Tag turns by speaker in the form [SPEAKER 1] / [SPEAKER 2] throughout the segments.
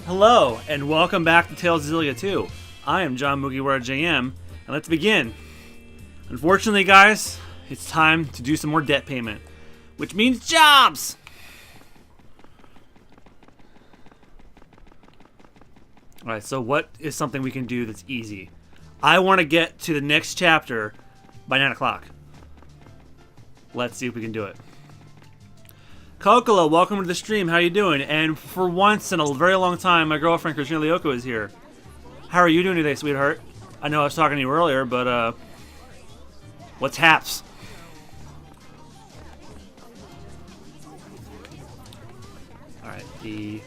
[SPEAKER 1] Hello, and welcome back to Tales of Xillia 2. I am John MugiwaraJM, and let's begin. Unfortunately, guys, it's time to do some more debt payment, which means jobs! Alright, so what is something we can do that's easy? I want to get to the next chapter by 9 o'clock. Let's see if we can do it. Kokolo, welcome to the stream. How you doing? And for once in a very long time, my girlfriend Christina Lyoko is here. How are you doing today, sweetheart? I know I was talking to you earlier, but what's haps? Alright, the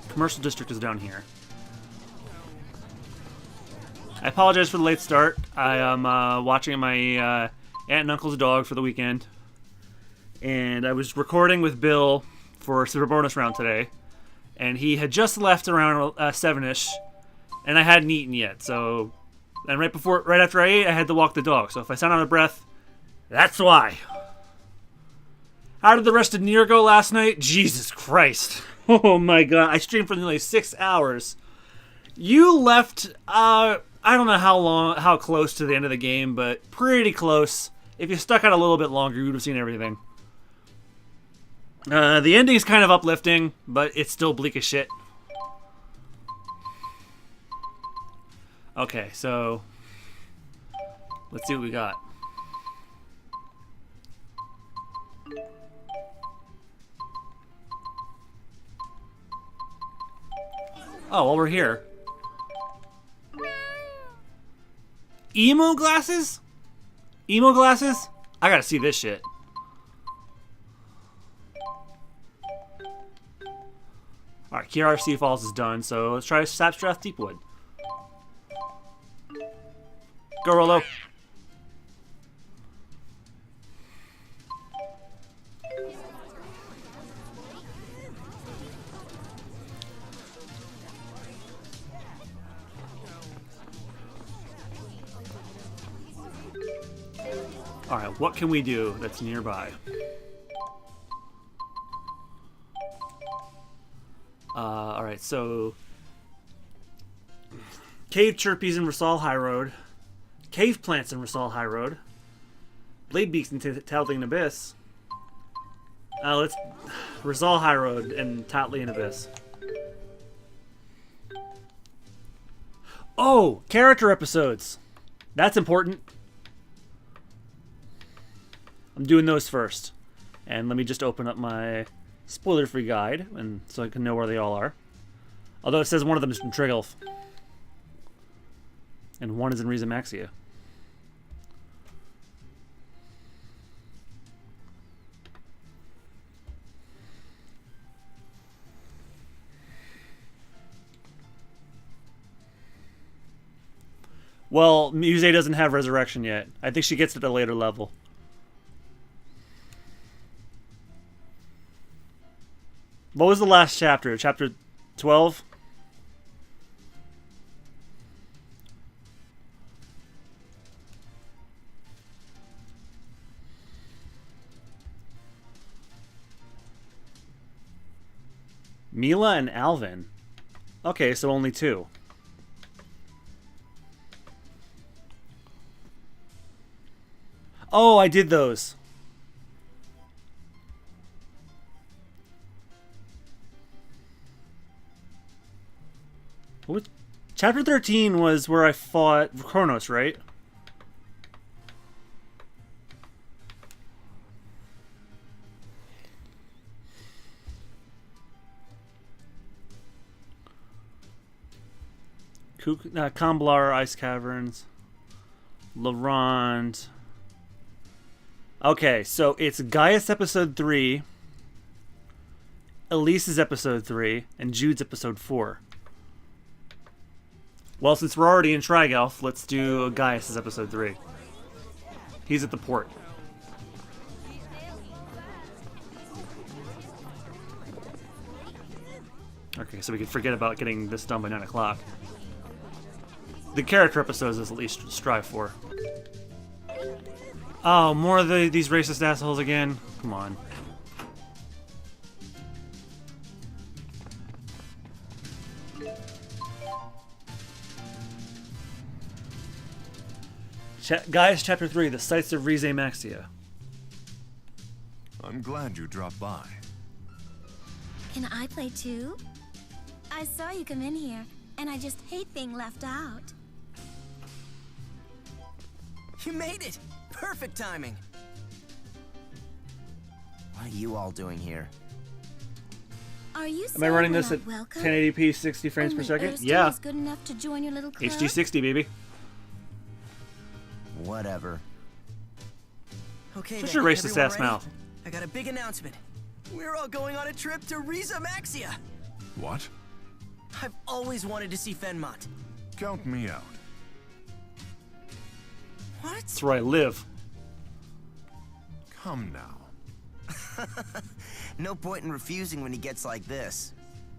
[SPEAKER 1] commercial district is down here. I apologize for the late start. I am watching my aunt and uncle's dog for the weekend. And I was recording with Bill for Super Bonus Round today. And he had just left around 7-ish. And I hadn't eaten yet. So, and right after I ate, I had to walk the dog. So if I sound out of breath, that's why. How did the rest of Nier go last night? Jesus Christ. Oh my god. I streamed for nearly 6 hours. You left, I don't know how close to the end of the game, but pretty close. If you stuck out a little bit longer, you would have seen everything. The ending is kind of uplifting, but it's still bleak as shit. Okay, so let's see what we got. Oh, well, we're here. Emo glasses? Emo glasses? I gotta see this shit. Alright, KRC Falls is done, so let's try Sapstrath Deepwood. Go, Rolo. Alright, what can we do that's nearby? Alright, so Cave Chirpies in Rasal High Road, Cave Plants in Rasal High Road, Blade Beaks in Tattling Abyss. Let's Rasal High Road and Tattling Abyss. Oh, character episodes. That's important. I'm doing those first. And let me just open up my spoiler-free guide, and so I can know where they all are. Although it says one of them is from Trigolf. And one is in Riza Maxia. Well, Muse doesn't have Resurrection yet. I think she gets it at a later level. What was the last chapter? Chapter 12? Mila and Alvin. Okay, so only 2. Oh, I did those. What? Chapter 13 was where I fought Kronos, right? Kamblar, Ice Caverns, Laurent. Okay, so it's Gaius episode 3, Elise's episode 3, and Jude's episode 4. Well, since we're already in Trigelf, let's do Gaius' episode 3. He's at the port. Okay, so we can forget about getting this done by 9 o'clock. The character episodes is at least strive for. Oh, more of these racist assholes again? Come on. Guys, Chapter 3, The Sights of Riza Maxia.
[SPEAKER 2] I'm glad you dropped by.
[SPEAKER 3] Can I play too? I saw you come in here, and I just hate being left out.
[SPEAKER 4] You made it! Perfect timing!
[SPEAKER 5] What are you all doing here?
[SPEAKER 3] Are you
[SPEAKER 1] Am I running
[SPEAKER 3] saying
[SPEAKER 1] this
[SPEAKER 3] we're
[SPEAKER 1] at
[SPEAKER 3] not welcome?
[SPEAKER 1] 1080p 60 frames per
[SPEAKER 3] Only
[SPEAKER 1] second?
[SPEAKER 3] Erskine
[SPEAKER 1] Yeah.
[SPEAKER 3] is good enough to join your little club?
[SPEAKER 1] HD 60, baby.
[SPEAKER 5] Whatever.
[SPEAKER 4] Okay,
[SPEAKER 1] Just
[SPEAKER 4] then,
[SPEAKER 1] erase the
[SPEAKER 4] everyone
[SPEAKER 1] sass
[SPEAKER 4] ready?
[SPEAKER 1] mouth.
[SPEAKER 4] I got a big announcement. We're all going on a trip to Riza Maxia!
[SPEAKER 2] What?
[SPEAKER 4] I've always wanted to see Fenmont.
[SPEAKER 2] Count me out.
[SPEAKER 4] What?
[SPEAKER 1] That's where I live.
[SPEAKER 2] Come now.
[SPEAKER 5] No point in refusing when he gets like this.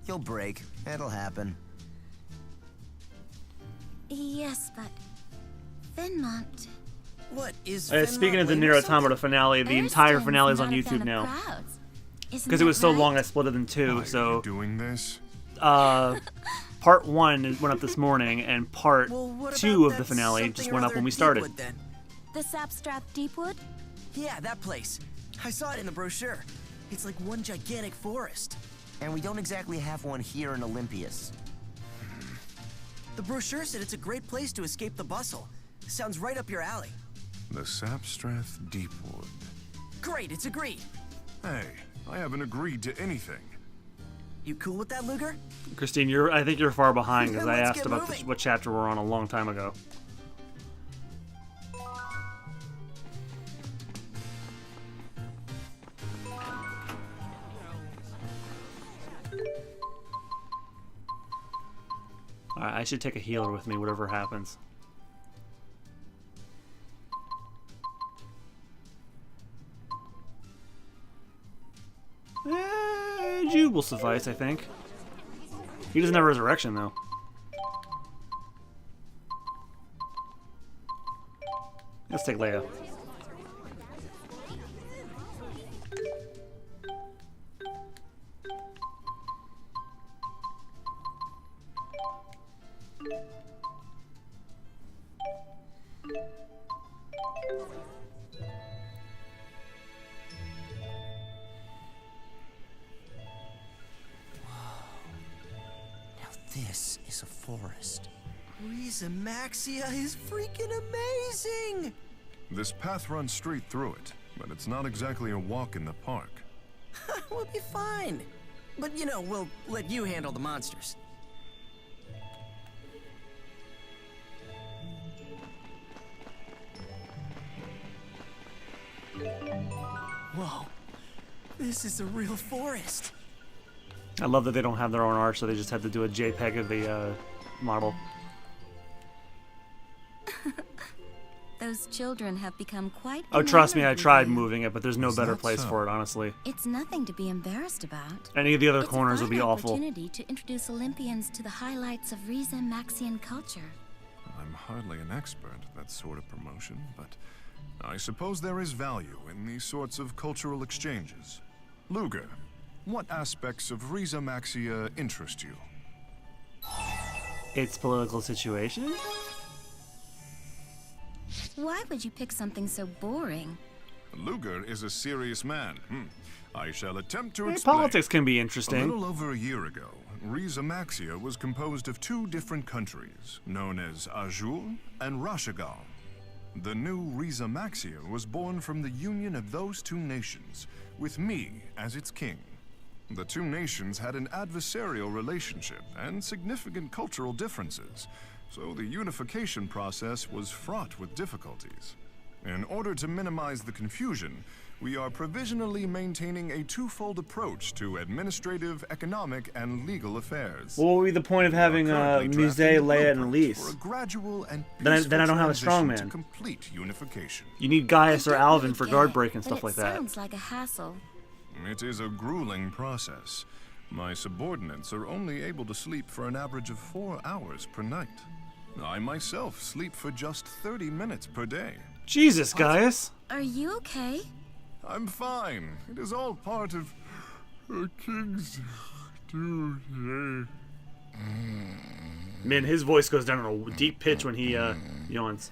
[SPEAKER 5] He'll break. It'll happen.
[SPEAKER 3] Yes, but Fenmont.
[SPEAKER 4] What is
[SPEAKER 1] Speaking of the
[SPEAKER 4] Fenmont
[SPEAKER 1] Nier
[SPEAKER 4] lame or
[SPEAKER 1] Automata finale, the entire
[SPEAKER 3] Erskine's
[SPEAKER 1] finale is on
[SPEAKER 3] not a
[SPEAKER 1] YouTube
[SPEAKER 3] fan of
[SPEAKER 1] now.
[SPEAKER 3] crowds. Isn't
[SPEAKER 1] Because it
[SPEAKER 3] that
[SPEAKER 1] was so
[SPEAKER 3] right?
[SPEAKER 1] long, I split it in two.
[SPEAKER 2] Why are
[SPEAKER 1] So,
[SPEAKER 2] you doing this?
[SPEAKER 1] part 1 went up this morning, and part
[SPEAKER 4] Well, what
[SPEAKER 1] 2
[SPEAKER 4] about
[SPEAKER 1] of the
[SPEAKER 4] that
[SPEAKER 1] finale
[SPEAKER 4] something
[SPEAKER 1] just
[SPEAKER 4] or
[SPEAKER 1] went up
[SPEAKER 4] other
[SPEAKER 1] when we started.
[SPEAKER 4] Deepwood, then?
[SPEAKER 3] The Sapstrath Deepwood?
[SPEAKER 4] Yeah, that place. I saw it in the brochure. It's like one gigantic forest.
[SPEAKER 5] And we don't exactly have one here in Olympias.
[SPEAKER 4] The brochure said it's a great place to escape the bustle. Sounds right up your alley.
[SPEAKER 2] The Sapstrath Deepwood.
[SPEAKER 4] Great, it's agreed.
[SPEAKER 2] Hey, I haven't agreed to anything.
[SPEAKER 4] You cool with that, Luger?
[SPEAKER 1] Christine, I think you're far behind because I
[SPEAKER 4] Let's
[SPEAKER 1] asked
[SPEAKER 4] get
[SPEAKER 1] about
[SPEAKER 4] moving.
[SPEAKER 1] what chapter we're on a long time ago. Alright, I should take a healer with me, whatever happens. Jude will suffice, I think. He doesn't have resurrection, though. Let's take Leia.
[SPEAKER 5] This is a forest.
[SPEAKER 4] Riza Maxia is freaking amazing!
[SPEAKER 2] This path runs straight through it, but it's not exactly a walk in the park.
[SPEAKER 4] We'll be fine. But, you know, we'll let you handle the monsters. Whoa. This is a real forest.
[SPEAKER 1] I love that they don't have their own art, so they just have to do a JPEG of the model.
[SPEAKER 3] Those children have become quite
[SPEAKER 1] Oh, trust me, I
[SPEAKER 3] enamored
[SPEAKER 1] tried
[SPEAKER 3] with you.
[SPEAKER 1] moving it, but there's no
[SPEAKER 2] Is
[SPEAKER 1] better
[SPEAKER 2] that
[SPEAKER 1] place
[SPEAKER 2] so?
[SPEAKER 1] for it, honestly.
[SPEAKER 3] It's nothing to be embarrassed about.
[SPEAKER 1] Any of the other
[SPEAKER 3] It's
[SPEAKER 1] corners
[SPEAKER 3] a
[SPEAKER 1] would be
[SPEAKER 3] fine
[SPEAKER 1] awful.
[SPEAKER 3] opportunity to introduce Olympians to the highlights of Riza Maxian culture.
[SPEAKER 2] I'm hardly an expert at that sort of promotion, but I suppose there is value in these sorts of cultural exchanges. Luger, what aspects of Riza Maxia interest you?
[SPEAKER 1] Its political situation?
[SPEAKER 3] Why would you pick something so boring?
[SPEAKER 2] Luger is a serious man. I shall attempt to
[SPEAKER 1] Hey,
[SPEAKER 2] explain.
[SPEAKER 1] politics can be
[SPEAKER 2] A
[SPEAKER 1] interesting.
[SPEAKER 2] little over a year ago, Riza Maxia was composed of two different countries, known as Azul and Rashagal. The new Riza Maxia was born from the union of those two nations, with me as its king. The two nations had an adversarial relationship and significant cultural differences, so the unification process was fraught with difficulties. In order to minimize the confusion, we are provisionally maintaining a twofold approach to administrative, economic, and legal affairs.
[SPEAKER 1] What would be the point of having
[SPEAKER 2] Currently
[SPEAKER 1] Muse,
[SPEAKER 2] drafting the
[SPEAKER 1] Leia, and
[SPEAKER 2] blueprint
[SPEAKER 1] Elise?
[SPEAKER 2] for a gradual and
[SPEAKER 1] Then I
[SPEAKER 2] peaceful
[SPEAKER 1] don't have a
[SPEAKER 2] transition
[SPEAKER 1] strongman.
[SPEAKER 2] to complete unification.
[SPEAKER 1] You need Gaius or
[SPEAKER 3] I don't
[SPEAKER 1] Alvin
[SPEAKER 3] really
[SPEAKER 1] for
[SPEAKER 3] get
[SPEAKER 1] guard
[SPEAKER 3] it,
[SPEAKER 1] break and
[SPEAKER 3] but
[SPEAKER 1] stuff like
[SPEAKER 3] it
[SPEAKER 1] that.
[SPEAKER 3] sounds like a hassle.
[SPEAKER 2] It is a grueling process. My subordinates are only able to sleep for an average of 4 hours per night. I myself sleep for just 30 minutes per day.
[SPEAKER 1] Jesus, Gaius!
[SPEAKER 3] Are you okay?
[SPEAKER 2] I'm fine. It is all part of a king's duty.
[SPEAKER 1] Man, his voice goes down in a deep pitch when he yawns.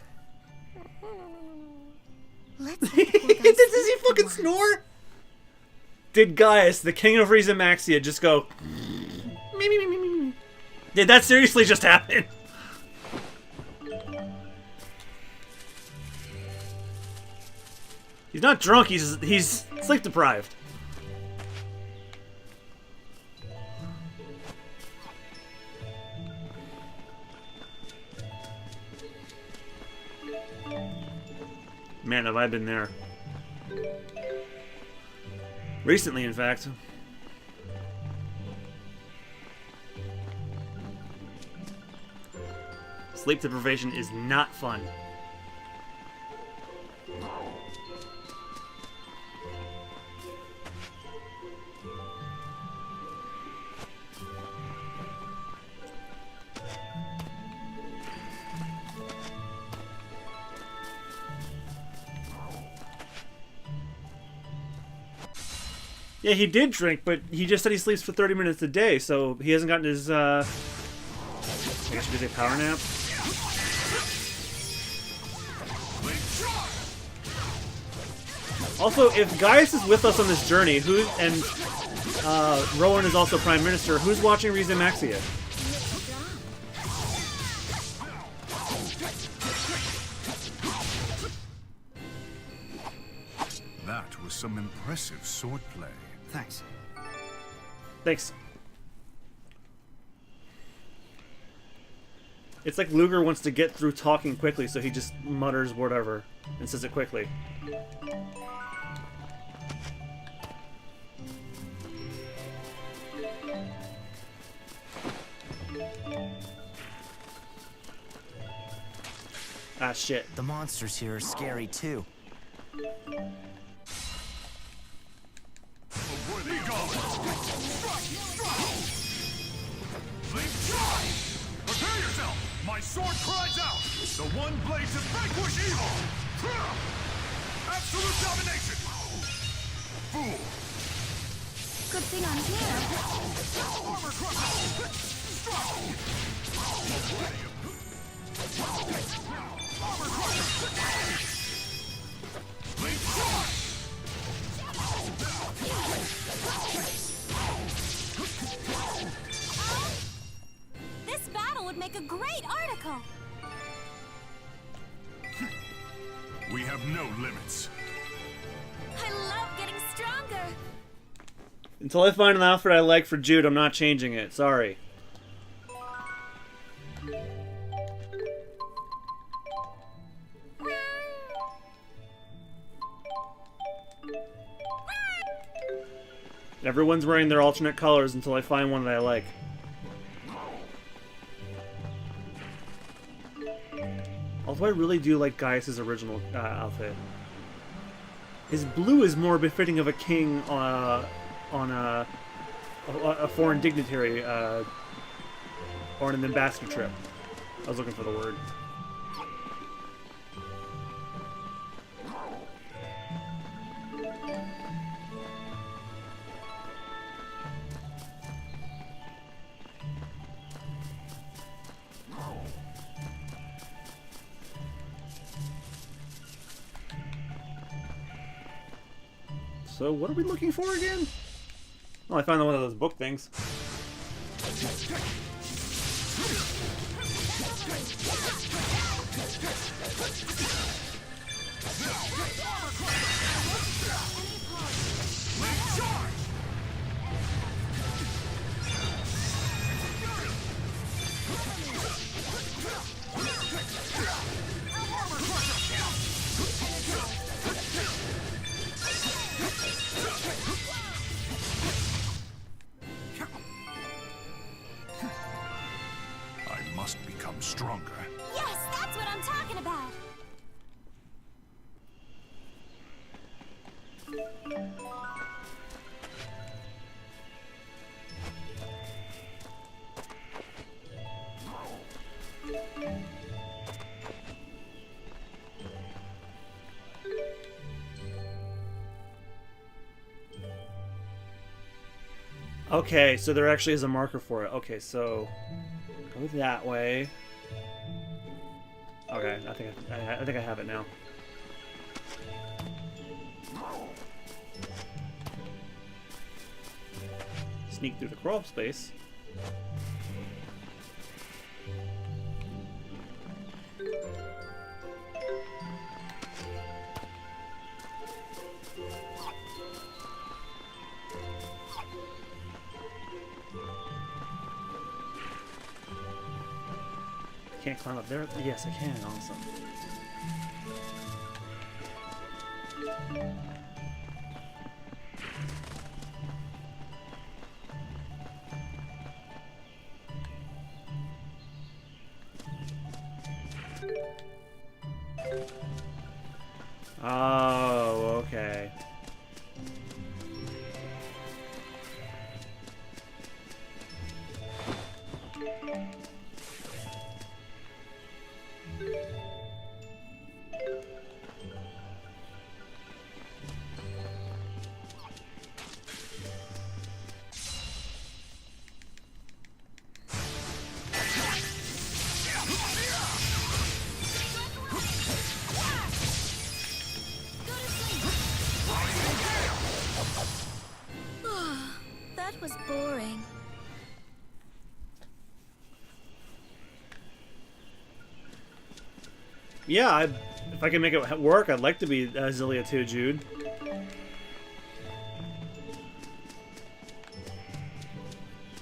[SPEAKER 3] Let's
[SPEAKER 1] Does he fucking snore? Did Gaius, the king of Riza Maxia, just go... Me, me, me, me, me, me? Did that seriously just happen? He's not drunk, he's sleep deprived. Man, have I been there. Recently, in fact. Sleep deprivation is not fun. Yeah, he did drink, but he just said he sleeps for 30 minutes a day, so he hasn't gotten his, I guess you could say power nap. Also, if Gaius is with us on this journey, and Rowan is also Prime Minister, who's watching Riza Maxia?
[SPEAKER 2] That was some impressive swordplay.
[SPEAKER 4] Thanks.
[SPEAKER 1] Thanks. It's like Luger wants to get through talking quickly, so he just mutters whatever and says it quickly. Ah, shit.
[SPEAKER 5] The monsters here are scary too.
[SPEAKER 2] Prepare yourself! My sword cries out! The one blade to vanquish evil! Absolute domination! Fool!
[SPEAKER 3] Good thing I'm here.
[SPEAKER 2] Armor
[SPEAKER 3] This battle would make a great article.
[SPEAKER 2] We have no limits.
[SPEAKER 3] I love getting stronger.
[SPEAKER 1] Until I find an outfit I like for Jude, I'm not changing it. Sorry. Everyone's wearing their alternate colors until I find one that I like. Although I really do like Gaius' original outfit. His blue is more befitting of a king on a foreign dignitary or on an ambassador trip. I was looking for the word. So what are we looking for again? Oh, I found one of those book things.
[SPEAKER 2] I must become stronger.
[SPEAKER 3] Yes, that's what I'm talking about.
[SPEAKER 1] Okay, so there actually is a marker for it. Okay, so Go that way. Okay, I think I have it now. Sneak through the crawl space. Can't climb up there? Yes, I can. Awesome. Oh, okay.
[SPEAKER 3] That was boring.
[SPEAKER 1] Yeah, if I can make it work, I'd like to be Xillia too, Jude.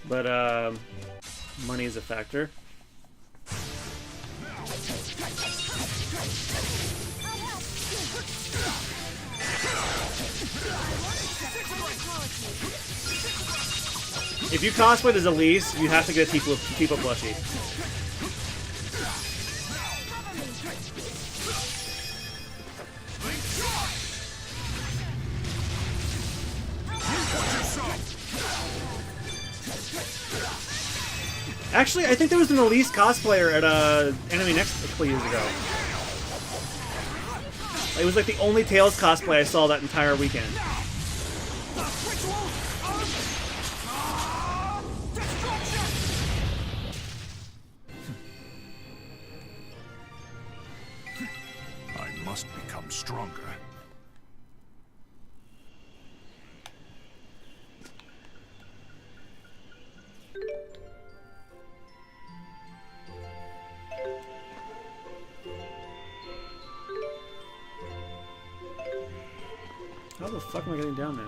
[SPEAKER 1] But, money is a factor. If you cosplay as Elise, you have to get a people plushie. Actually, I think there was an Elise cosplayer at Anime Next a couple years ago. It was like the only Tails cosplay I saw that entire weekend.
[SPEAKER 2] I must become stronger.
[SPEAKER 1] How the fuck am I getting down there?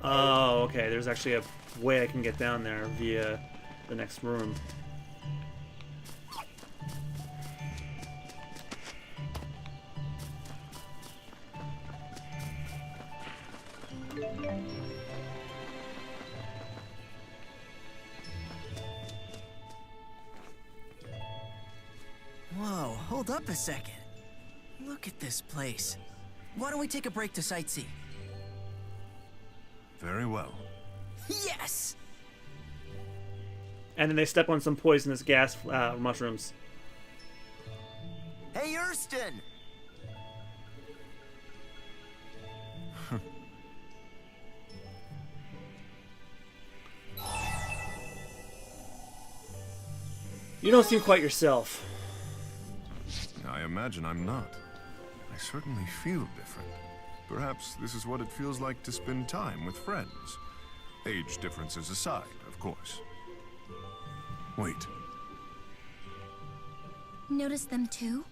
[SPEAKER 1] Oh, okay. There's actually a way I can get down there via the next room.
[SPEAKER 4] Whoa, hold up a second. Look at this place. Why don't we take a break to sightsee?
[SPEAKER 2] Very well.
[SPEAKER 4] Yes!
[SPEAKER 1] And then they step on some poisonous gas mushrooms.
[SPEAKER 5] Hey, Erston!
[SPEAKER 1] You don't seem quite yourself.
[SPEAKER 2] I imagine I'm not. I certainly feel different. Perhaps this is what it feels like to spend time with friends. Age differences aside, of course. Wait,
[SPEAKER 3] Notice them too?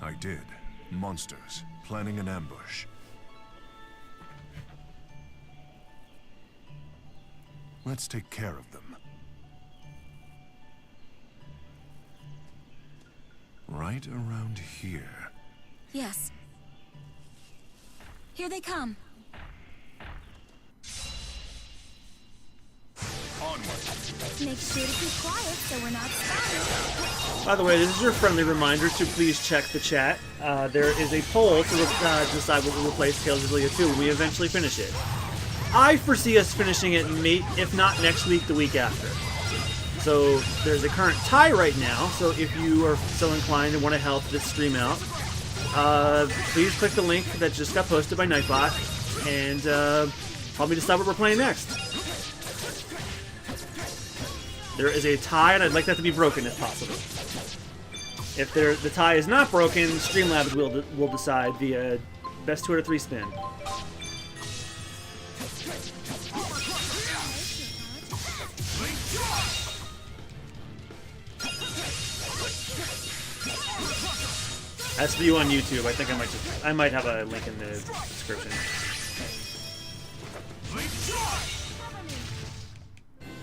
[SPEAKER 2] I did. Monsters, planning an ambush. Let's take care of them. Right around here.
[SPEAKER 3] Yes. Here they come. Make sure to keep quiet so we're not spotted.
[SPEAKER 1] By the way, this is your friendly reminder to please check the chat. There is a poll to decide what will replace Tales of Xillia 2 when we eventually finish it. I foresee us finishing it, if not next week, the week after. So there's a current tie right now, so if you are so inclined and want to help this stream out, please click the link that just got posted by Nightbot and help me decide what we're playing next. There is a tie, and I'd like that to be broken if possible. If the tie is not broken, Streamlabs will decide via best 2 out of 3 spin. That's for you on YouTube. I think I might have a link in the description.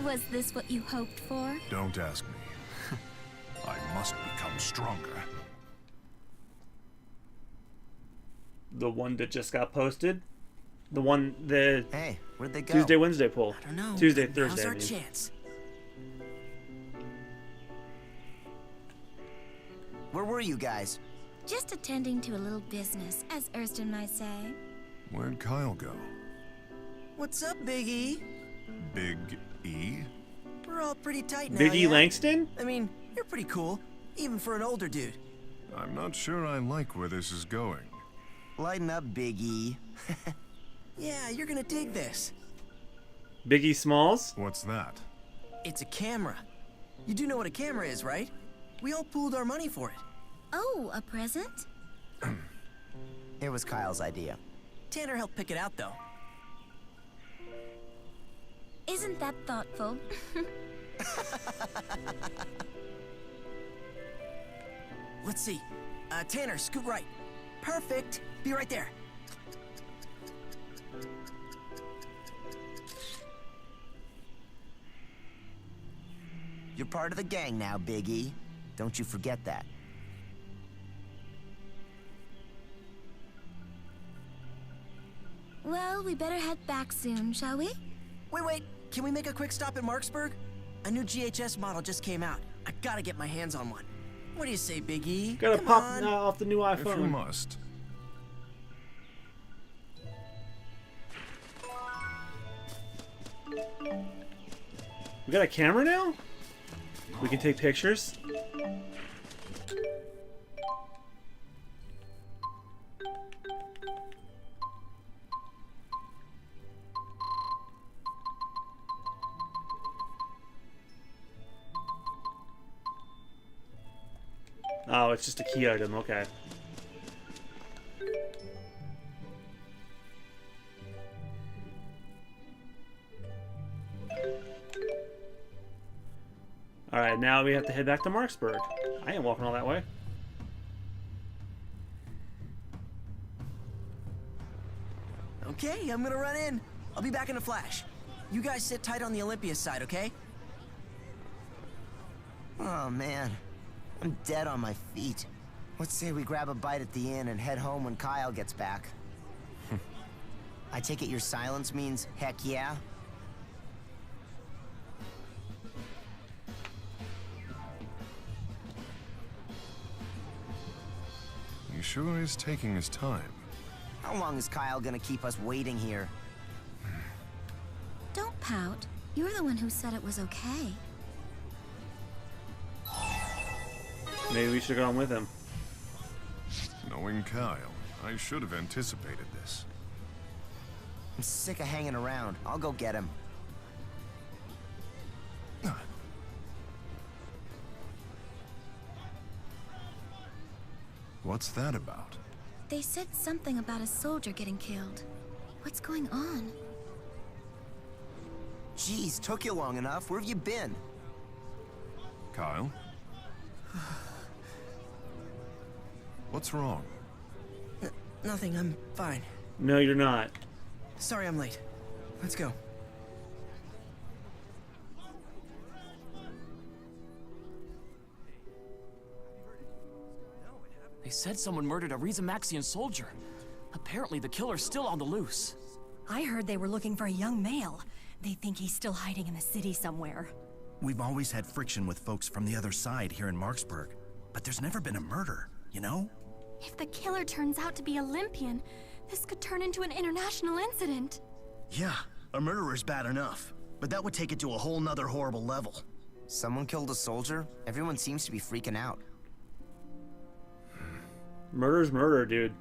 [SPEAKER 3] Was this what you hoped for?
[SPEAKER 2] Don't ask me. I must become stronger.
[SPEAKER 1] The one that just got posted? The
[SPEAKER 5] Hey, where'd they go?
[SPEAKER 1] Tuesday, Wednesday poll.
[SPEAKER 4] I don't know.
[SPEAKER 1] Tuesday,
[SPEAKER 4] but
[SPEAKER 1] Thursday.
[SPEAKER 4] Now's our
[SPEAKER 1] I mean.
[SPEAKER 4] chance.
[SPEAKER 5] Where were you guys?
[SPEAKER 3] Just attending to a little business, as Erskine might say.
[SPEAKER 2] Where'd Kyle go?
[SPEAKER 4] What's up, Big E?
[SPEAKER 2] Big E?
[SPEAKER 4] We're all pretty tight now.
[SPEAKER 1] Big E
[SPEAKER 4] yeah?
[SPEAKER 1] Langston?
[SPEAKER 4] I mean, you're pretty cool, even for an older dude.
[SPEAKER 2] I'm not sure I like where this is going.
[SPEAKER 5] Lighten up, Big E.
[SPEAKER 4] Yeah, you're gonna dig this.
[SPEAKER 1] Big E Smalls?
[SPEAKER 2] What's that?
[SPEAKER 4] It's a camera. You do know what a camera is, right? We all pooled our money for it.
[SPEAKER 3] Oh, a present?
[SPEAKER 5] It was Kyle's idea.
[SPEAKER 4] Tanner helped pick it out, though.
[SPEAKER 3] Isn't that thoughtful?
[SPEAKER 4] Let's see. Tanner, scoot right. Perfect. Be right there.
[SPEAKER 5] You're part of the gang now, Big E. Don't you forget that.
[SPEAKER 3] Well, we better head back soon, shall we?
[SPEAKER 4] Wait. Can we make a quick stop at Marksburg? A new GHS model just came out. I gotta get my hands on one. What do you say, Big E?
[SPEAKER 1] Gotta
[SPEAKER 4] Come
[SPEAKER 1] pop
[SPEAKER 4] on.
[SPEAKER 1] off the new
[SPEAKER 2] If you
[SPEAKER 1] iPhone.
[SPEAKER 2] must.
[SPEAKER 1] We got a camera now? We can take pictures? Oh, it's just a key item, okay. Alright, now we have to head back to Marksburg. I ain't walking all that way.
[SPEAKER 4] Okay, I'm gonna run in. I'll be back in a flash. You guys sit tight on the Olympia side, okay?
[SPEAKER 5] Oh, man. I'm dead on my feet. Let's say we grab a bite at the inn and head home when Kyle gets back. I take it your silence means heck yeah?
[SPEAKER 2] He sure is taking his time.
[SPEAKER 5] How long is Kyle gonna keep us waiting here?
[SPEAKER 3] Don't pout. You're the one who said it was okay.
[SPEAKER 1] Maybe we should have gone with him.
[SPEAKER 2] Knowing Kyle, I should have anticipated this.
[SPEAKER 5] I'm sick of hanging around. I'll go get him.
[SPEAKER 2] What's that about?
[SPEAKER 3] They said something about a soldier getting killed. What's going on?
[SPEAKER 5] Jeez, took you long enough. Where have you been?
[SPEAKER 2] Kyle? What's wrong?
[SPEAKER 4] Nothing, I'm fine.
[SPEAKER 1] No, you're not.
[SPEAKER 4] Sorry I'm late. Let's go.
[SPEAKER 6] They said someone murdered a Riza Maxian soldier. Apparently the killer's still on the loose.
[SPEAKER 7] I heard they were looking for a young male. They think he's still hiding in the city somewhere.
[SPEAKER 8] We've always had friction with folks from the other side here in Marksburg, but there's never been a murder, you know?
[SPEAKER 9] If the killer turns out to be Olympian, this could turn into an international incident.
[SPEAKER 8] Yeah, a murderer's bad enough, but that would take it to a whole nother horrible level.
[SPEAKER 5] Someone killed a soldier? Everyone seems to be freaking out.
[SPEAKER 1] Murder's murder, dude.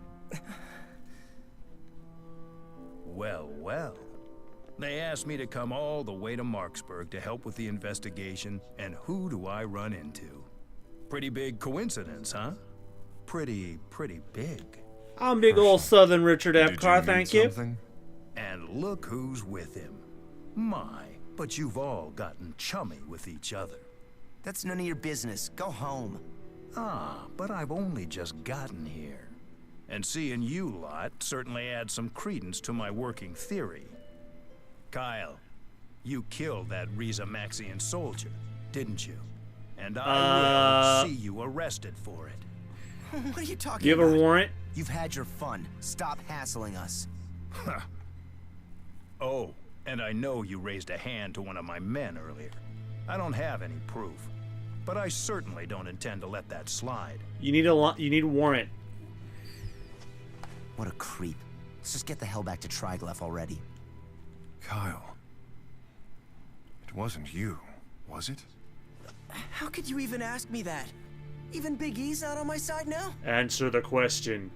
[SPEAKER 10] Well, well. They asked me to come all the way to Marksburg to help with the investigation, and who do I run into? Pretty big coincidence, huh? Pretty big.
[SPEAKER 1] I'm big ol' Southern Richard Epcar, thank you.
[SPEAKER 10] And look who's with him. My, but you've all gotten chummy with each other.
[SPEAKER 5] That's none of your business. Go home.
[SPEAKER 10] Ah, but I've only just gotten here. And seeing you lot certainly adds some credence to my working theory. Kyle, you killed that Riza Maxian soldier, didn't you? And I will see you arrested for it.
[SPEAKER 5] What are you talking about?
[SPEAKER 1] Do you have a warrant?
[SPEAKER 5] You've had your fun. Stop hassling us.
[SPEAKER 10] Oh, and I know you raised a hand to one of my men earlier. I don't have any proof, but I certainly don't intend to let that slide.
[SPEAKER 1] You need a warrant.
[SPEAKER 5] What a creep. Let's just get the hell back to Triglyph already.
[SPEAKER 2] Kyle. It wasn't you, was it?
[SPEAKER 4] How could you even ask me that? Even Big E's not on my side now?
[SPEAKER 1] Answer the question.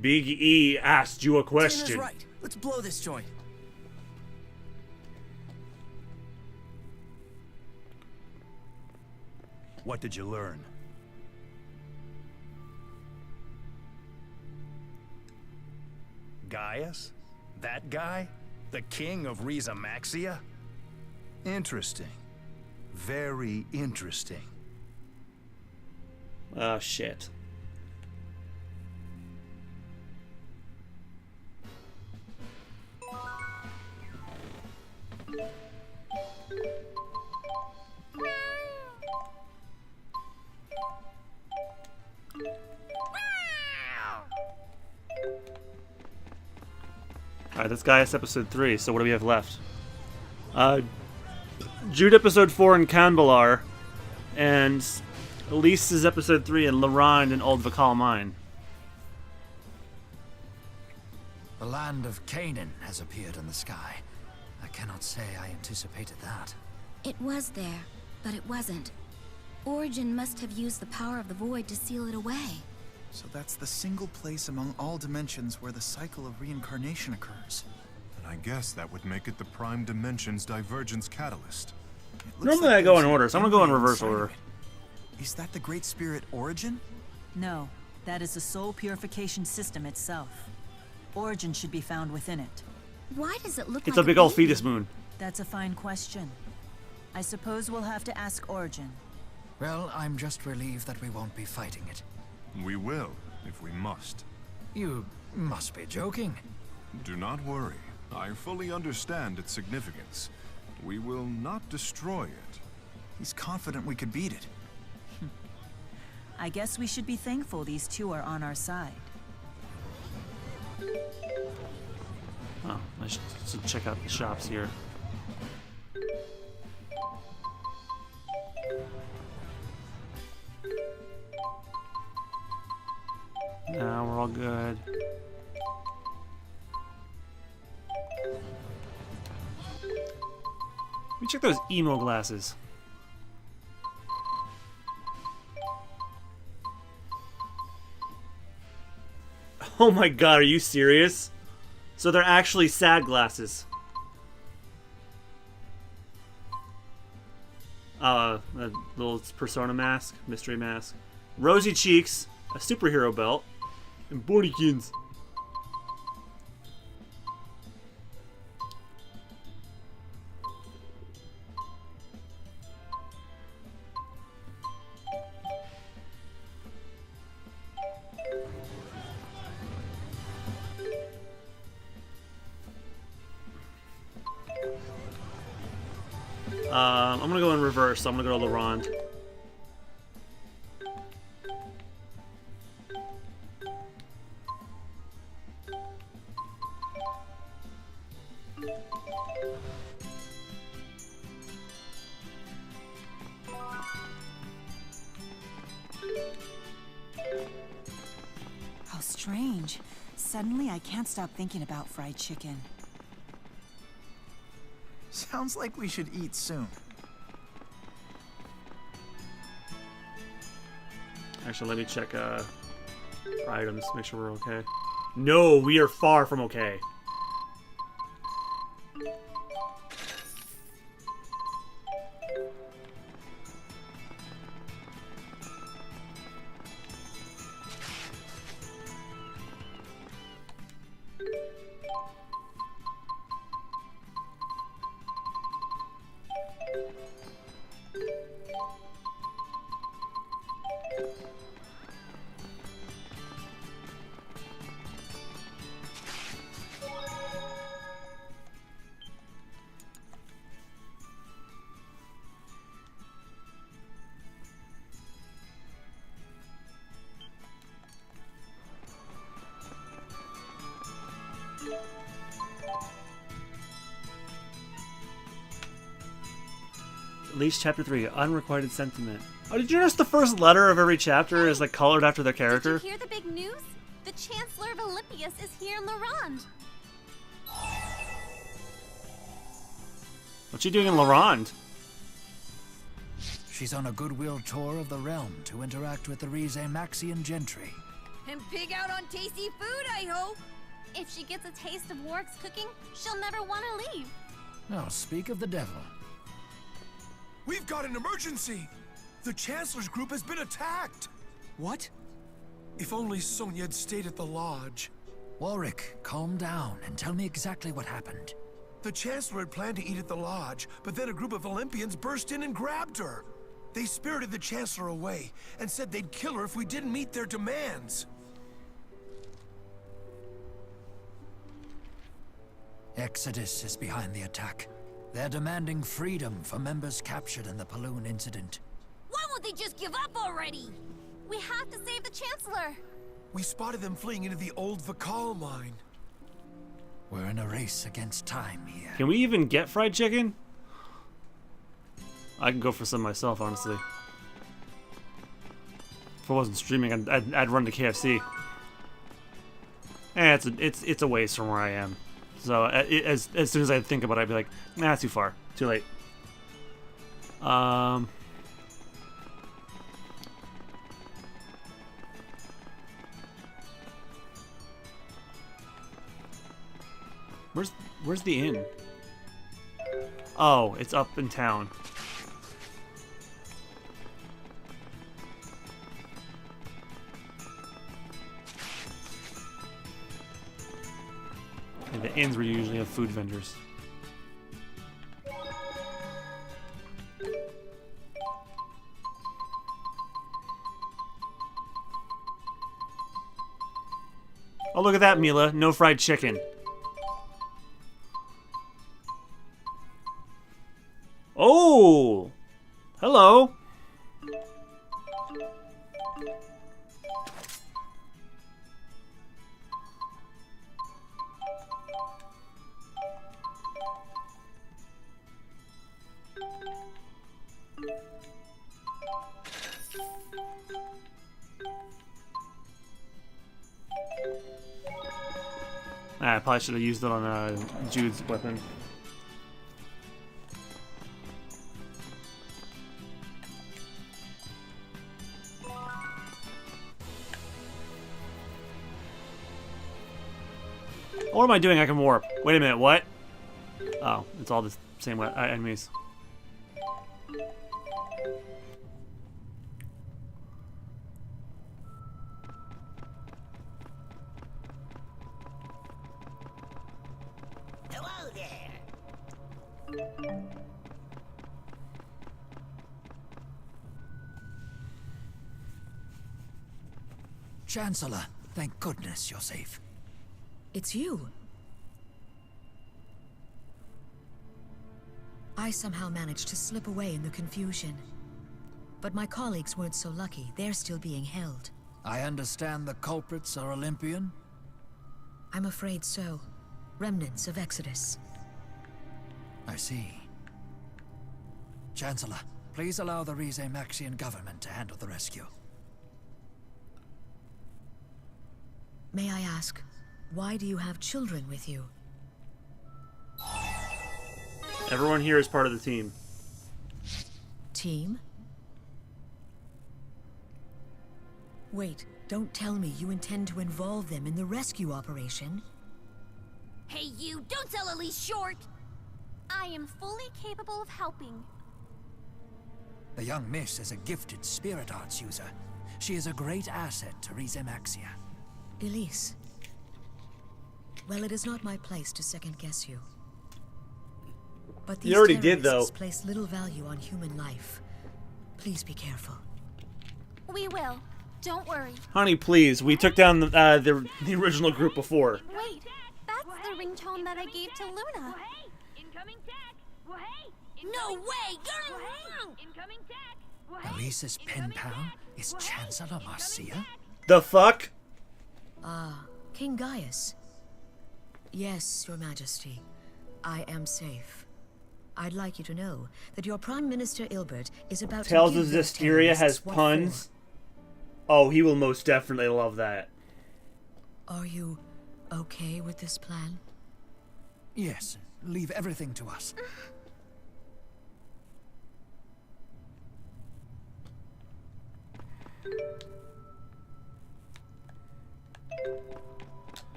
[SPEAKER 1] Big E asked you a question.
[SPEAKER 4] Tanner's right. Let's blow this joint.
[SPEAKER 10] What did you learn? Gaius? That guy? The king of Riza Maxia? Interesting. Very interesting.
[SPEAKER 1] Oh, shit. Alright, this guy is episode 3, so what do we have left? Jude episode 4 in Canbelar, and Elise is episode 3 in Lorand and Old Vakal Mine.
[SPEAKER 11] The land of Canaan has appeared in the sky. I cannot say I anticipated that.
[SPEAKER 3] It was there, but it wasn't. Origin must have used the power of the void to seal it away.
[SPEAKER 8] So that's the single place among all dimensions where the cycle of reincarnation occurs.
[SPEAKER 2] And I guess that would make it the prime dimension's divergence catalyst.
[SPEAKER 1] Normally I go in order, so I'm gonna go in reverse order.
[SPEAKER 8] Is that the Great Spirit Origin?
[SPEAKER 12] No, that is the soul purification system itself. Origin should be found within it.
[SPEAKER 3] Why does it look
[SPEAKER 1] It's
[SPEAKER 3] like
[SPEAKER 1] a big old fetus moon.
[SPEAKER 12] That's a fine question. I suppose we'll have to ask Origin.
[SPEAKER 11] Well, I'm just relieved that we won't be fighting it.
[SPEAKER 2] We will, if we must.
[SPEAKER 11] You must be joking.
[SPEAKER 2] Do not worry. I fully understand its significance. We will not destroy it.
[SPEAKER 8] He's confident we could beat it.
[SPEAKER 12] I guess we should be thankful these two are on our side.
[SPEAKER 1] Oh, I should check out the shops here. Now we're all good. Let me check those emo glasses. Oh my god, are you serious? So they're actually sad glasses. A little persona mask, mystery mask. Rosy cheeks, a superhero belt, and bodykins. I'm gonna go in reverse, so I'm gonna go to Laurent.
[SPEAKER 12] How strange. Suddenly I can't stop thinking about fried chicken.
[SPEAKER 8] Sounds like we should eat soon.
[SPEAKER 1] Actually, let me check Items, make sure we're okay. No, we are far from okay. At least chapter 3, Unrequited Sentiment. Oh, did you notice the first letter of every chapter is like colored after their character?
[SPEAKER 9] Did you hear the big news? The Chancellor of Olympias is here in Lorand.
[SPEAKER 1] What's she doing in Lorand?
[SPEAKER 11] She's on a goodwill tour of the realm to interact with the Riza Maxian gentry.
[SPEAKER 3] And pig out on tasty food, I hope.
[SPEAKER 9] If she gets a taste of Warwick's cooking, she'll never want to leave.
[SPEAKER 11] Now, speak of the devil.
[SPEAKER 13] We've got an emergency! The Chancellor's group has been attacked!
[SPEAKER 4] What?
[SPEAKER 13] If only Sonia had stayed at the lodge.
[SPEAKER 11] Warwick, calm down and tell me exactly what happened.
[SPEAKER 13] The Chancellor had planned to eat at the lodge, but then a group of Olympians burst in and grabbed her. They spirited the Chancellor away and said they'd kill her if we didn't meet their demands.
[SPEAKER 11] Exodus is behind the attack. They're demanding freedom for members captured in the Paloon incident.
[SPEAKER 3] Why won't they just give up already?
[SPEAKER 9] We have to save the Chancellor.
[SPEAKER 13] We spotted them fleeing into the old Vakal mine.
[SPEAKER 11] We're in a race against time here.
[SPEAKER 1] Can we even get fried chicken? I can go for some myself, honestly. If I wasn't streaming, I'd run to KFC. It's a waste from where I am. So as soon as I think about it, I'd be like, nah, too far, too late. Where's the inn? Oh, it's up in town. The inns where you usually have food vendors. Oh, look at that, Mila. No fried chicken. Oh! Hello! I probably should have used it on Jude's weapon. What am I doing? I can warp. Wait a minute, what? Oh, it's all the same enemies.
[SPEAKER 5] Hello there.
[SPEAKER 11] Chancellor, thank goodness you're safe.
[SPEAKER 7] It's you. I somehow managed to slip away in the confusion. But my colleagues weren't so lucky. They're still being held.
[SPEAKER 11] I understand the culprits are Olympian?
[SPEAKER 7] I'm afraid so. Remnants of Exodus.
[SPEAKER 11] I see. Chancellor, please allow the Riza Maxian government to handle the rescue.
[SPEAKER 7] May I ask, why do you have children with you?
[SPEAKER 1] Everyone here is part of the team.
[SPEAKER 7] Team? Wait, Don't tell me you intend to involve them in the rescue operation.
[SPEAKER 3] Hey, you! Don't sell Elise short!
[SPEAKER 9] I am fully capable of helping.
[SPEAKER 11] The young miss is a gifted spirit arts user. She is a great asset to Riza Maxia.
[SPEAKER 7] Elise. Well, it is not my place to second-guess you. But these
[SPEAKER 1] You already did,
[SPEAKER 7] terrorists
[SPEAKER 1] though.
[SPEAKER 7] place little value on human life. Please be careful.
[SPEAKER 9] We will. Don't worry.
[SPEAKER 1] Honey, please. We took down the original group before.
[SPEAKER 9] Wait, that's the ringtone that I gave to Luna.
[SPEAKER 3] No way!
[SPEAKER 11] Elise's pen pal is Chancellor Marcia?
[SPEAKER 1] The fuck?
[SPEAKER 7] King Gaius. Yes, Your Majesty. I am safe. I'd like you to know that your Prime Minister Ilbert is about
[SPEAKER 1] Tales
[SPEAKER 7] to
[SPEAKER 1] of
[SPEAKER 7] give those
[SPEAKER 1] Zestiria has
[SPEAKER 7] terrorists what
[SPEAKER 1] puns. Oh, he will most definitely love that.
[SPEAKER 7] for. Are you okay with this plan?
[SPEAKER 11] Yes, leave everything to us.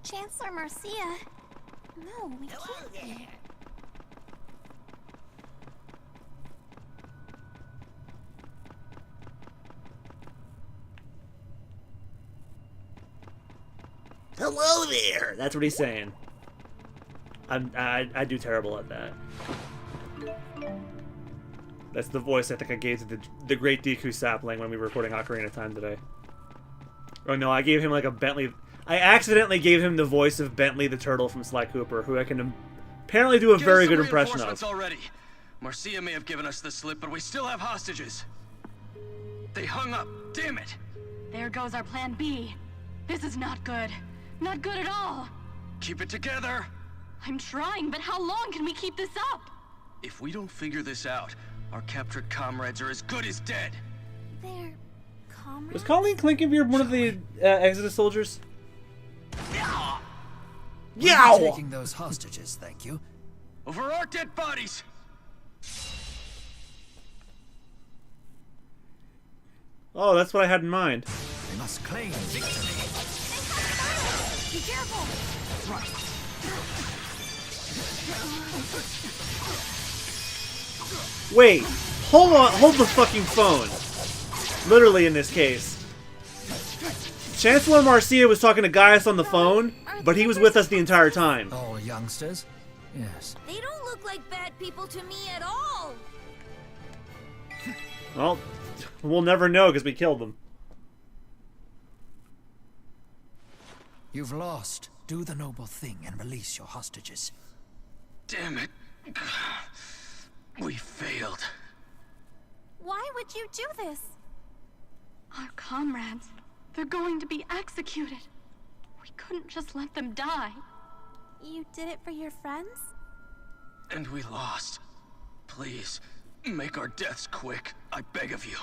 [SPEAKER 9] Chancellor Marcia. No, we can't be.
[SPEAKER 1] Hello there. That's what he's saying. I do terrible at that. That's the voice I think I gave to the great Deku Sapling when we were recording Ocarina of Time today. Oh no, I gave him like a Bentley. I accidentally gave him the voice of Bentley the Turtle from Sly Cooper, who I can apparently do a very good impression of.
[SPEAKER 14] Already. Marcia may have given us the slip, but we still have hostages. They hung up. Damn it.
[SPEAKER 9] There goes our plan B. This is not good. Not good at all.
[SPEAKER 14] Keep it together.
[SPEAKER 9] I'm trying, but how long can we keep this up?
[SPEAKER 14] If we don't figure this out, our captured comrades are as good as dead.
[SPEAKER 9] They're comrades?
[SPEAKER 1] Was Colleen Clinkenbeard one of the Exodus soldiers?
[SPEAKER 11] We'll
[SPEAKER 1] Yow!
[SPEAKER 11] be taking those hostages, thank you.
[SPEAKER 14] Over our dead bodies.
[SPEAKER 1] Oh, that's what I had in mind.
[SPEAKER 11] We must claim victory.
[SPEAKER 9] Be careful!
[SPEAKER 11] Right.
[SPEAKER 1] Wait, hold on, hold the fucking phone. Literally in this case. Chancellor Marcia was talking to Gaius on the phone, but he was with us the entire time.
[SPEAKER 11] All youngsters? Yes.
[SPEAKER 3] They don't look like bad people to me at all.
[SPEAKER 1] Well, we'll never know because we killed them.
[SPEAKER 11] You've lost. Do the noble thing and release your hostages.
[SPEAKER 14] Damn it. We failed.
[SPEAKER 9] Why would you do this? Our comrades. They're going to be executed. We couldn't just let them die. You did it for your friends?
[SPEAKER 14] And we lost. Please, make our deaths quick. I beg of you.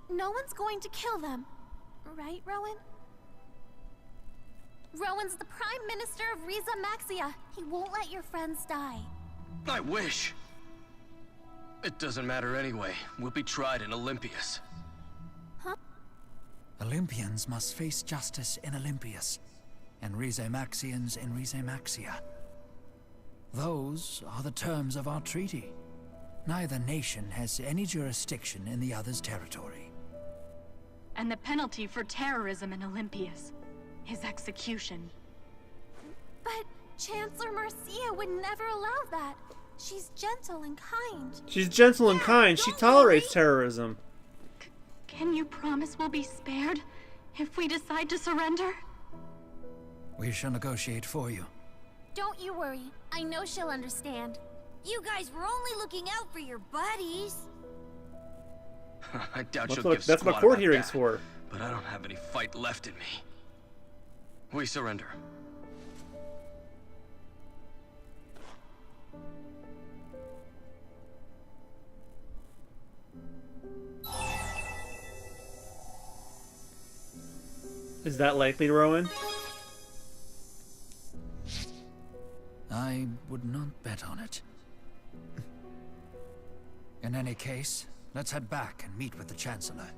[SPEAKER 9] No one's going to kill them. Right, Rowan? Rowan's the Prime Minister of Riza Maxia. He won't let your friends die.
[SPEAKER 14] I wish. It doesn't matter anyway. We'll be tried in Olympias.
[SPEAKER 9] Huh?
[SPEAKER 11] Olympians must face justice in Olympias, and Riza Maxians in Riza Maxia. Those are the terms of our treaty. Neither nation has any jurisdiction in the other's territory.
[SPEAKER 9] And the penalty for terrorism in Olympias is execution. But Chancellor Marcia would never allow that. She's gentle and kind.
[SPEAKER 1] She's gentle and kind. She tolerates terrorism.
[SPEAKER 9] Can you promise we'll be spared if we decide to surrender?
[SPEAKER 11] We shall negotiate for you.
[SPEAKER 3] Don't you worry. I know she'll understand. You guys were only looking out for your buddies.
[SPEAKER 14] I doubt she'll give
[SPEAKER 1] That's what
[SPEAKER 14] squat
[SPEAKER 1] court
[SPEAKER 14] about
[SPEAKER 1] hearings
[SPEAKER 14] that,
[SPEAKER 1] for.
[SPEAKER 14] But I don't have any fight left in me. We surrender.
[SPEAKER 1] Is that likely, Rowan?
[SPEAKER 11] I would not bet on it. In any case, let's head back and meet with the Chancellor.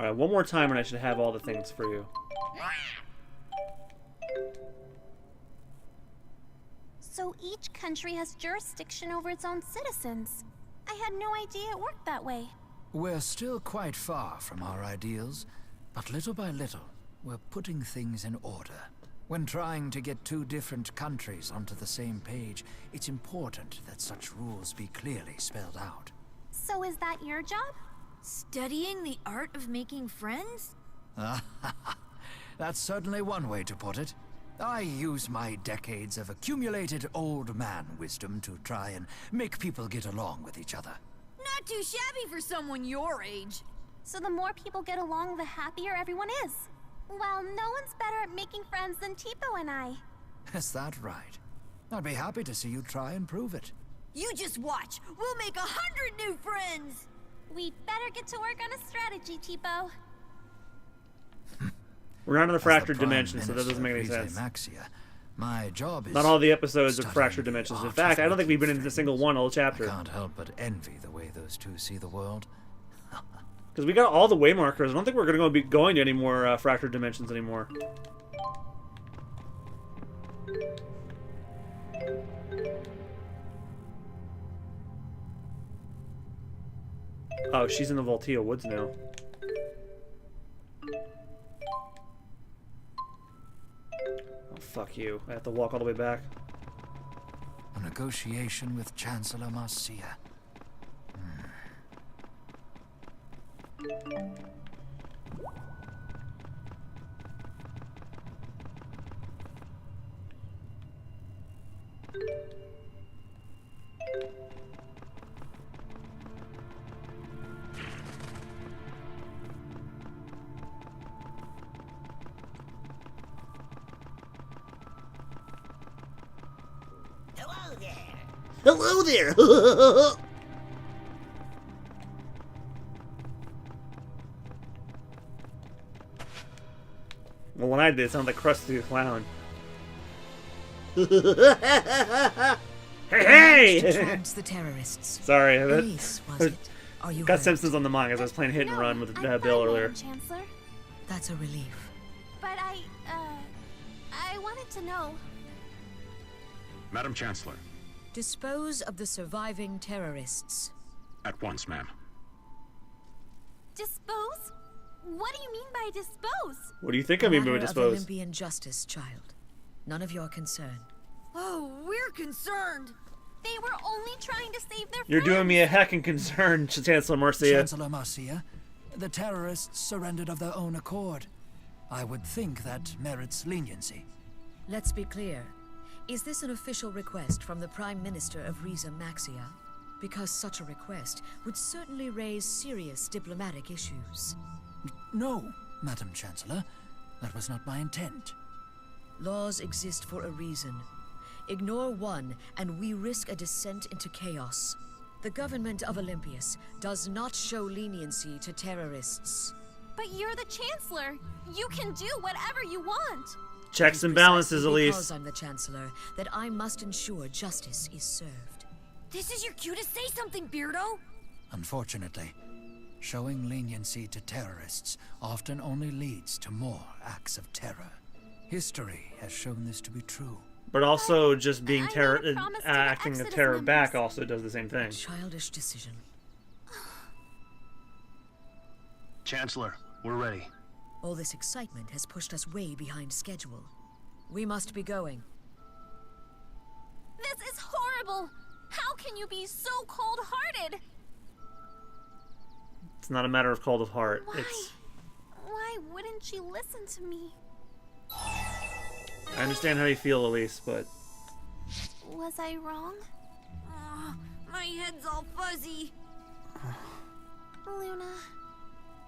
[SPEAKER 1] Alright, one more time and I should have all the things for you.
[SPEAKER 3] So each country has jurisdiction over its own citizens. I had no idea it worked that way.
[SPEAKER 11] We're still quite far from our ideals, but little by little, we're putting things in order. When trying to get two different countries onto the same page, it's important that such rules be clearly spelled out.
[SPEAKER 3] So is that your job?
[SPEAKER 15] Studying the art of making friends?
[SPEAKER 11] That's certainly one way to put it. I use my decades of accumulated old man wisdom to try and make people get along with each other.
[SPEAKER 15] Not too shabby for someone your age.
[SPEAKER 3] So the more people get along, the happier everyone is. Well, no one's better at making friends than Tipo and I.
[SPEAKER 11] Is that right? I'd be happy to see you try and prove it.
[SPEAKER 15] You just watch. We'll make 100 new friends.
[SPEAKER 3] We'd better get to work on a strategy, Tipo.
[SPEAKER 1] We're not in the fractured dimension, so that doesn't make any
[SPEAKER 11] Riza
[SPEAKER 1] sense.
[SPEAKER 11] Maxia, my job is
[SPEAKER 1] not all the episodes of fractured dimensions. In fact, I don't think we've been in a single one all chapter.
[SPEAKER 11] I can't help but envy the way those two see the world.
[SPEAKER 1] Because we got all the way markers. I don't think we're going to be going to any more fractured dimensions anymore. Oh, she's in the Voltea Woods now. Oh, fuck you. I have to walk all the way back.
[SPEAKER 11] A negotiation with Chancellor Marcia.
[SPEAKER 5] Hello there.
[SPEAKER 1] Hello there. Well, when I did, it sounded like Krusty the Clown. Hey, hey!
[SPEAKER 7] The terrorists.
[SPEAKER 1] Sorry,
[SPEAKER 7] Police, was it? Are you
[SPEAKER 1] got
[SPEAKER 7] hurt?
[SPEAKER 1] Simpsons on the mind as I was playing Hit and Run with Bill earlier.
[SPEAKER 3] Chancellor.
[SPEAKER 7] That's a relief.
[SPEAKER 3] But I wanted to know.
[SPEAKER 16] Madam Chancellor.
[SPEAKER 7] Dispose of the surviving terrorists.
[SPEAKER 16] At once, ma'am.
[SPEAKER 3] Dispose? What do you mean by dispose?
[SPEAKER 1] What do you think I mean by
[SPEAKER 7] Matter
[SPEAKER 1] dispose?
[SPEAKER 7] Of Olympian justice, child. None of your concern.
[SPEAKER 15] Oh, we're concerned.
[SPEAKER 3] They were only trying to save their
[SPEAKER 1] You're
[SPEAKER 3] friends.
[SPEAKER 1] doing me a heckin' concern, Chancellor Marcia.
[SPEAKER 11] Chancellor Marcia, the terrorists surrendered of their own accord. I would think that merits leniency.
[SPEAKER 7] Let's be clear. Is this an official request from the Prime Minister of Riza Maxia? Because such a request would certainly raise serious diplomatic issues.
[SPEAKER 11] No, Madam Chancellor. That was not my intent.
[SPEAKER 7] Laws exist for a reason. Ignore one, and we risk a descent into chaos. The government of Olympias does not show leniency to terrorists.
[SPEAKER 3] But you're the Chancellor. You can do whatever you want.
[SPEAKER 1] Checks and balances, Elise.
[SPEAKER 7] Because I'm the Chancellor, that I must ensure justice is served.
[SPEAKER 15] This is your cue to say something, Beardo.
[SPEAKER 11] Unfortunately, showing leniency to terrorists often only leads to more acts of terror. History has shown this to be true.
[SPEAKER 1] But also, just being acting the terror back also does the same thing.
[SPEAKER 7] Childish decision.
[SPEAKER 14] Chancellor, we're ready.
[SPEAKER 7] All this excitement has pushed us way behind schedule. We must be going.
[SPEAKER 3] This is horrible. How can you be so cold-hearted?
[SPEAKER 1] It's not a matter of cold of heart.
[SPEAKER 3] Why wouldn't she listen to me?
[SPEAKER 1] I understand how you feel, Elise, but...
[SPEAKER 3] Was I wrong?
[SPEAKER 15] My head's all fuzzy.
[SPEAKER 3] Luna,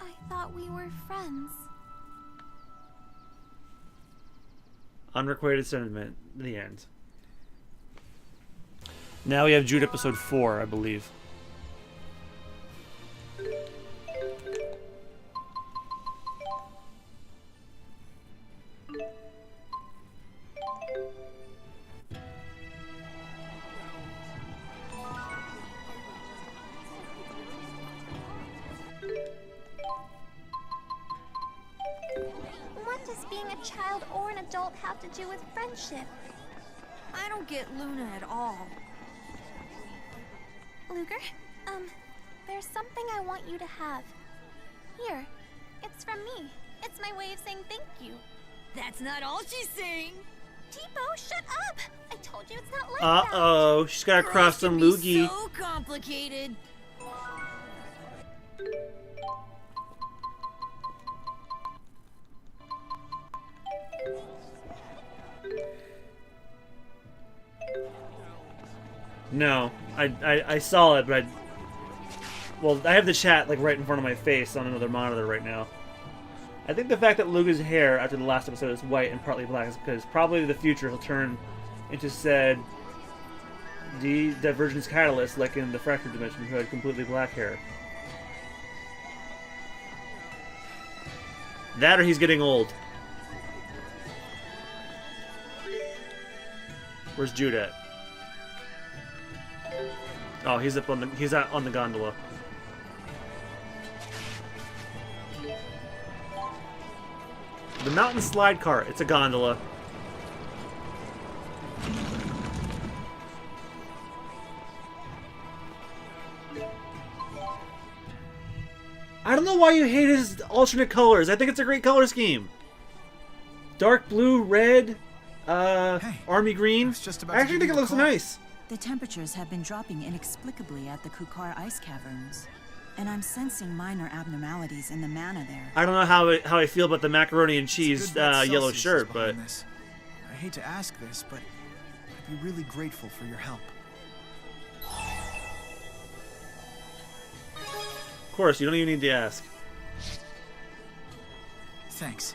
[SPEAKER 3] I thought we were friends.
[SPEAKER 1] Unrequited Sentiment, the end. Now we have Jude episode 4, I believe.
[SPEAKER 3] a child or an adult have to do with friendship?
[SPEAKER 15] I don't get Luna at all.
[SPEAKER 3] Luger, there's something I want you to have. Here, it's from me. It's my way of saying thank you.
[SPEAKER 15] That's not all she's saying.
[SPEAKER 3] Tipo, shut up! I told you it's not like that.
[SPEAKER 1] Uh-oh, she's got to cross some loogie.
[SPEAKER 15] So complicated.
[SPEAKER 1] No, I saw it, but well, I have the chat like right in front of my face on another monitor right now. I think the fact that Luga's hair after the last episode is white and partly black is because probably in the future he'll turn into said divergence catalyst like in the Fractured Dimension who had completely black hair. That or he's getting old. Where's Jude at? Oh, he's up on the out on the gondola. The mountain slide cart. It's a gondola. I don't know why you hate his alternate colors. I think it's a great color scheme. Dark blue, red, army green. I actually think it looks nice.
[SPEAKER 12] The temperatures have been dropping inexplicably at the Kukar ice caverns, and I'm sensing minor abnormalities in the mana there.
[SPEAKER 1] I don't know how I feel about the macaroni and cheese yellow shirt, but
[SPEAKER 17] I hate to ask this, but I'd be really grateful for your help.
[SPEAKER 1] Of course, you don't even need to ask.
[SPEAKER 17] Thanks.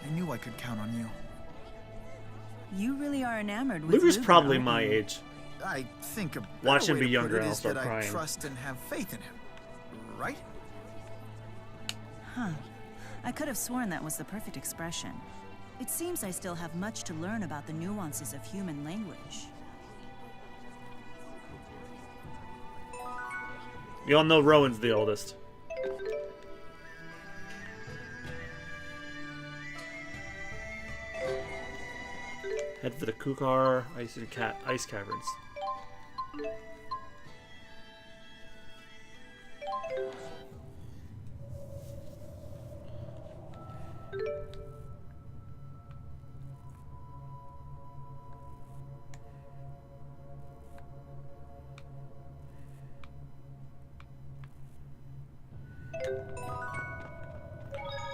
[SPEAKER 17] I knew I could count on you.
[SPEAKER 12] You really are enamored with
[SPEAKER 1] Luger's
[SPEAKER 12] Luger,
[SPEAKER 1] probably
[SPEAKER 12] aren't
[SPEAKER 1] my
[SPEAKER 12] you?
[SPEAKER 1] age.
[SPEAKER 17] I think a
[SPEAKER 1] Watch
[SPEAKER 17] better
[SPEAKER 1] him
[SPEAKER 17] way
[SPEAKER 1] be
[SPEAKER 17] to put
[SPEAKER 1] younger
[SPEAKER 17] it
[SPEAKER 1] and I'll
[SPEAKER 17] is
[SPEAKER 1] start
[SPEAKER 17] that
[SPEAKER 1] crying.
[SPEAKER 17] I trust and have faith in him, right?
[SPEAKER 12] Huh. I could have sworn that was the perfect expression. It seems I still have much to learn about the nuances of human language.
[SPEAKER 1] You all know Rowan's the oldest. Head for the Kukar ice caverns.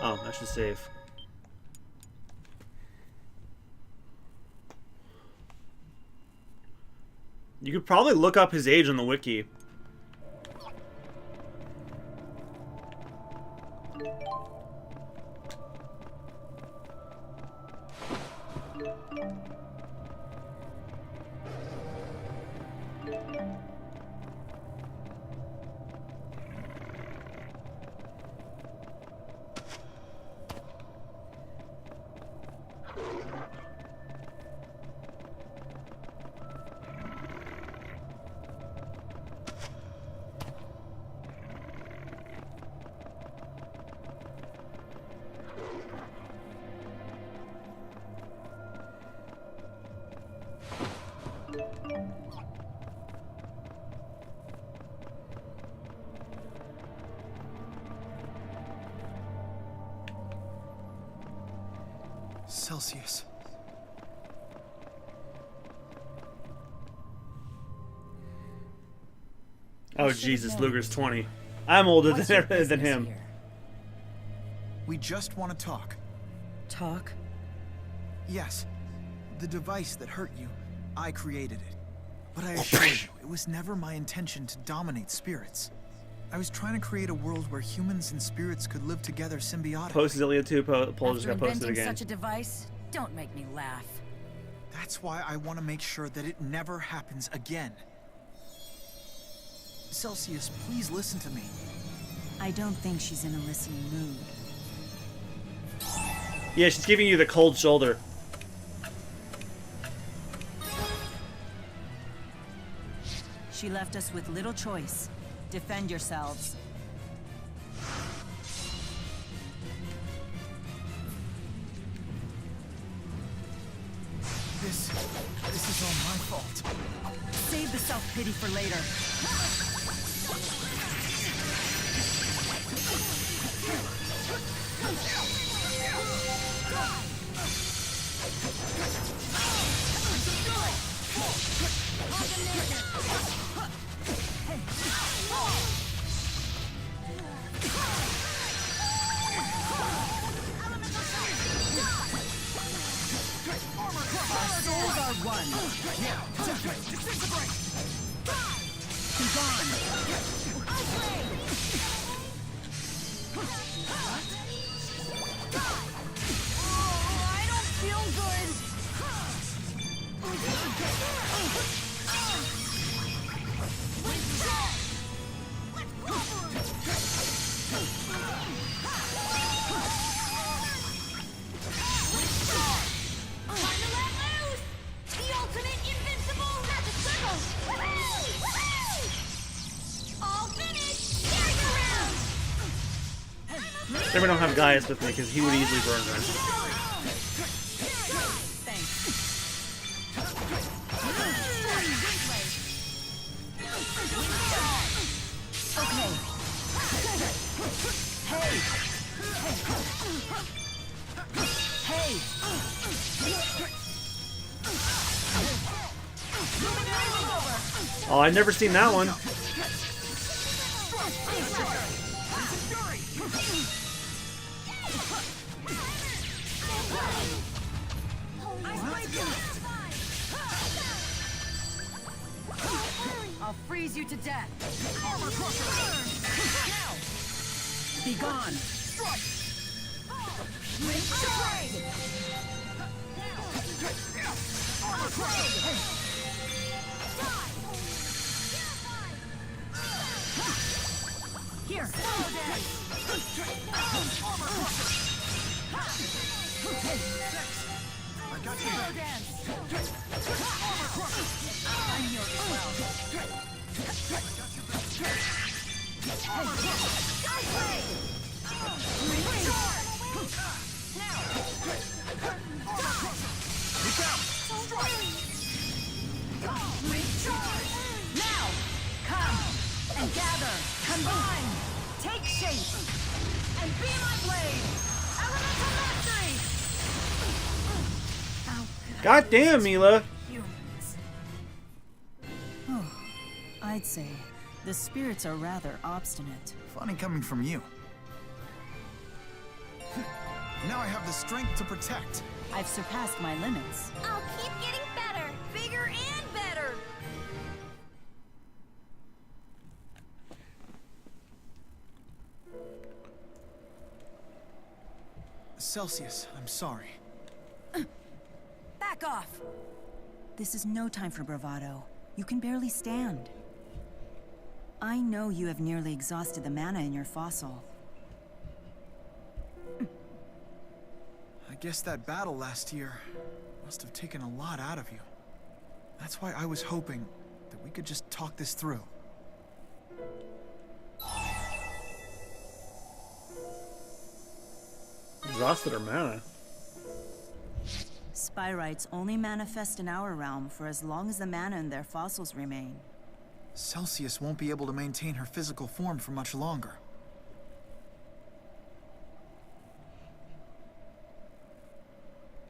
[SPEAKER 1] Oh, I should save. You could probably look up his age on the wiki.
[SPEAKER 17] Celsius.
[SPEAKER 1] Oh Jesus, Luger's 20. I'm older than him.
[SPEAKER 17] We just want to talk.
[SPEAKER 7] Talk?
[SPEAKER 17] Yes. The device that hurt you, I created it. But I assure you, it was never my intention to dominate spirits. I was trying to create a world where humans and spirits could live together symbiotically.
[SPEAKER 1] Post Xillia 2 poll just got
[SPEAKER 15] After
[SPEAKER 1] posted
[SPEAKER 15] inventing
[SPEAKER 1] again.
[SPEAKER 15] such a device, don't make me laugh.
[SPEAKER 17] That's why I want to make sure that it never happens again. Celsius, please listen to me.
[SPEAKER 12] I don't think she's in a listening mood.
[SPEAKER 1] Yeah, she's giving you the cold shoulder.
[SPEAKER 12] She left us with little choice. Defend yourselves.
[SPEAKER 17] This is all my fault.
[SPEAKER 12] Save the self-pity for later. Our souls are one. Now, disintegrate! Be gone!
[SPEAKER 15] I don't feel good.
[SPEAKER 1] Then we don't have Gaius with me because he would easily burn her.
[SPEAKER 12] Okay. Hey! Hey!
[SPEAKER 1] Oh, I'd never seen that one.
[SPEAKER 12] I'll freeze you to death. Be gone. Here.
[SPEAKER 17] I got you.
[SPEAKER 12] I'm yours as well. Now, come and gather, combine, take shape, and be my blade. Elemental mastery.
[SPEAKER 1] God damn, Mila.
[SPEAKER 12] Oh, I'd say the spirits are rather obstinate.
[SPEAKER 17] Funny coming from you. Now I have the strength to protect.
[SPEAKER 12] I've surpassed my limits.
[SPEAKER 3] I'll keep getting better. Bigger and better.
[SPEAKER 17] Celsius, I'm sorry.
[SPEAKER 12] Back off! This is no time for bravado. You can barely stand. I know you have nearly exhausted the mana in your fossil.
[SPEAKER 17] I guess that battle last year must have taken a lot out of you. That's why I was hoping that we could just talk this through.
[SPEAKER 1] Exhausted her mana.
[SPEAKER 12] Spyrites only manifest in our realm for as long as the mana in their fossils remain.
[SPEAKER 17] Celsius won't be able to maintain her physical form for much longer.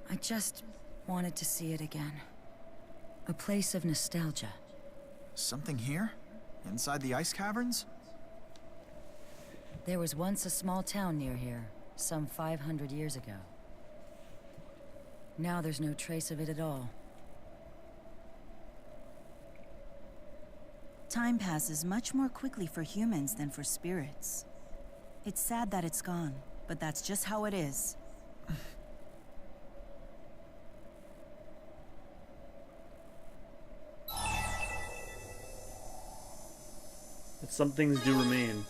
[SPEAKER 7] I just wanted to see it again. A place of nostalgia.
[SPEAKER 17] Something here? Inside the ice caverns?
[SPEAKER 7] There was once a small town near here, some 500 years ago. Now there's no trace of it at all.
[SPEAKER 12] Time passes much more quickly for humans than for spirits. It's sad that it's gone, but that's just how it is.
[SPEAKER 1] But some things do remain.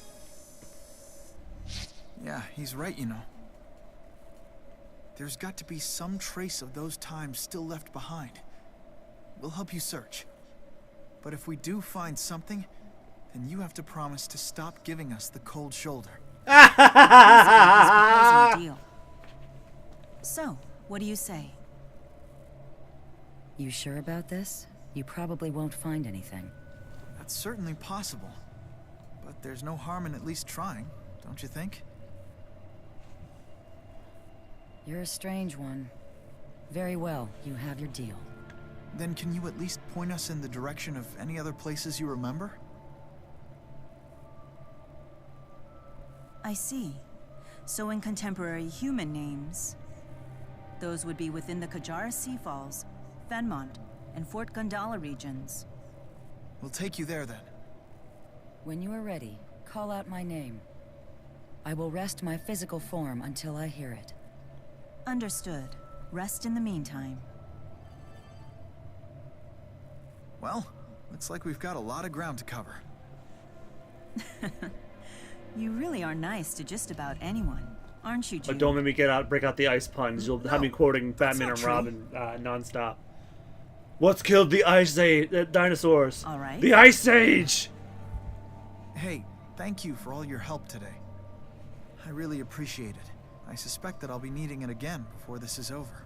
[SPEAKER 17] Yeah, he's right, you know. There's got to be some trace of those times still left behind. We'll help you search. But if we do find something, then you have to promise to stop giving us the cold shoulder.
[SPEAKER 12] Deal. So, what do you say?
[SPEAKER 18] You sure about this? You probably won't find anything.
[SPEAKER 17] That's certainly possible. But there's no harm in at least trying, don't you think?
[SPEAKER 18] You're a strange one. Very well, you have your deal.
[SPEAKER 17] Then can you at least point us in the direction of any other places you remember?
[SPEAKER 12] I see. So in contemporary human names, those would be within the Kajara Sea Falls, Fenmont, and Fort Gundala regions.
[SPEAKER 17] We'll take you there then.
[SPEAKER 18] When you are ready, call out my name. I will rest my physical form until I hear it.
[SPEAKER 12] Understood. Rest in the meantime.
[SPEAKER 17] Well, looks like we've got a lot of ground to cover.
[SPEAKER 12] You really are nice to just about anyone, aren't you, Jude?
[SPEAKER 1] But don't make me break out the ice puns. You'll have me quoting Batman and Robin nonstop. What's killed the Ice Age? Dinosaurs.
[SPEAKER 12] All right.
[SPEAKER 1] The Ice Age!
[SPEAKER 17] Hey, thank you for all your help today. I really appreciate it. I suspect that I'll be needing it again before this is over.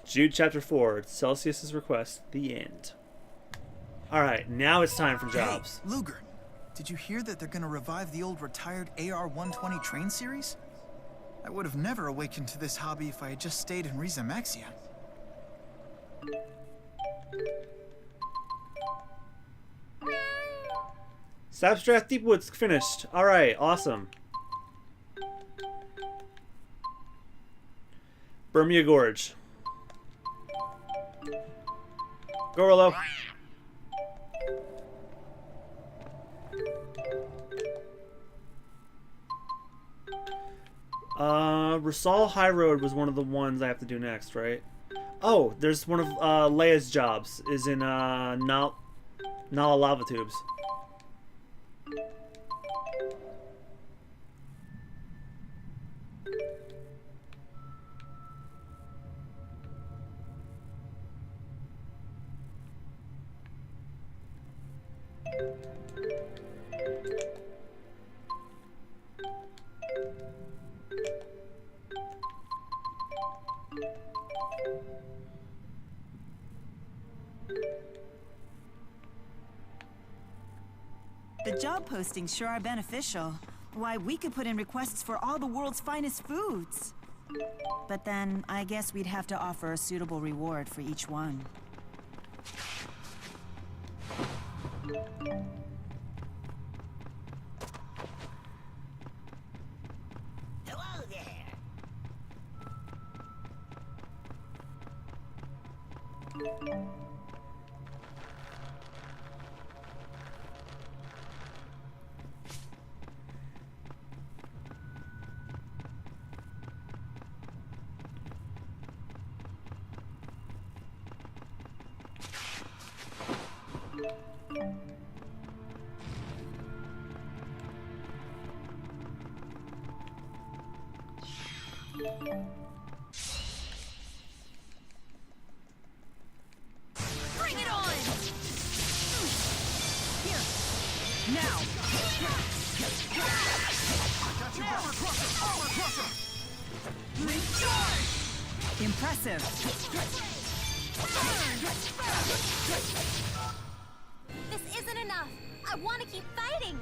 [SPEAKER 1] Jude Chapter 4, Celsius's request, the end. Alright, now it's time for jobs.
[SPEAKER 17] Hey, Luger, did you hear that they're gonna revive the old retired AR-120 train series? I would have never awakened to this hobby if I had just stayed in Riza Maxia.
[SPEAKER 1] Sapstrath Deepwood's finished. Alright, awesome. Bermuda Gorge. Go, Rollo. Rasal High Road was one of the ones I have to do next, right? Oh, there's one of Leia's jobs is in Nala Lava Tubes.
[SPEAKER 12] The job postings sure are beneficial. Why, we could put in requests for all the world's finest foods. But then, I guess we'd have to offer a suitable reward for each one.
[SPEAKER 5] Hello there.
[SPEAKER 15] Bring it on! Here! Now!
[SPEAKER 12] Impressive!
[SPEAKER 3] This isn't enough. I want to keep fighting.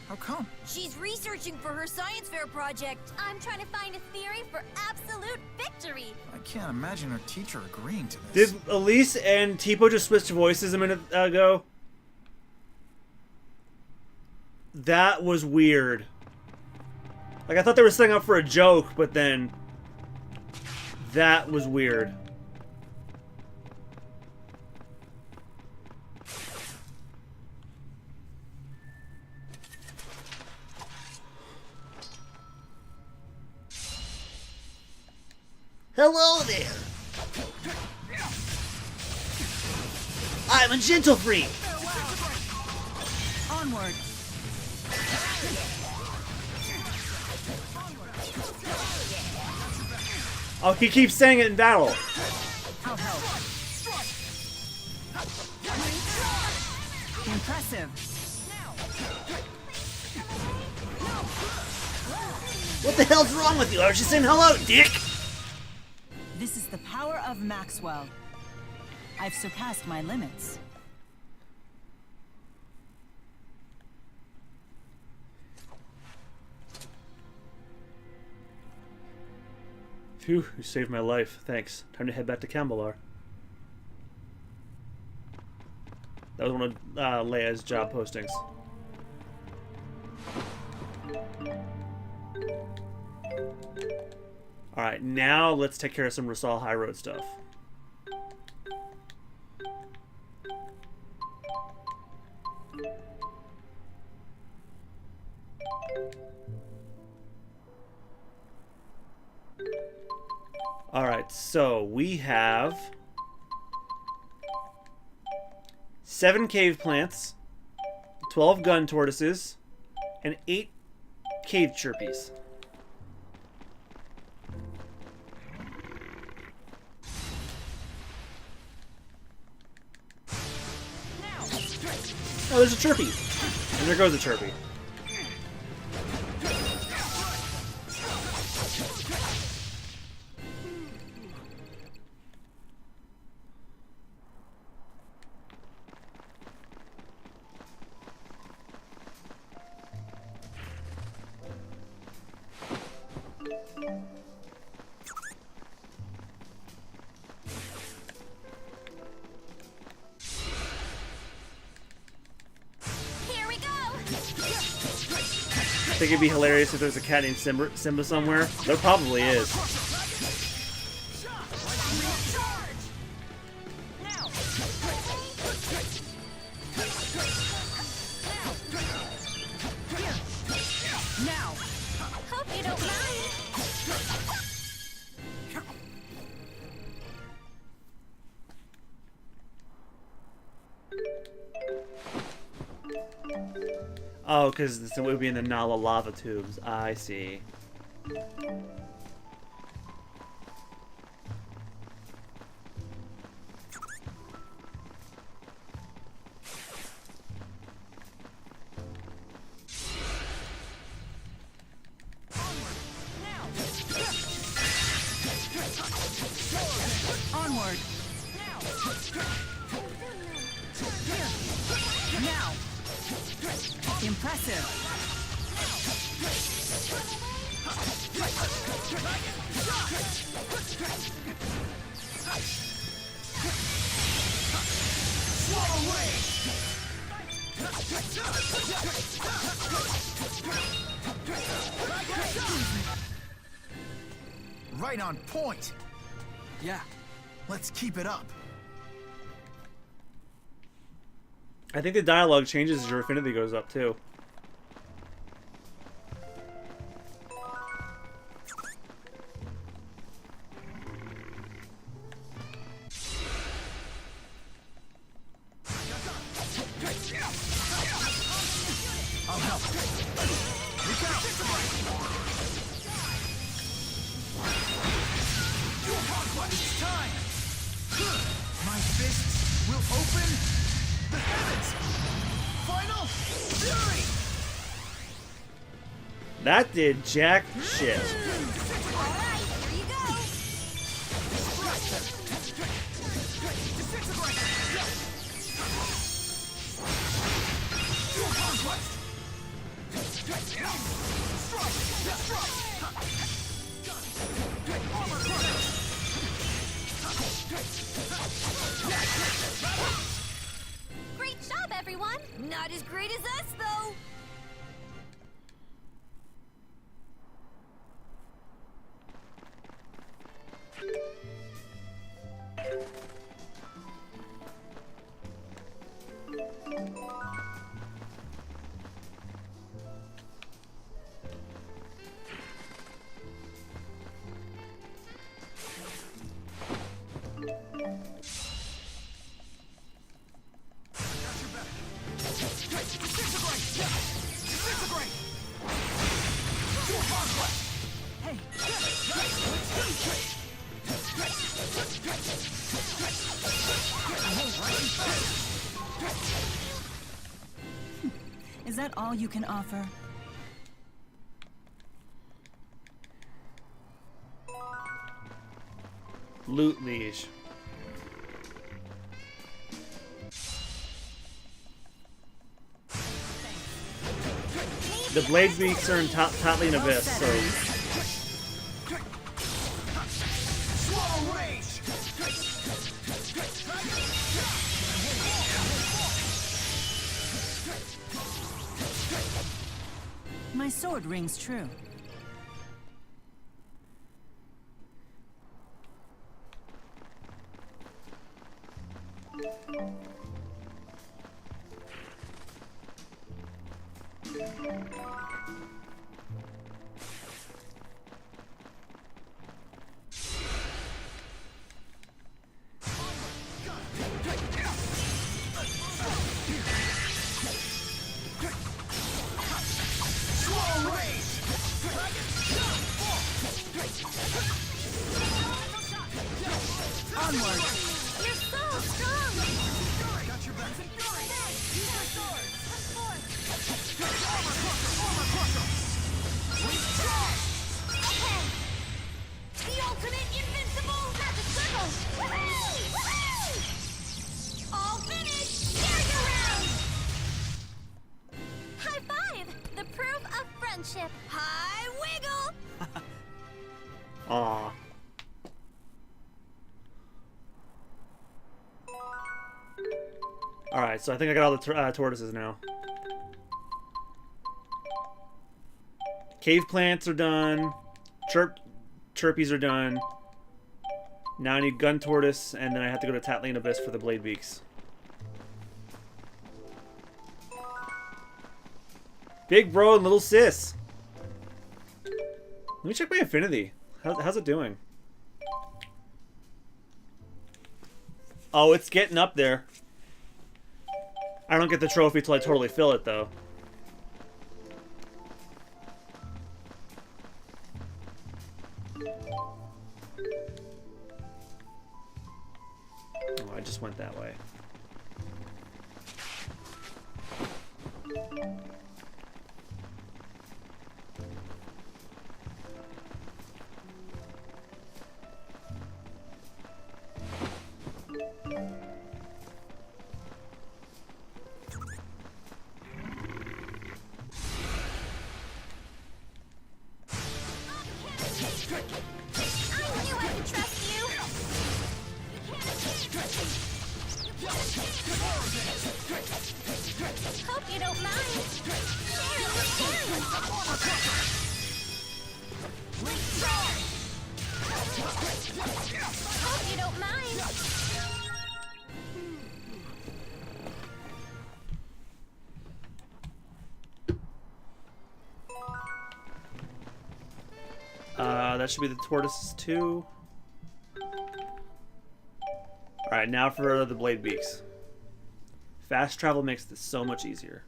[SPEAKER 17] How come?
[SPEAKER 15] She's researching for her science fair project.
[SPEAKER 3] I'm trying to find a theory for absolute victory.
[SPEAKER 17] I can't imagine her teacher agreeing to this.
[SPEAKER 1] Did Elise and Tipo just switch voices a minute ago? That was weird. Like, I thought they were setting up for a joke, but then... that was weird.
[SPEAKER 19] Hello there! I'm a gentle freak!
[SPEAKER 12] Onward!
[SPEAKER 1] Oh, he keeps saying it in battle.
[SPEAKER 12] I'll help. Impressive.
[SPEAKER 19] What the hell's wrong with you? I was just saying hello, dick!
[SPEAKER 12] This is the power of Maxwell. I've surpassed my limits.
[SPEAKER 1] Phew, you saved my life. Thanks. Time to head back to Cambalar. That was one of Leia's job postings. Alright, now let's take care of some Rasal High Road stuff. Alright, so we have 7 cave plants, 12 gun tortoises, and 8 cave chirpies. Oh, there's a chirpy. And there goes a chirpy. I think it'd be hilarious if there's a cat named Simba somewhere. There probably is.
[SPEAKER 3] Now. Hope you don't mind.
[SPEAKER 1] Oh, because it would be in the Nala lava tubes. I see.
[SPEAKER 12] Onward. Now. Impressive.
[SPEAKER 17] Right on point. Yeah, let's keep it up.
[SPEAKER 1] I think the dialogue changes as your affinity goes up too.
[SPEAKER 17] I'll help. Look out! It's time! My fists will open the heavens! Final fury!
[SPEAKER 1] That did jack shit.
[SPEAKER 3] Great job, everyone!
[SPEAKER 15] Not as great as us, though!
[SPEAKER 12] Is that all you can offer?
[SPEAKER 1] Loot Liege. The Blade Beaks are in Totally Abyss, so...
[SPEAKER 12] My sword rings true.
[SPEAKER 15] Onward! You're so strong!
[SPEAKER 13] Got your back.
[SPEAKER 15] Okay! The ultimate invincible magic circle! Woohoo! Woohoo! All finished! Carry around!
[SPEAKER 3] High five! The proof of friendship.
[SPEAKER 15] High wiggle!
[SPEAKER 1] Aw. Alright, so I think I got all the tortoises now. Cave plants are done. Chirpies are done. Now I need gun tortoise, and then I have to go to Tatlian Abyss for the blade beaks. Big bro and little sis. Let me check my affinity. How's it doing? Oh, it's getting up there. I don't get the trophy till I totally fill it, though. Oh, I just went that way.
[SPEAKER 3] Hope you don't mind. Sharing is caring. Hope you don't mind.
[SPEAKER 1] That should be the tortoises too. Alright, now for the blade beaks. Fast travel makes this so much easier.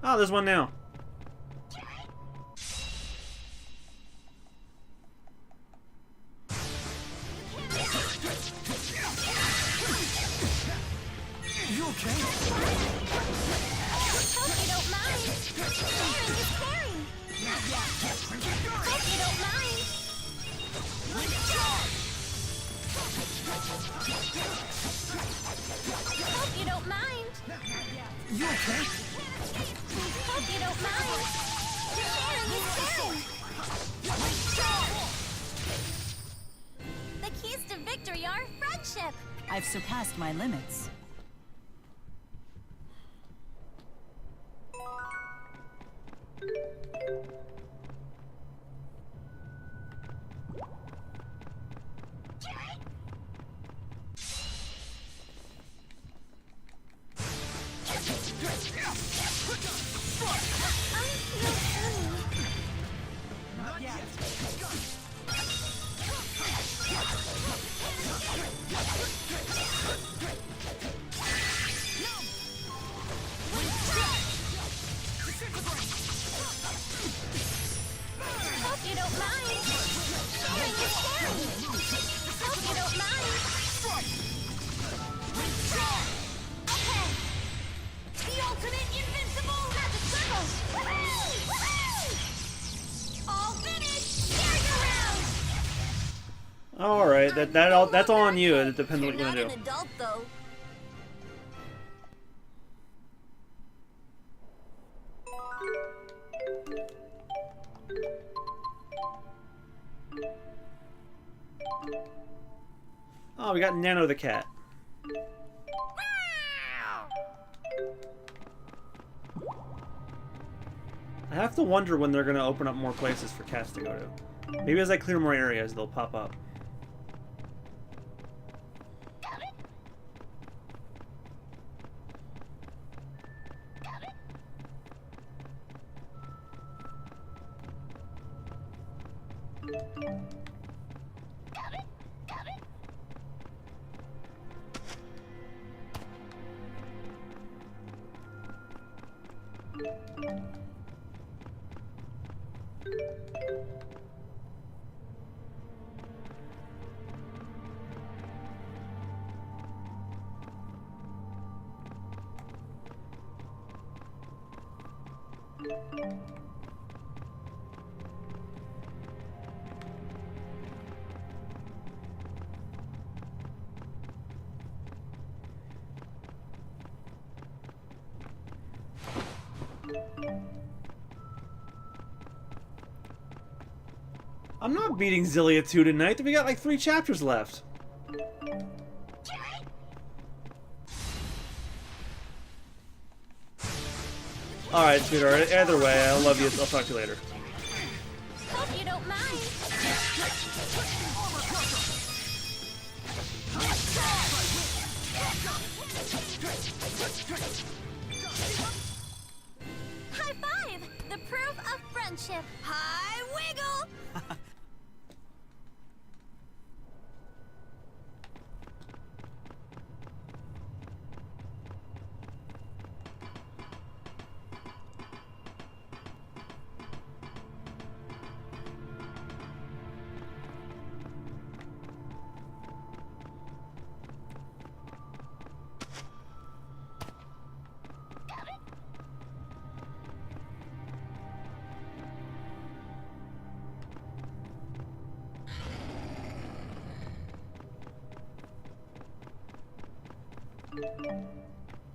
[SPEAKER 1] Oh, there's one now.
[SPEAKER 13] You okay?
[SPEAKER 3] Hope you don't mind. Sharing is caring. Hope you don't mind. Hope you don't mind.
[SPEAKER 13] You okay?
[SPEAKER 3] Hope you don't mind. Sharing is caring. The keys to victory are friendship.
[SPEAKER 12] I've surpassed my limits.
[SPEAKER 1] All right, that's all on you. It depends on what you're
[SPEAKER 15] Not
[SPEAKER 1] gonna
[SPEAKER 15] an
[SPEAKER 1] do.
[SPEAKER 15] adult, though.
[SPEAKER 1] Oh, we got Nano the cat. I have to wonder when they're gonna open up more places for cats to go to. Maybe as I clear more areas, they'll pop up. I'm not beating Xillia 2 tonight. We got like 3 chapters left. Alright, sweetheart. Either way, I love you. I'll talk to you later.
[SPEAKER 3] Hope you don't mind. High five! The proof of friendship. High wiggle!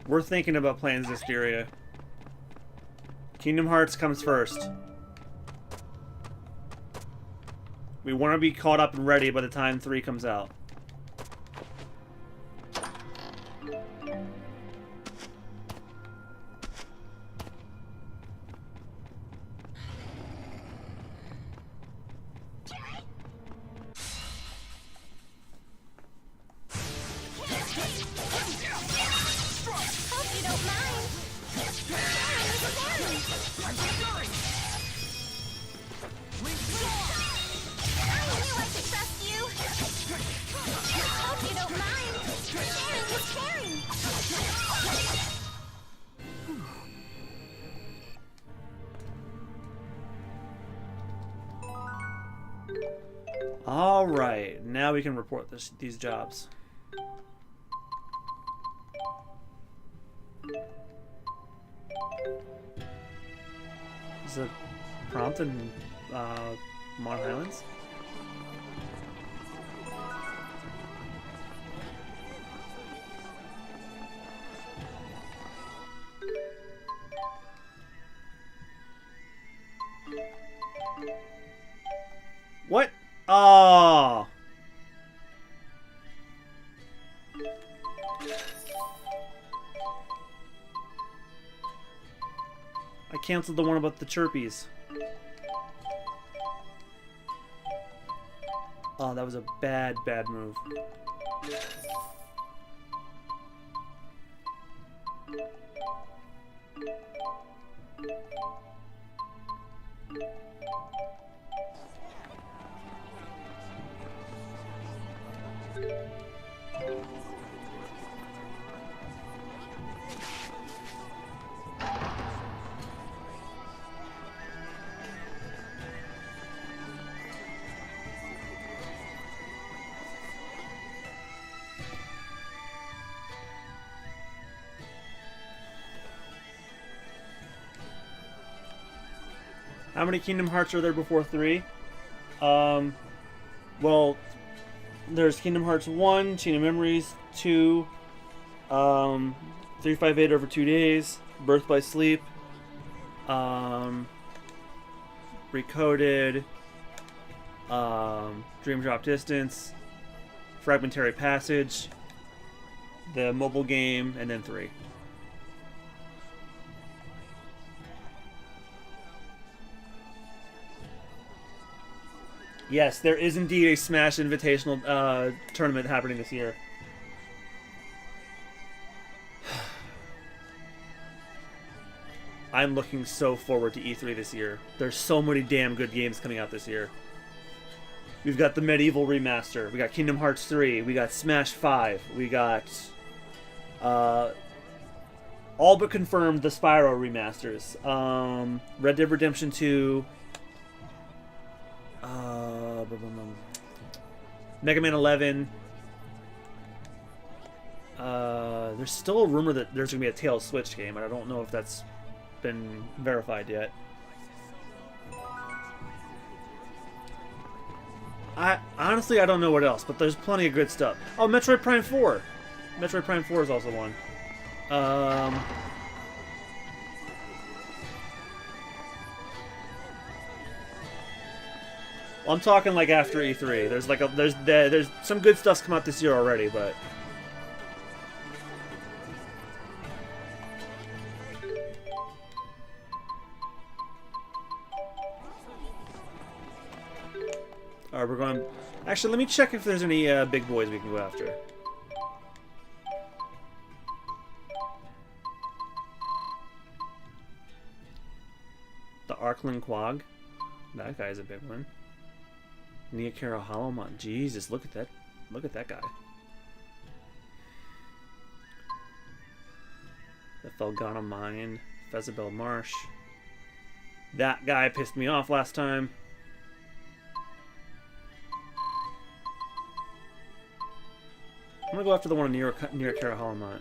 [SPEAKER 1] We're thinking about playing Zestiria. Kingdom Hearts comes first. We want to be caught up and ready by the time 3 comes out. Alright, now we can report these jobs. Is it prompt in Mon Highlands? What? Oh. I canceled the one about the chirpies. Oh, that was a bad move. How many Kingdom Hearts are there before 3? Well, There's Kingdom Hearts 1, Chain of Memories 2, 358 over 2 days, Birth by Sleep, Recoded, Dream Drop Distance, Fragmentary Passage, the mobile game, and then 3. Yes, there is indeed a Smash Invitational tournament happening this year. I'm looking so forward to E3 this year. There's so many damn good games coming out this year. We've got the Medieval Remaster. We got Kingdom Hearts 3. We got Smash 5. We got all but confirmed the Spyro remasters. Red Dead Redemption 2. Mega Man 11. There's still a rumor that there's going to be a Tales Switch game, and I don't know if that's been verified yet. Honestly, I don't know what else, but there's plenty of good stuff. Oh, Metroid Prime 4. Metroid Prime 4 is also one. Well, I'm talking like after E3. There's some good stuff's come out this year already, but alright, we're going. Actually, let me check if there's any big boys we can go after. The Arkland Quag. That guy's a big one. Neokara Holomon. Jesus, look at that. Look at that guy. The Felgana Mine. Fezabel Marsh. That guy pissed me off last time. I'm gonna go after the one near Neokara Holomon.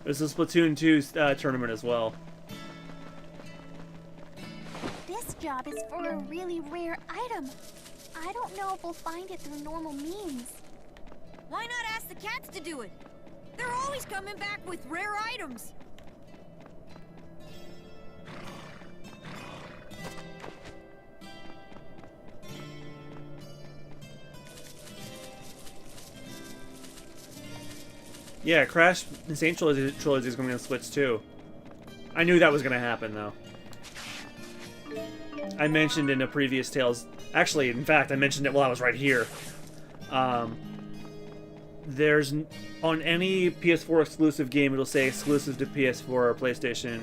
[SPEAKER 1] There's a Splatoon 2 tournament as well.
[SPEAKER 3] This job is for a really rare item. I don't know if we'll find it through normal means.
[SPEAKER 15] Why not ask the cats to do it? They're always coming back with rare items.
[SPEAKER 1] Yeah, Crash Insane Trilogy is going to be on Switch too. I knew that was going to happen though. I mentioned in a previous Tales... Actually, in fact, I mentioned it while I was right here. There's... On any PS4 exclusive game, it'll say exclusive to PS4 or PlayStation.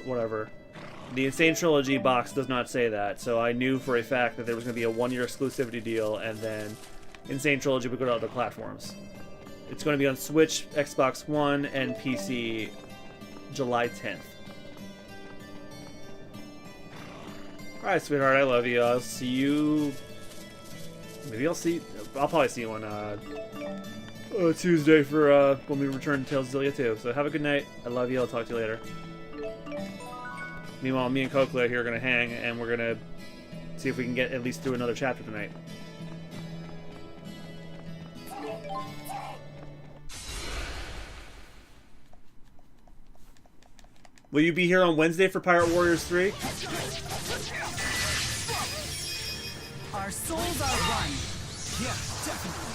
[SPEAKER 1] Whatever. The Insane Trilogy box does not say that, so I knew for a fact that there was going to be a one-year exclusivity deal, and then Insane Trilogy would go to other platforms. It's going to be on Switch, Xbox One, and PC July 10th. Alright, sweetheart, I love you. I'll see you... Maybe I'll probably see you on Tuesday for when we return to Tales of Xillia 2. So have a good night. I love you. I'll talk to you later. Meanwhile, me and Kokla here are going to hang, and we're going to see if we can get at least through another chapter tonight. Will you be here on Wednesday for Pirate Warriors 3?
[SPEAKER 15] Our souls are one.
[SPEAKER 11] Yeah, definitely.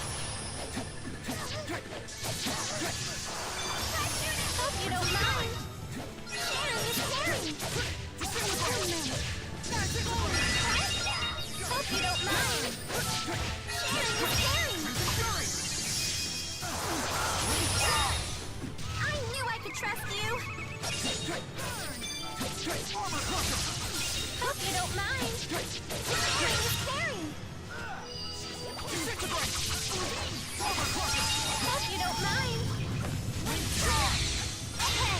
[SPEAKER 3] Hope you don't mind. Sharon is caring. Hope you don't mind. Sharon is caring. I knew I could trust you. Hope you don't mind. Sharing is caring. Hope you don't mind. Okay.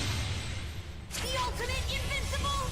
[SPEAKER 3] The ultimate invincible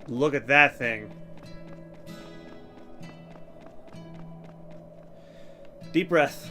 [SPEAKER 1] Look at that thing. Deep breath.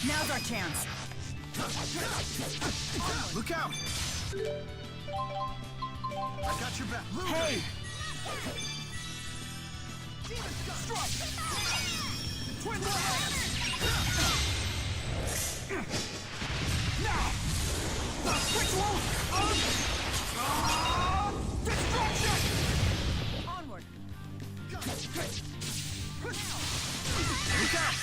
[SPEAKER 15] Now's our chance.
[SPEAKER 17] Look out! I got your back.
[SPEAKER 15] Hey!
[SPEAKER 17] Twin
[SPEAKER 15] Now! The ritual of destruction! Onward!
[SPEAKER 17] Look out!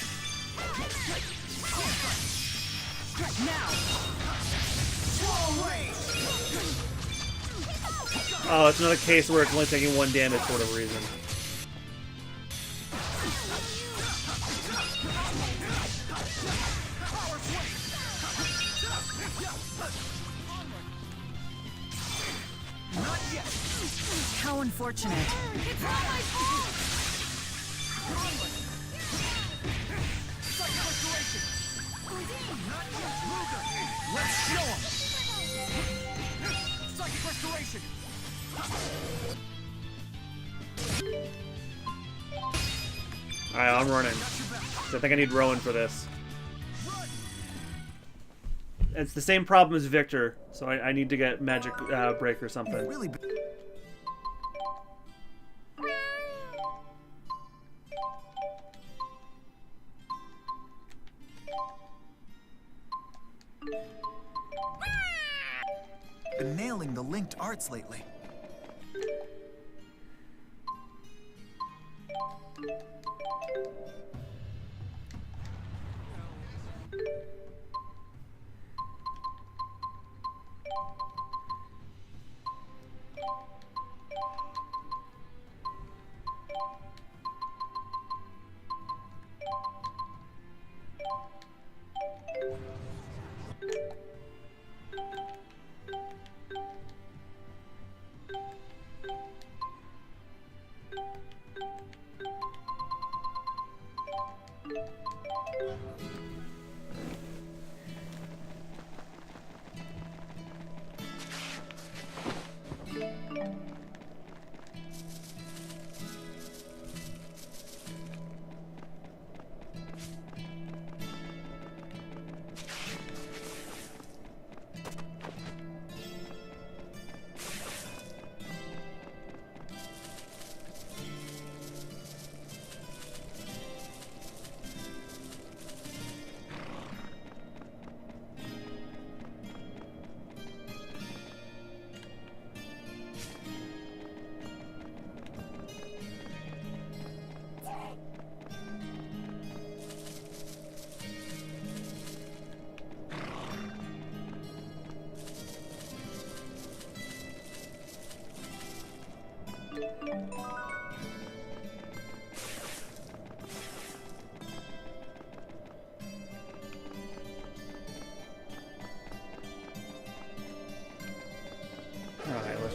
[SPEAKER 15] Now!
[SPEAKER 17] Slow rage!
[SPEAKER 1] Oh, it's another case where it's only taking 1 damage for whatever reason.
[SPEAKER 17] Not yet!
[SPEAKER 12] How unfortunate.
[SPEAKER 15] It's not my fault!
[SPEAKER 17] Psychic restoration! Not yet! Luger! Let's show him! Psychic restoration!
[SPEAKER 1] Alright, I'm running. I think I need Rowan for this. It's the same problem as Victor, so I need to get magic break or something.
[SPEAKER 17] Been nailing the linked arts lately.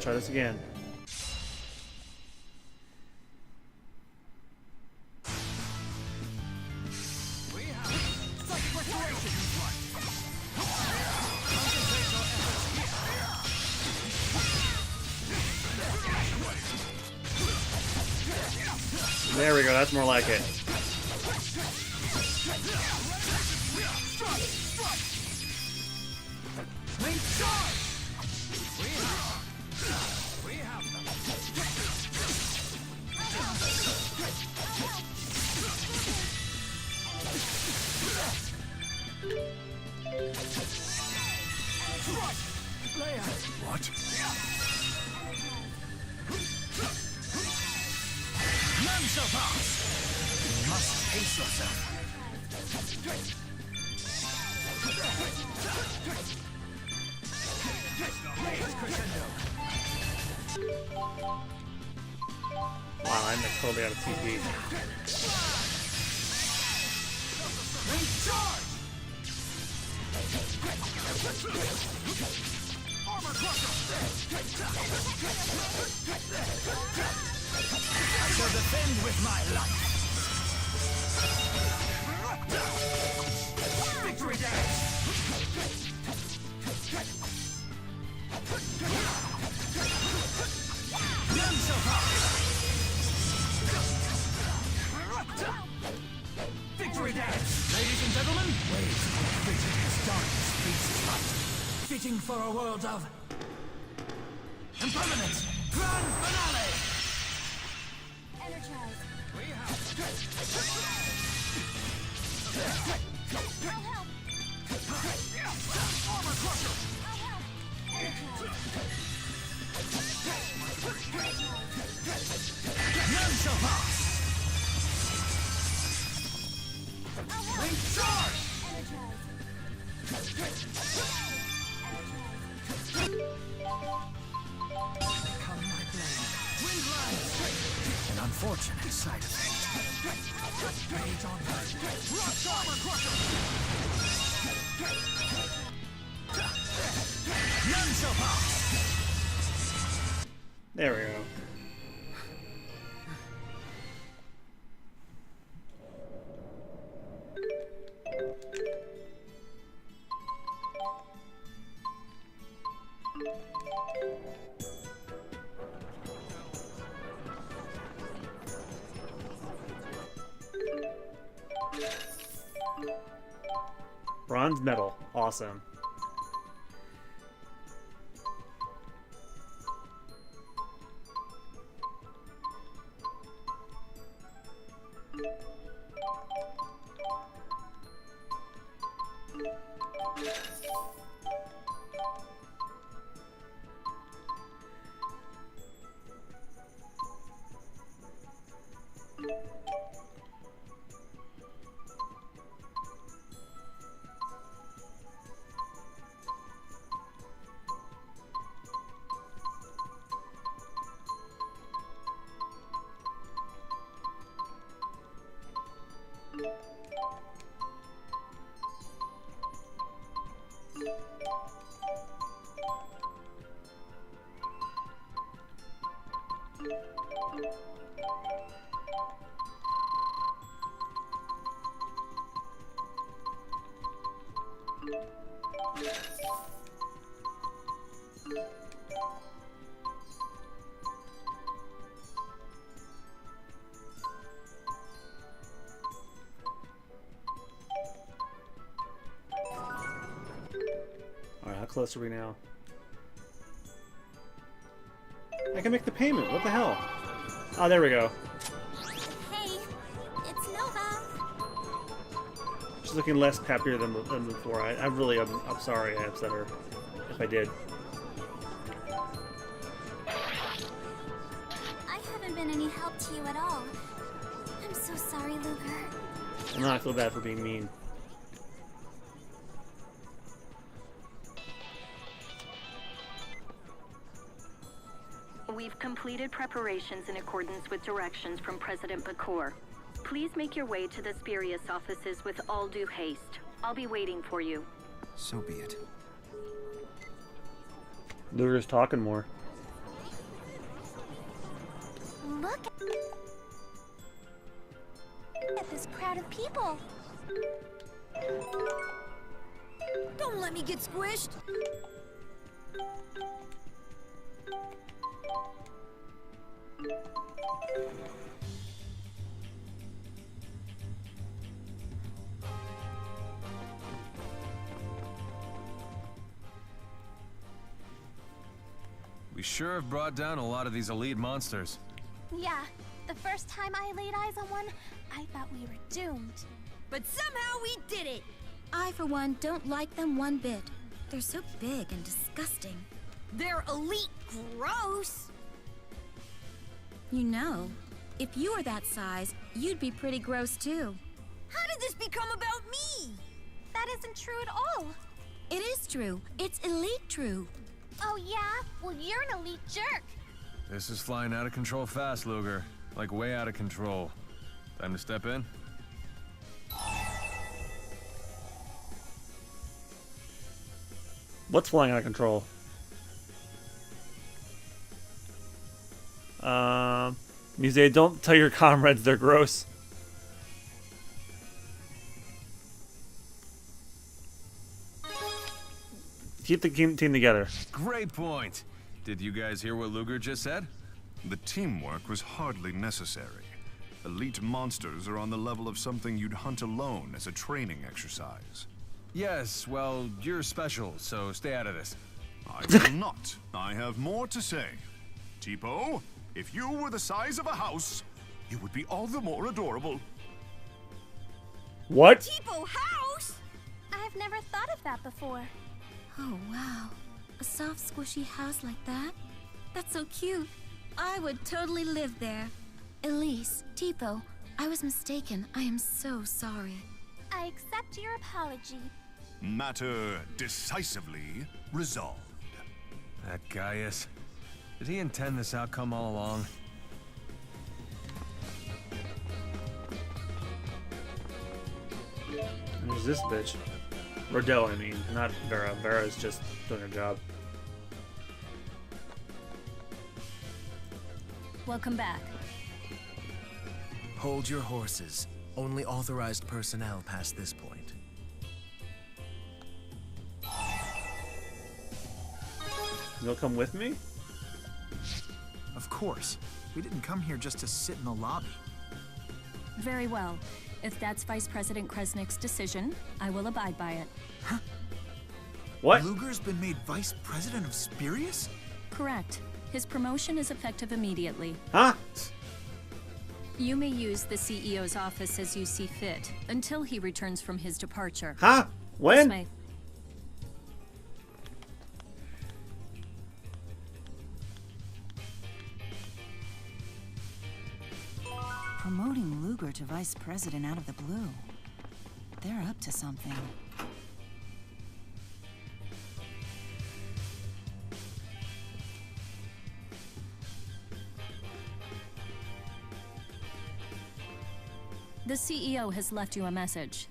[SPEAKER 1] try this again. There we go, that's more like it.
[SPEAKER 13] What?
[SPEAKER 11] None shall pass! You must pace yourself.
[SPEAKER 1] Wow, I'm totally out of TP.
[SPEAKER 11] I shall defend with my life. Victory dance! None shall pass! Victory dance! Ladies and gentlemen, waves of Britain's darkness freezes light. Fitting for a world of impermanence. Grand finale!
[SPEAKER 3] Energize.
[SPEAKER 11] Armor crusher! None shall pass! Recharge! Become my blade. Wind lines! An unfortunate side effect. Rage on her. Rush armor crusher! None shall pass!
[SPEAKER 1] There we go. Bronze medal. Awesome. Alright, how close are we now? I can make the payment. What the hell? Oh, there we go.
[SPEAKER 3] Hey, it's Nova.
[SPEAKER 1] She's looking less peppier than before. I'm sorry I upset her. If I did.
[SPEAKER 3] I haven't been any help to you at all. I'm so sorry, Luger.
[SPEAKER 1] And now I feel bad for being mean.
[SPEAKER 20] We've completed preparations in accordance with directions from President Bakor. Please make your way to the Spurious offices with all due haste. I'll be waiting for you.
[SPEAKER 17] So be it.
[SPEAKER 1] Luger's talking more.
[SPEAKER 3] Look at this crowd of people.
[SPEAKER 15] Don't let me get squished.
[SPEAKER 21] We sure have brought down a lot of these elite monsters.
[SPEAKER 3] Yeah, the first time I laid eyes on one, I thought we were doomed.
[SPEAKER 15] But somehow we did it!
[SPEAKER 22] I, for one, don't like them one bit. They're so big and disgusting.
[SPEAKER 15] They're elite gross!
[SPEAKER 22] You know, if you were that size, you'd be pretty gross too.
[SPEAKER 15] How did this become about me?
[SPEAKER 3] That isn't true at all.
[SPEAKER 22] It is true. It's elite true.
[SPEAKER 3] Oh yeah? Well, you're an elite jerk.
[SPEAKER 21] This is flying out of control fast, Luger. Like way out of control. Time to step in?
[SPEAKER 1] What's flying out of control? Musée, don't tell your comrades they're gross. Keep the team together.
[SPEAKER 21] Great point. Did you guys hear what Luger just said?
[SPEAKER 2] The teamwork was hardly necessary. Elite monsters are on the level of something you'd hunt alone as a training exercise.
[SPEAKER 21] Yes, well, you're special, so stay out of this.
[SPEAKER 2] I will not. I have more to say. Tipo, if you were the size of a house, you would be all the more adorable.
[SPEAKER 1] What?
[SPEAKER 15] Tipo house?
[SPEAKER 3] I've never thought of that before.
[SPEAKER 22] Oh, wow. A soft, squishy house like that? That's so cute. I would totally live there. Elise, Tipo, I was mistaken. I am so sorry.
[SPEAKER 3] I accept your apology.
[SPEAKER 2] Matter decisively resolved.
[SPEAKER 21] That Gaius. Did he intend this outcome all along?
[SPEAKER 1] And there's this bitch. Rodell, I mean, not Vera. Vera's just doing her job.
[SPEAKER 23] Welcome back.
[SPEAKER 4] Hold your horses. Only authorized personnel past this point.
[SPEAKER 1] You'll come with me?
[SPEAKER 17] Of course. We didn't come here just to sit in the lobby.
[SPEAKER 23] Very well. If that's Vice President Kresnik's decision, I will abide by it.
[SPEAKER 17] Huh?
[SPEAKER 1] What?
[SPEAKER 17] Luger's been made Vice President of Spirius?
[SPEAKER 23] Correct. His promotion is effective immediately.
[SPEAKER 1] Huh?
[SPEAKER 23] You may use the CEO's office as you see fit, until he returns from his departure.
[SPEAKER 1] Huh? When?
[SPEAKER 23] This way.
[SPEAKER 12] Promoting Luger to Vice President out of the blue. They're up to something.
[SPEAKER 23] The CEO has left you a message.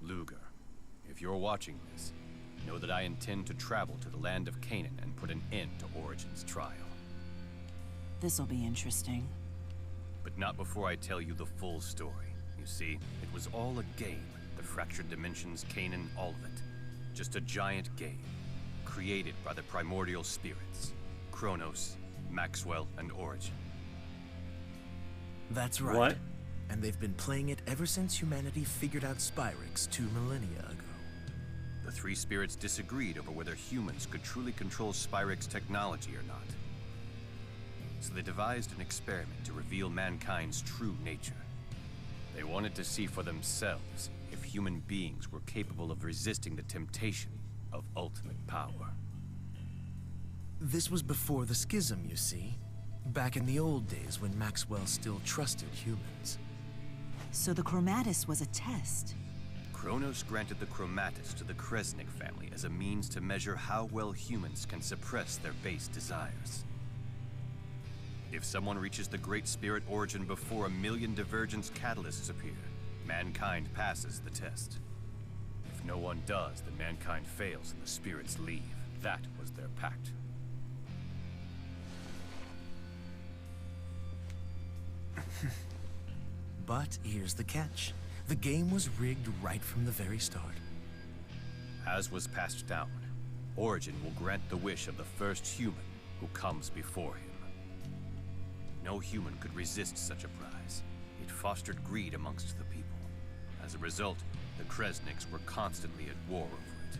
[SPEAKER 24] Luger, if you're watching this, know that I intend to travel to the land of Canaan and put an end to Origin's trial.
[SPEAKER 12] This'll be interesting.
[SPEAKER 24] But not before I tell you the full story. You see, it was all a game. The fractured dimensions, Canaan, all of it. Just a giant game. Created by the primordial spirits. Kronos, Maxwell, and Origin.
[SPEAKER 4] That's right.
[SPEAKER 1] What?
[SPEAKER 4] And they've been playing it ever since humanity figured out Spyrix 2 millennia ago.
[SPEAKER 24] The three spirits disagreed over whether humans could truly control Spyrix technology or not. So they devised an experiment to reveal mankind's true nature. They wanted to see for themselves if human beings were capable of resisting the temptation of ultimate power.
[SPEAKER 4] This was before the schism, you see. Back in the old days when Maxwell still trusted humans.
[SPEAKER 12] So the Chromatus was a test.
[SPEAKER 24] Kronos granted the Chromatus to the Kresnik family as a means to measure how well humans can suppress their base desires. If someone reaches the Great Spirit Origin before 1 million divergence catalysts appear, mankind passes the test. If no one does, then mankind fails and the spirits leave. That was their pact.
[SPEAKER 6] But here's the catch. The game was rigged right from the very start.
[SPEAKER 24] As was passed down, Origin will grant the wish of the first human who comes before him. No human could resist such a prize. It fostered greed amongst the people. As a result, the Kresniks were constantly at war over it.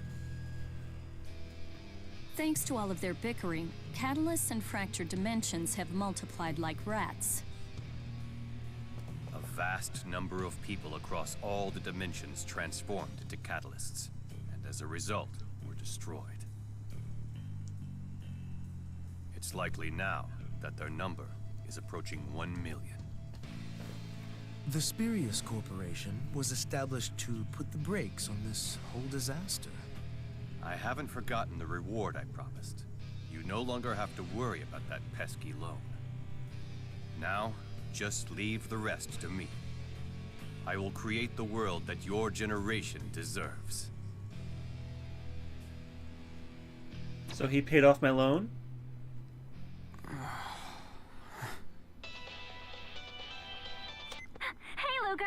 [SPEAKER 23] Thanks to all of their bickering, catalysts and fractured dimensions have multiplied like rats.
[SPEAKER 24] A vast number of people across all the dimensions transformed into catalysts, and as a result, were destroyed. It's likely now that their number is approaching 1 million.
[SPEAKER 6] The Spirius Corporation was established to put the brakes on this whole disaster.
[SPEAKER 24] I haven't forgotten the reward I promised. You no longer have to worry about that pesky loan. Now, just leave the rest to me. I will create the world that your generation deserves.
[SPEAKER 1] So he paid off my loan?
[SPEAKER 3] Hey, Luger!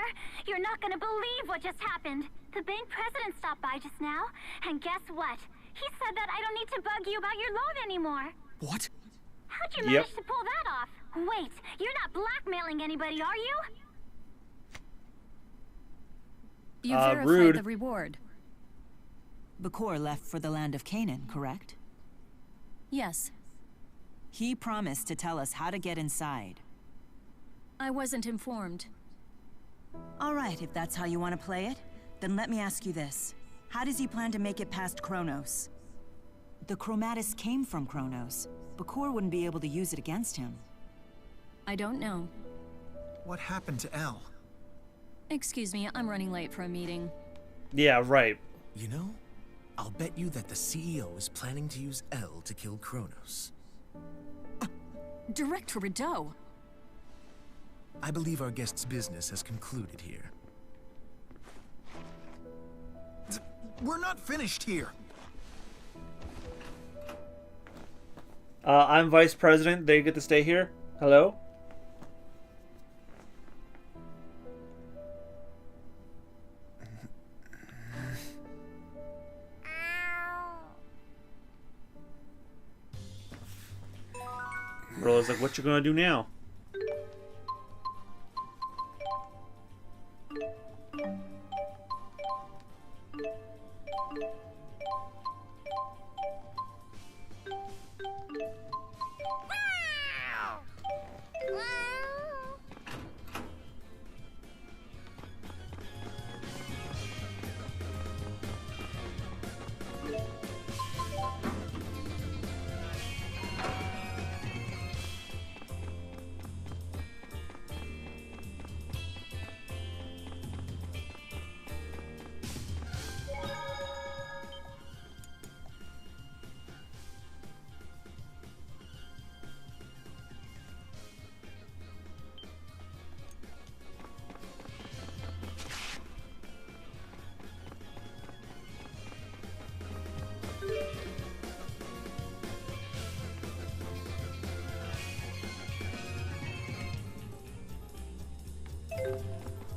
[SPEAKER 3] You're not gonna believe what just happened. The bank president stopped by just now, and guess what? He said that I don't need to bug you about your loan anymore.
[SPEAKER 6] What?
[SPEAKER 3] How'd you manage to pull that off? Wait, you're not blackmailing anybody, are you?
[SPEAKER 23] You verified
[SPEAKER 1] rude.
[SPEAKER 23] the reward.
[SPEAKER 12] Bakor left for the land of Canaan, correct?
[SPEAKER 23] Yes.
[SPEAKER 12] He promised to tell us how to get inside.
[SPEAKER 23] I wasn't informed.
[SPEAKER 12] All right, if that's how you want to play it, then let me ask you this. How does he plan to make it past Kronos? The Chromatus came from Kronos. Bakor wouldn't be able to use it against him.
[SPEAKER 23] I don't know.
[SPEAKER 17] What happened to Elle?
[SPEAKER 23] Excuse me, I'm running late for a meeting.
[SPEAKER 1] Yeah, right.
[SPEAKER 6] You know, I'll bet you that the CEO is planning to use Elle to kill Kronos.
[SPEAKER 23] Director Rideau!
[SPEAKER 6] I believe our guest's business has concluded here.
[SPEAKER 17] We're not finished here.
[SPEAKER 1] I'm vice president. They get to stay here. Hello? Rola's like, what you gonna do now?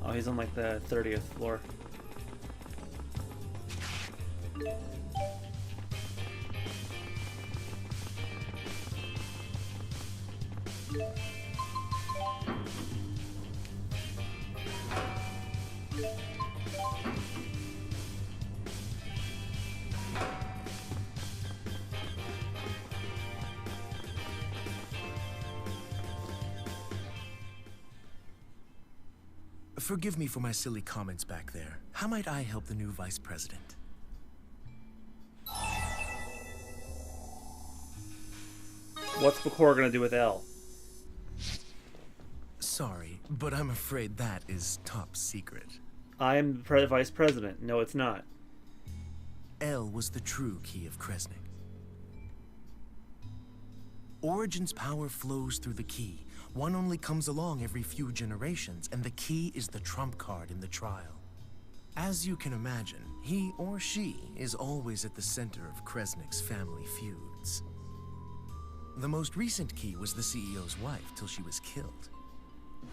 [SPEAKER 1] Oh, he's on like the 30th floor.
[SPEAKER 6] Forgive me for my silly comments back there. How might I help the new vice president?
[SPEAKER 1] What's Bakor gonna do with Elle?
[SPEAKER 6] Sorry, but I'm afraid that is top secret.
[SPEAKER 1] I am the vice president. No, it's not.
[SPEAKER 6] Elle was the true key of Kresnik. Origin's power flows through the key. One only comes along every few generations, and the key is the trump card in the trial. As you can imagine, he or she is always at the center of Kresnik's family feuds. The most recent key was the CEO's wife till she was killed.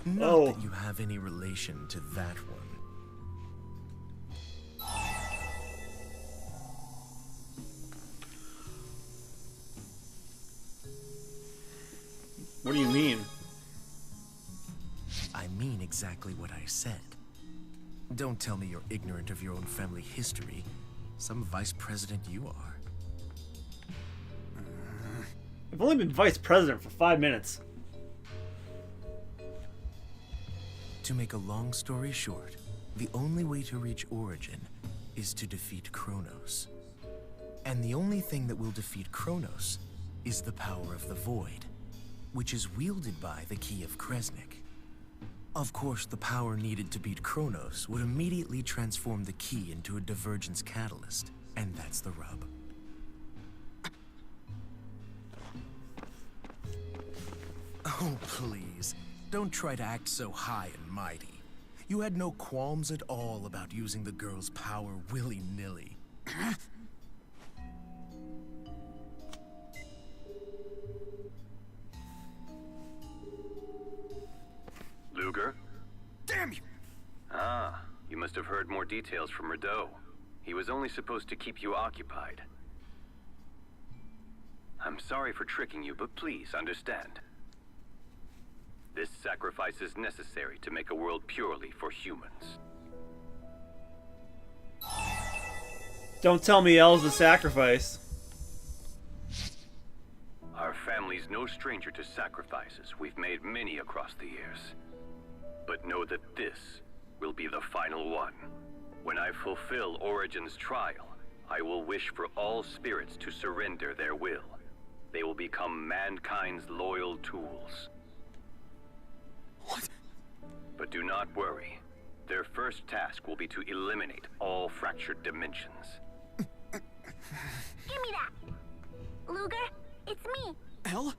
[SPEAKER 6] Not that you have any relation to that one.
[SPEAKER 1] What do you mean?
[SPEAKER 6] I mean exactly what I said. Don't tell me you're ignorant of your own family history. Some vice president you are.
[SPEAKER 1] I've only been vice president for 5 minutes.
[SPEAKER 6] To make a long story short, the only way to reach Origin is to defeat Kronos. And the only thing that will defeat Kronos is the power of the Void, which is wielded by the Key of Kresnik. Of course, the power needed to beat Kronos would immediately transform the key into a divergence catalyst, and that's the rub. Oh, please. Don't try to act so high and mighty. You had no qualms at all about using the girl's power willy-nilly.
[SPEAKER 24] Luger?
[SPEAKER 13] Damn you!
[SPEAKER 24] Ah, you must have heard more details from Rideau. He was only supposed to keep you occupied. I'm sorry for tricking you, but please understand. This sacrifice is necessary to make a world purely for humans.
[SPEAKER 1] Don't tell me L's the sacrifice.
[SPEAKER 24] Our family's no stranger to sacrifices. We've made many across the years. But know that this will be the final one. When I fulfill Origin's trial, I will wish for all spirits to surrender their will. They will become mankind's loyal tools.
[SPEAKER 13] What?
[SPEAKER 24] But do not worry. Their first task will be to eliminate all fractured dimensions.
[SPEAKER 3] Give me that! Luger, it's me.
[SPEAKER 13] Elle?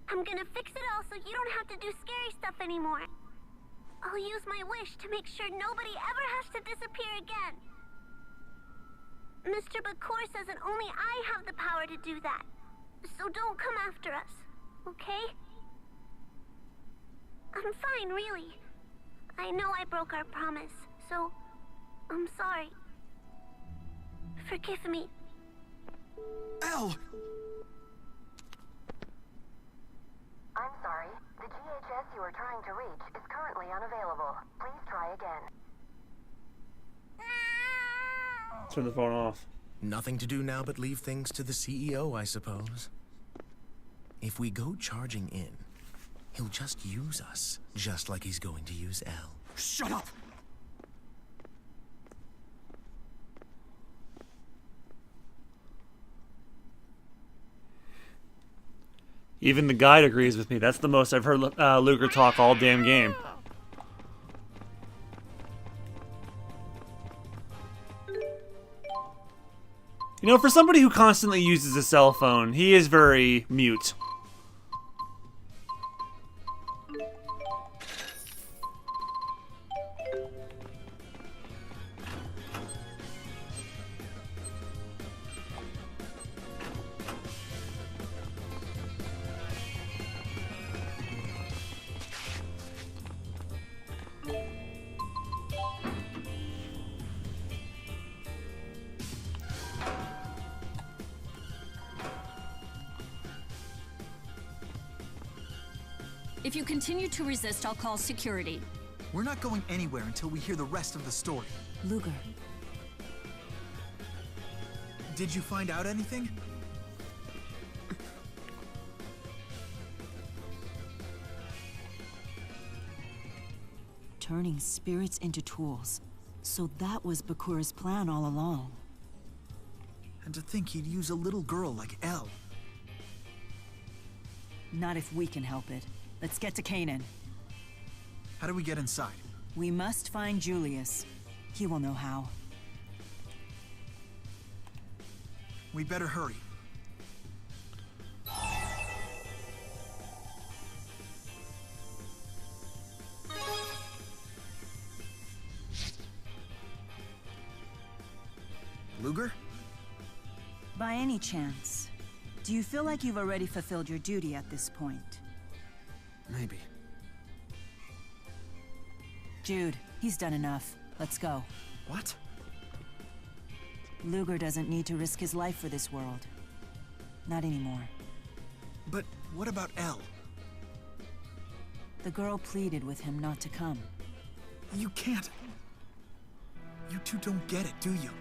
[SPEAKER 3] I'm gonna fix it all so you don't have to do scary stuff anymore. I'll use my wish to make sure nobody ever has to disappear again. Mr. Bakor says that only I have the power to do that. So don't come after us, okay? I'm fine, really. I know I broke our promise, so I'm sorry. Forgive me.
[SPEAKER 13] Elle!
[SPEAKER 8] I'm sorry. The GHS you are trying to reach is currently unavailable. Please try again.
[SPEAKER 1] Turn the phone off.
[SPEAKER 6] Nothing to do now but leave things to the CEO, I suppose. If we go charging in, he'll just use us, just like he's going to use Elle.
[SPEAKER 13] Shut up!
[SPEAKER 1] Even the guide agrees with me. That's the most I've heard Luger talk all damn game. You know, for somebody who constantly uses a cell phone, he is very mute.
[SPEAKER 23] If you continue to resist, I'll call security.
[SPEAKER 17] We're not going anywhere until we hear the rest of the story.
[SPEAKER 7] Luger.
[SPEAKER 17] Did you find out anything?
[SPEAKER 12] Turning spirits into tools. So that was Bakur's plan all along.
[SPEAKER 17] And to think he'd use a little girl like Elle.
[SPEAKER 12] Not if we can help it. Let's get to Canaan.
[SPEAKER 17] How do we get inside?
[SPEAKER 12] We must find Julius. He will know how.
[SPEAKER 17] We better hurry. Luger?
[SPEAKER 12] By any chance, do you feel like you've already fulfilled your duty at this point?
[SPEAKER 17] Maybe.
[SPEAKER 12] Jude, he's done enough. Let's go.
[SPEAKER 17] What?
[SPEAKER 12] Luger doesn't need to risk his life for this world. Not anymore.
[SPEAKER 17] But what about Elle?
[SPEAKER 12] The girl pleaded with him not to come.
[SPEAKER 17] You can't. You two don't get it, do you?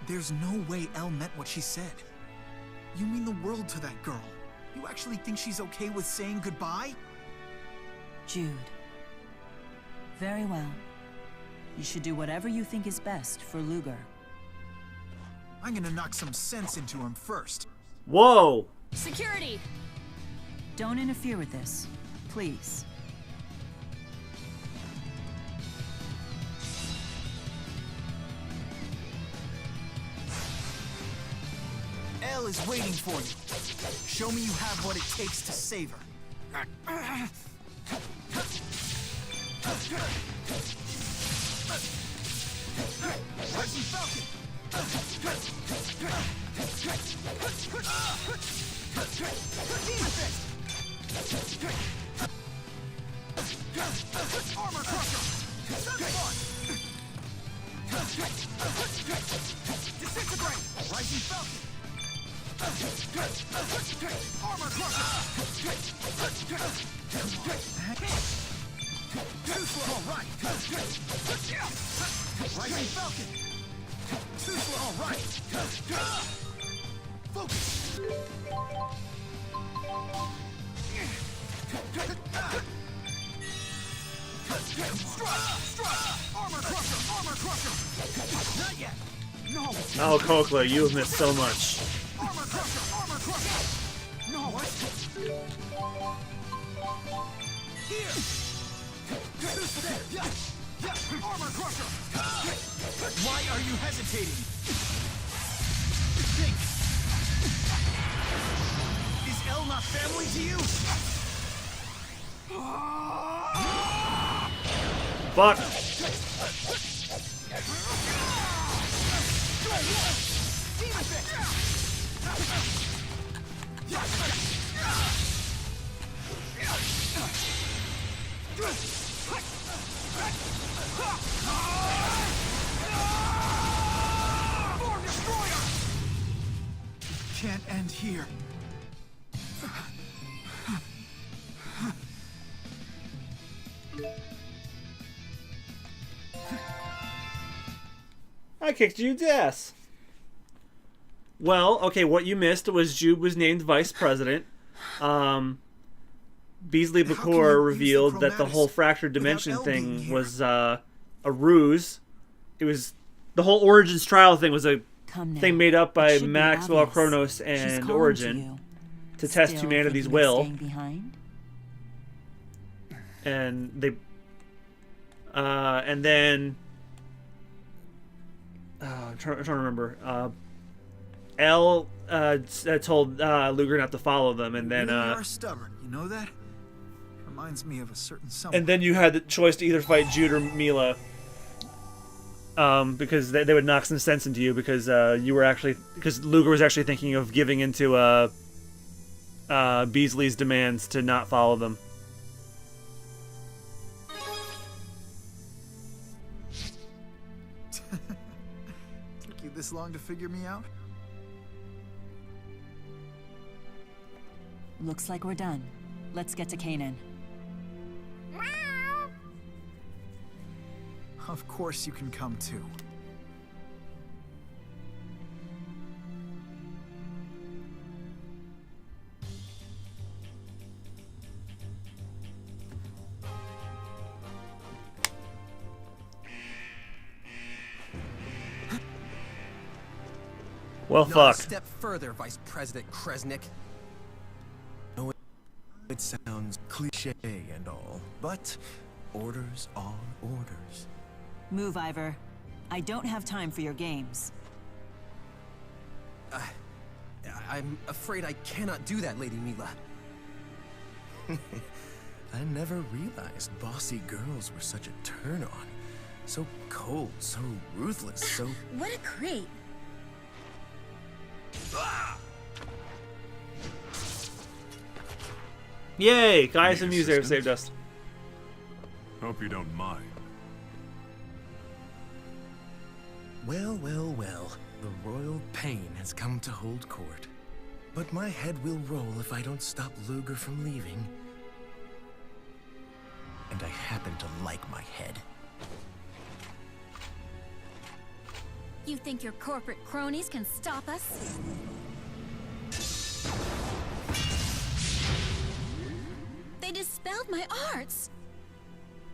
[SPEAKER 17] There's no way Elle meant what she said. You mean the world to that girl. You actually think she's okay with saying goodbye?
[SPEAKER 12] Jude. Very well. You should do whatever you think is best for Luger.
[SPEAKER 17] I'm gonna knock some sense into him first.
[SPEAKER 1] Whoa!
[SPEAKER 23] Security!
[SPEAKER 12] Don't interfere with this, please.
[SPEAKER 17] Elle is waiting for you. Show me you have what it takes to save her. Rising Falcon! Demon Fist! Armor Crusher! Sunspot! Disintegrate! Rising Falcon! Armor Crusher! Too slow, all right! Rising Falcon! Too slow, all right! Focus! Strike! Armor Crusher! Armor Crusher! Not yet! No!
[SPEAKER 1] Oh, Kokla, you have missed so much.
[SPEAKER 17] Armor Crusher! Armor Crusher! No! What? Here! Armor Crusher! Why are you hesitating? Think! Is Elle not family to you?
[SPEAKER 1] Fuck!
[SPEAKER 17] Demon Form Destroyer! It can't end here.
[SPEAKER 1] I kicked Jude's ass. Well, okay, what you missed was Jude was named vice president. Beasley Bakor revealed that the whole fractured dimension thing was a ruse. It was the whole Origins trial thing was a thing made up by Maxwell, Kronos, and Origin to test humanity's will. And they, and then I'm trying to remember. Elle told Luger not to follow them, and then
[SPEAKER 17] you are stubborn. You know that? Reminds me of a certain someone.
[SPEAKER 1] And then you had the choice to either fight Jude or Mila, because they would knock some sense into you, because because Luger was actually thinking of giving into Beasley's demands to not follow them.
[SPEAKER 17] Took you this long to figure me out?
[SPEAKER 12] Looks like we're done. Let's get to Canaan.
[SPEAKER 17] Of course you can come too.
[SPEAKER 1] Well,
[SPEAKER 9] Not
[SPEAKER 1] fuck.
[SPEAKER 9] a step further, Vice President Kresnik.
[SPEAKER 6] No, it sounds cliche and all, but orders are orders.
[SPEAKER 12] Move, Ivor. I don't have time for your games.
[SPEAKER 9] I'm afraid I cannot do that, Lady Mila.
[SPEAKER 6] I never realized bossy girls were such a turn-on. So cold, so ruthless, so...
[SPEAKER 22] What a creep.
[SPEAKER 1] Yay! Gaius
[SPEAKER 2] Need
[SPEAKER 1] and Musa have
[SPEAKER 2] assistance?
[SPEAKER 1] saved us.
[SPEAKER 2] Hope you don't mind.
[SPEAKER 6] Well, well, well. The royal pain has come to hold court. But my head will roll if I don't stop Luger from leaving. And I happen to like my head.
[SPEAKER 22] You think your corporate cronies can stop us? They dispelled my arts!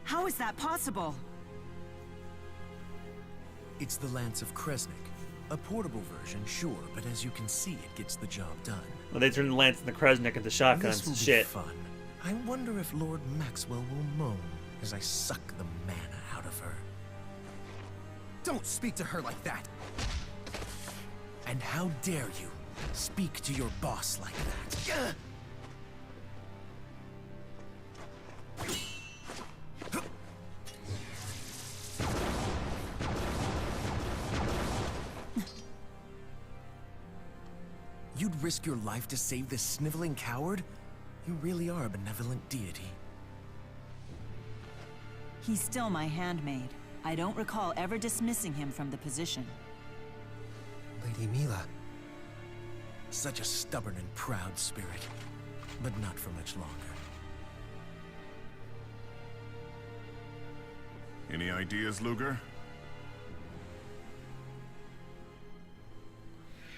[SPEAKER 12] How is that possible?
[SPEAKER 6] It's the Lance of Kresnik. A portable version, sure, but as you can see, it gets the job done.
[SPEAKER 1] Well, they turned the Lance and the Kresnik into shotguns
[SPEAKER 6] This will
[SPEAKER 1] and
[SPEAKER 6] be
[SPEAKER 1] shit.
[SPEAKER 6] fun. I wonder if Lord Maxwell will moan as I suck the mana out of her.
[SPEAKER 9] Don't speak to her like that.
[SPEAKER 6] And how dare you speak to your boss like that? You'd risk your life to save this sniveling coward? You really are a benevolent deity.
[SPEAKER 12] He's still my handmaid. I don't recall ever dismissing him from the position.
[SPEAKER 6] Lady Mila. Such a stubborn and proud spirit. But not for much longer.
[SPEAKER 2] Any ideas, Luger?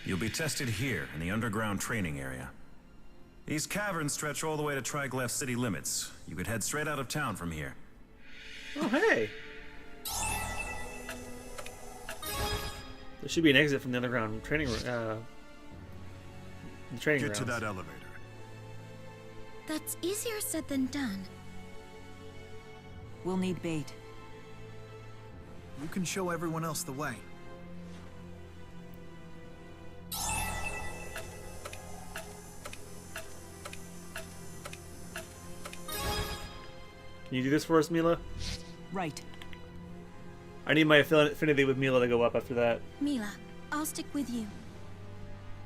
[SPEAKER 10] You'll be tested here, in the underground training area. These caverns stretch all the way to Triglav city limits. You could head straight out of town from here.
[SPEAKER 1] Oh, hey! There should be an exit from the underground training room. The training
[SPEAKER 2] Get to
[SPEAKER 1] grounds.
[SPEAKER 2] that elevator.
[SPEAKER 22] That's easier said than done.
[SPEAKER 12] We'll need bait.
[SPEAKER 17] You can show everyone else the way.
[SPEAKER 1] Can you do this for us, Mila?
[SPEAKER 12] Right.
[SPEAKER 1] I need my affinity with Mila to go up after that.
[SPEAKER 22] Mila, I'll stick with you.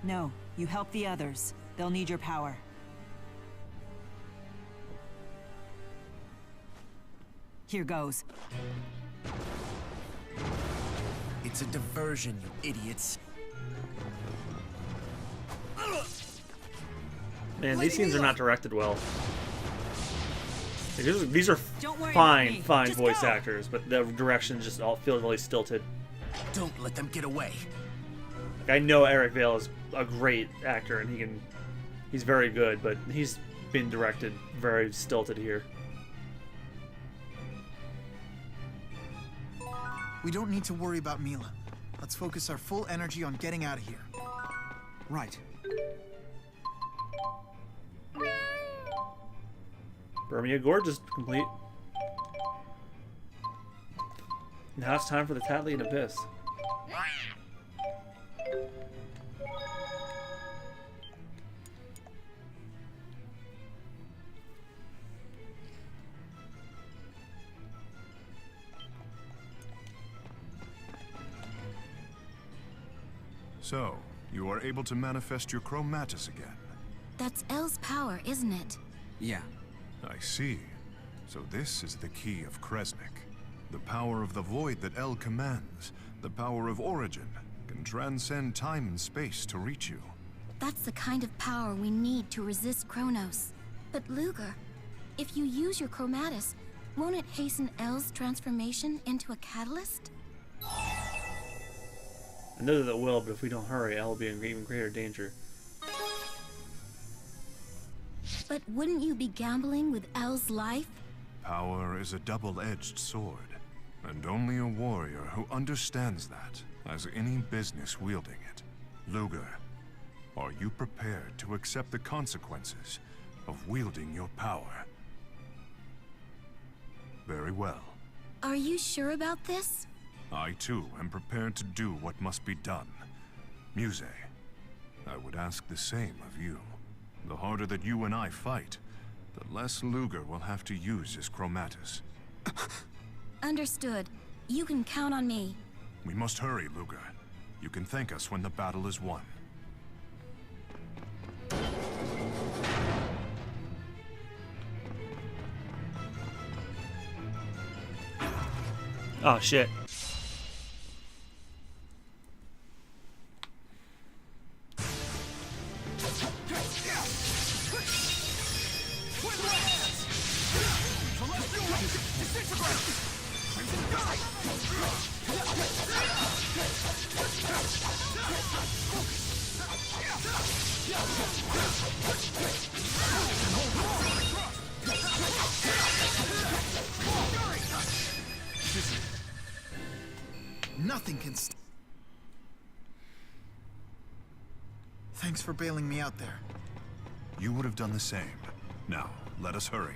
[SPEAKER 12] No, you help the others. They'll need your power. Here goes.
[SPEAKER 6] It's a diversion, you idiots.
[SPEAKER 1] Man, these scenes are not directed well. These are
[SPEAKER 12] Don't worry
[SPEAKER 1] fine,
[SPEAKER 12] about me.
[SPEAKER 1] fine
[SPEAKER 12] Just
[SPEAKER 1] voice
[SPEAKER 12] go.
[SPEAKER 1] actors, but the direction just all feels really stilted.
[SPEAKER 6] Don't let them get away.
[SPEAKER 1] Like, I know Eric Vale is a great actor, and he's very good, but he's been directed very stilted here.
[SPEAKER 17] We don't need to worry about Mila. Let's focus our full energy on getting out of here. Right.
[SPEAKER 1] Burmia Gorge is complete. Now it's time for the Tatlian Abyss.
[SPEAKER 2] So, you are able to manifest your chromatis again.
[SPEAKER 22] That's El's power, isn't it?
[SPEAKER 9] Yeah.
[SPEAKER 2] I see. So this is the key of Kresnik. The power of the void that El commands. The power of origin. Can transcend time and space to reach you.
[SPEAKER 22] That's the kind of power we need to resist Kronos. But Luger, if you use your chromatis, won't it hasten El's transformation into a catalyst?
[SPEAKER 1] I know that it will, but if we don't hurry, Elle will be in even greater danger.
[SPEAKER 22] But wouldn't you be gambling with El's life?
[SPEAKER 2] Power is a double-edged sword, and only a warrior who understands that has any business wielding it. Luger, are you prepared to accept the consequences of wielding your power? Very well.
[SPEAKER 22] Are you sure about this?
[SPEAKER 2] I too am prepared to do what must be done. Muse, I would ask the same of you. The harder that you and I fight, the less Luger will have to use his chromatis.
[SPEAKER 22] Understood. You can count on me.
[SPEAKER 2] We must hurry, Luger. You can thank us when the battle is won.
[SPEAKER 1] Oh shit.
[SPEAKER 17] Nothing can Thanks for bailing me out there.
[SPEAKER 2] You would have done the same. Now, let us hurry.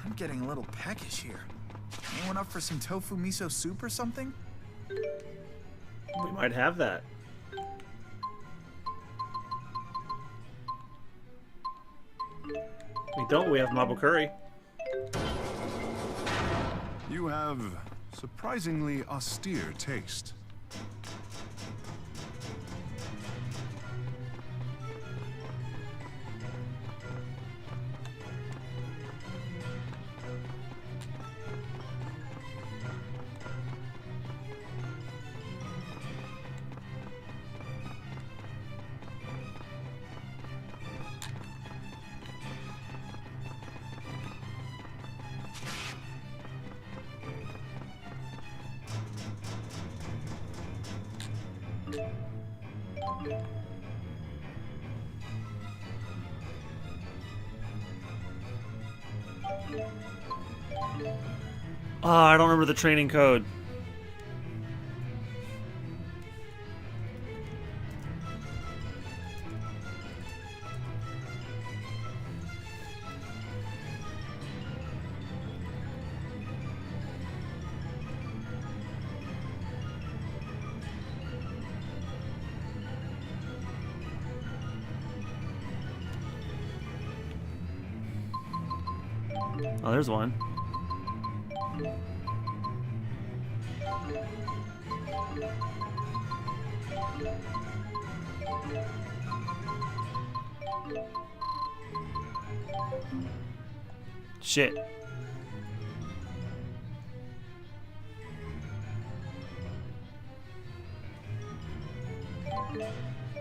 [SPEAKER 17] I'm getting a little peckish here. Anyone up for some tofu miso soup or something?
[SPEAKER 1] We might have that. We don't. We have marble curry.
[SPEAKER 2] You have surprisingly austere taste.
[SPEAKER 1] Oh, I don't remember the training code. Oh, there's one. Shit.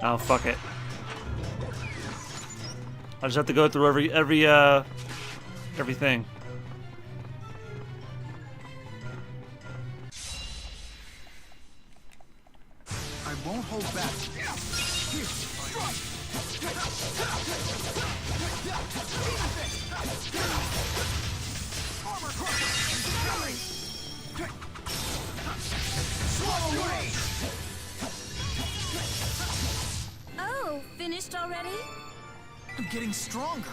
[SPEAKER 1] Oh, fuck it. I just have to go through everything.
[SPEAKER 17] I won't hold back. Here.
[SPEAKER 22] Oh, finished already?
[SPEAKER 17] I'm getting stronger.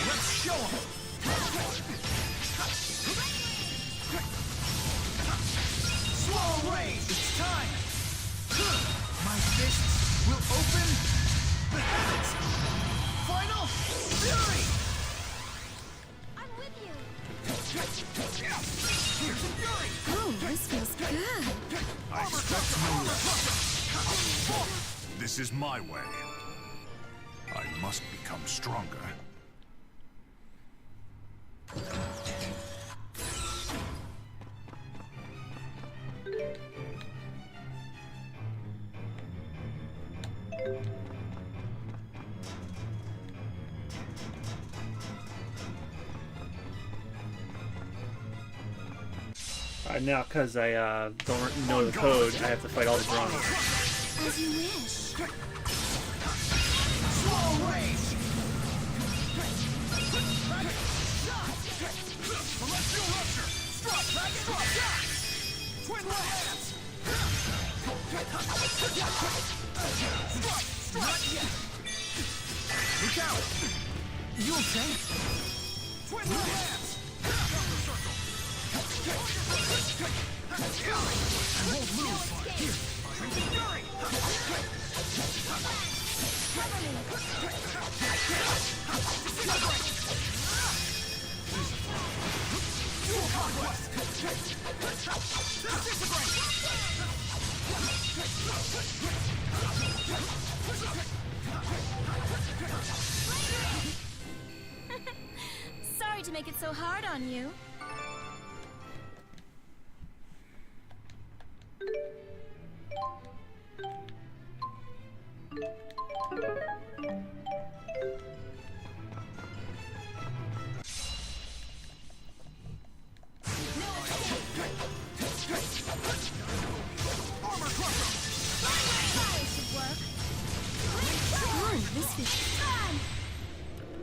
[SPEAKER 17] Let's show 'em. Slow range. It's time. My fists will open the heavens. Final fury.
[SPEAKER 22] I'm with you.
[SPEAKER 17] Here's the fury.
[SPEAKER 22] Oh, this feels good.
[SPEAKER 2] I expect no less. This is my way. I must become stronger.
[SPEAKER 1] Now, because I don't know the code, I have to fight all the drums.
[SPEAKER 22] As you wish.
[SPEAKER 17] Slow range. Celestial rupture. Struck. Twin lands. Strike. Not yet. Look out. You okay? Twin lands. I won't lose. Here. Fury.
[SPEAKER 22] Sorry to make it so hard on you.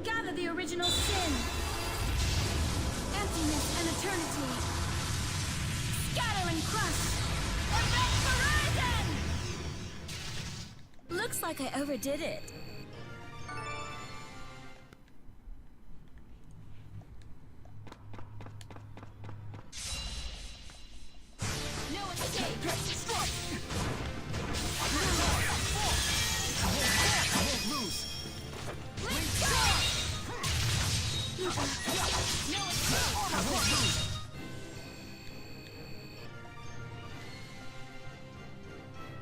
[SPEAKER 22] Gather the original sin, emptiness and eternity. Scatter and crush. Event Horizon! Looks like I overdid it. No escape. Strike.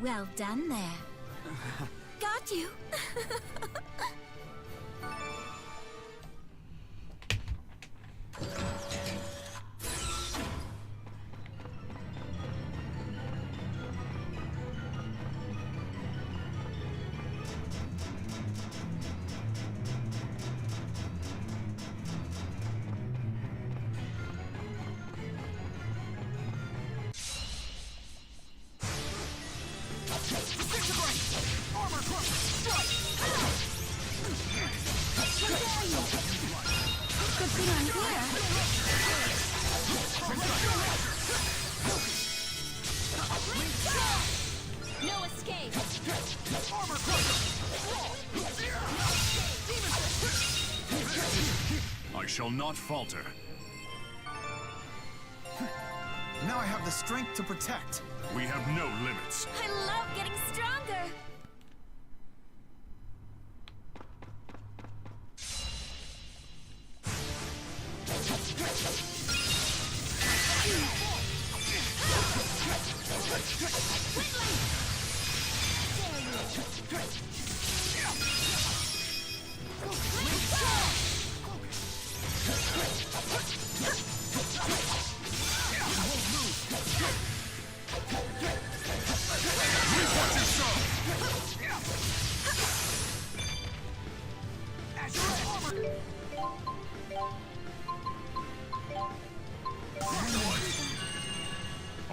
[SPEAKER 22] Well done there. Got you. Good thing I'm here. No escape.
[SPEAKER 2] I shall not falter.
[SPEAKER 17] Now I have the strength to protect.
[SPEAKER 2] We have no limits.
[SPEAKER 22] I love getting stronger.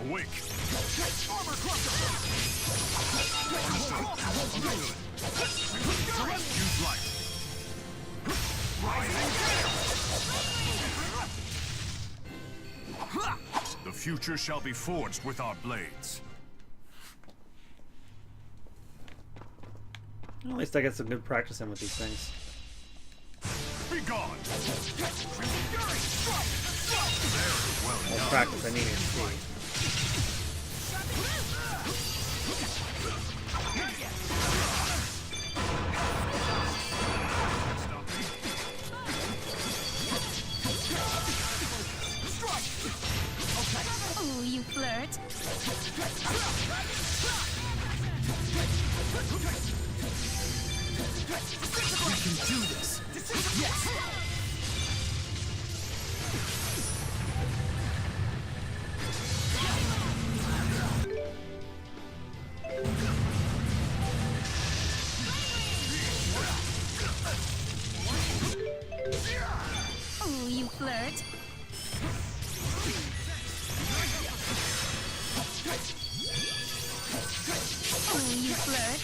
[SPEAKER 2] Awake.
[SPEAKER 13] Armor crusher.
[SPEAKER 2] Use light. The future shall be forged with our blades.
[SPEAKER 1] At least I get some good practice in with these things.
[SPEAKER 2] Be gone.
[SPEAKER 1] More practice I need to see.
[SPEAKER 22] Oh, you flirt.
[SPEAKER 17] We can do this. Yes.
[SPEAKER 22] Oh, you flirt. Oh, you flirt.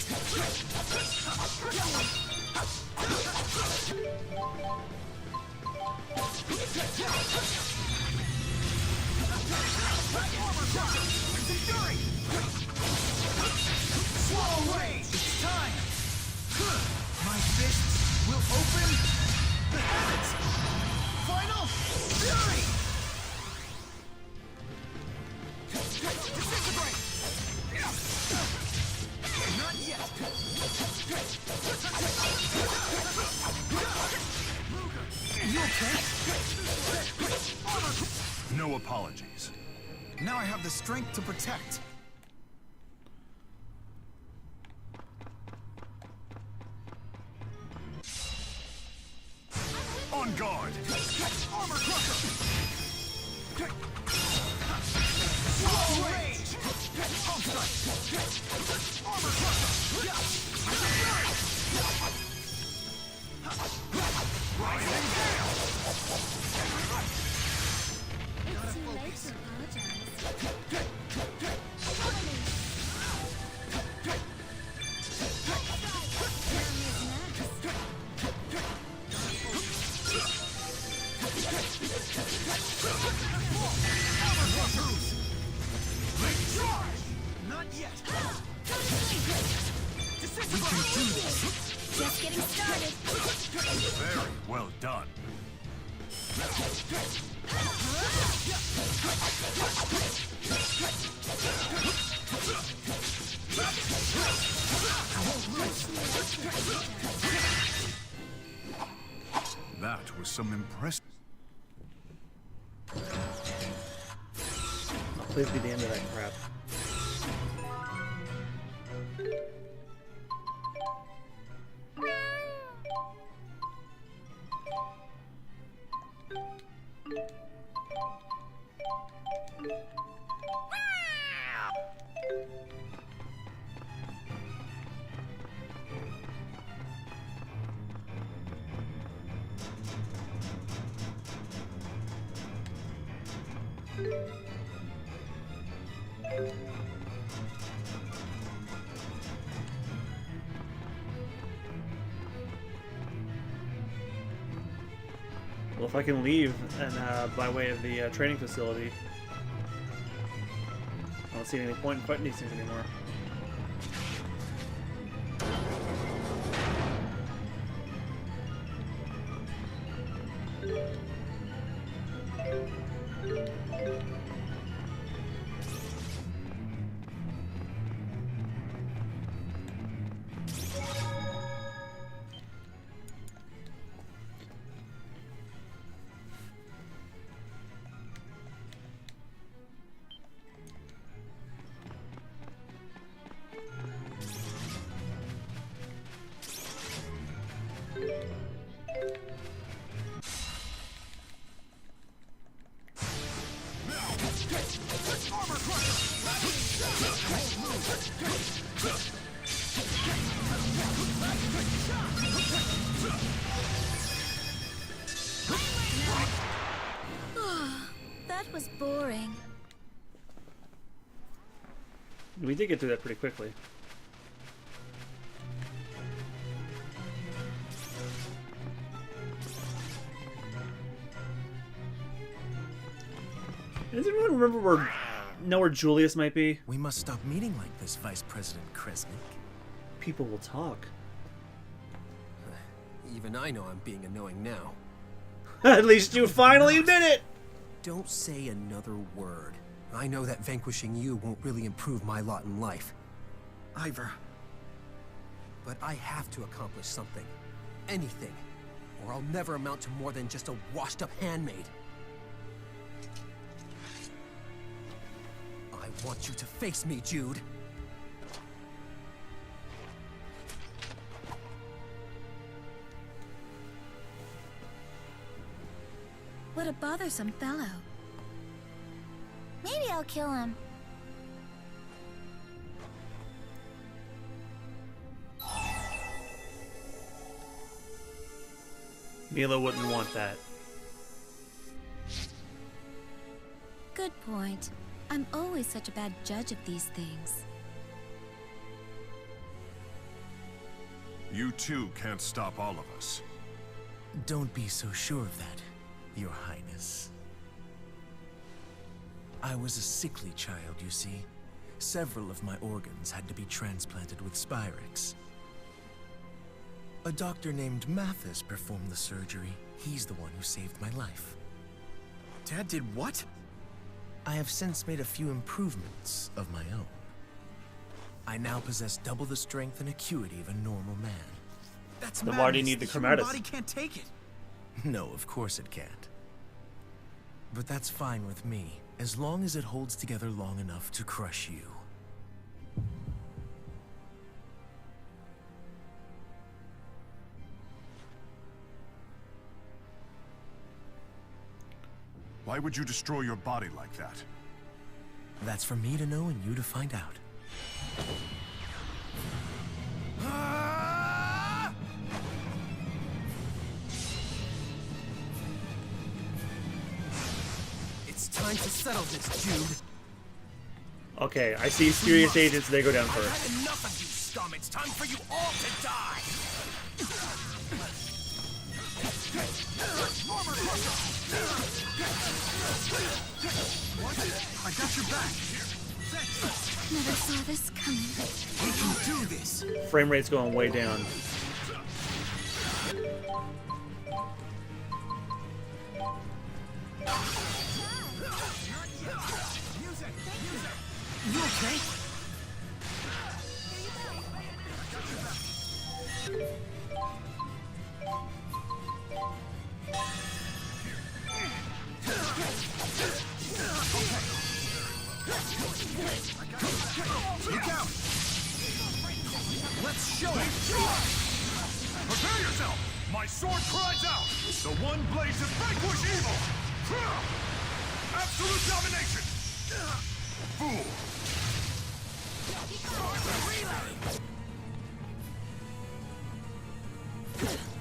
[SPEAKER 13] Swallow away! It's time! My fists will open the heavens! Final fury! Disintegrate! Not yet! You okay?
[SPEAKER 2] no apologies.
[SPEAKER 17] Now I have the strength to protect.
[SPEAKER 2] On guard!
[SPEAKER 13] Armor crusher! Slow range! Pump strike! Armor crusher! Rising gale!
[SPEAKER 22] It's too late to apologize.
[SPEAKER 13] Not yet!
[SPEAKER 2] We can do this!
[SPEAKER 22] Just getting started.
[SPEAKER 2] Very well done. That was some impressive.
[SPEAKER 1] Please be the end of that crap. Well, if I can leave and by way of the training facility, I don't see any point in fighting these things anymore.
[SPEAKER 22] That was boring.
[SPEAKER 1] We did get through that pretty quickly. Does anyone remember where Julius might be?
[SPEAKER 6] We must stop meeting like this, Vice President Kresnik.
[SPEAKER 1] People will talk.
[SPEAKER 9] Even I know I'm being annoying now.
[SPEAKER 1] At least you finally admit it!
[SPEAKER 9] Don't say another word. I know that vanquishing you won't really improve my lot in life.
[SPEAKER 17] Ivor.
[SPEAKER 9] But I have to accomplish something. Anything. Or I'll never amount to more than just a washed-up handmaid. I want you to face me, Jude.
[SPEAKER 22] What a bothersome fellow.
[SPEAKER 3] Maybe I'll kill him.
[SPEAKER 1] Mila wouldn't want that.
[SPEAKER 22] Good point. I'm always such a bad judge of these things.
[SPEAKER 2] You too can't stop all of us.
[SPEAKER 6] Don't be so sure of that, Your Highness. I was a sickly child, you see. Several of my organs had to be transplanted with Spyrex. A doctor named Mathis performed the surgery. He's the one who saved my life.
[SPEAKER 17] Dad did what?
[SPEAKER 6] I have since made a few improvements of my own. I now possess double the strength and acuity of a normal man.
[SPEAKER 17] That's
[SPEAKER 1] then why do you need the
[SPEAKER 17] human
[SPEAKER 1] chromatus?
[SPEAKER 17] body can't take it.
[SPEAKER 6] No, of course it can't. But that's fine with me, as long as it holds together long enough to crush you.
[SPEAKER 2] Why would you destroy your body like that?
[SPEAKER 6] That's for me to know and you to find out.
[SPEAKER 9] It's time to settle this, Jude.
[SPEAKER 1] Okay, I see serious agents. They go down first.
[SPEAKER 9] I've had enough of you, scum. It's time for you all to die.
[SPEAKER 13] I got your back.
[SPEAKER 22] Never saw this coming.
[SPEAKER 9] We can do this.
[SPEAKER 1] Frame rate's going way down.
[SPEAKER 9] You okay?
[SPEAKER 13] Look out! Let's show it! Prepare yourself! My sword cries out! The one blade to vanquish evil! Absolute domination! Fool!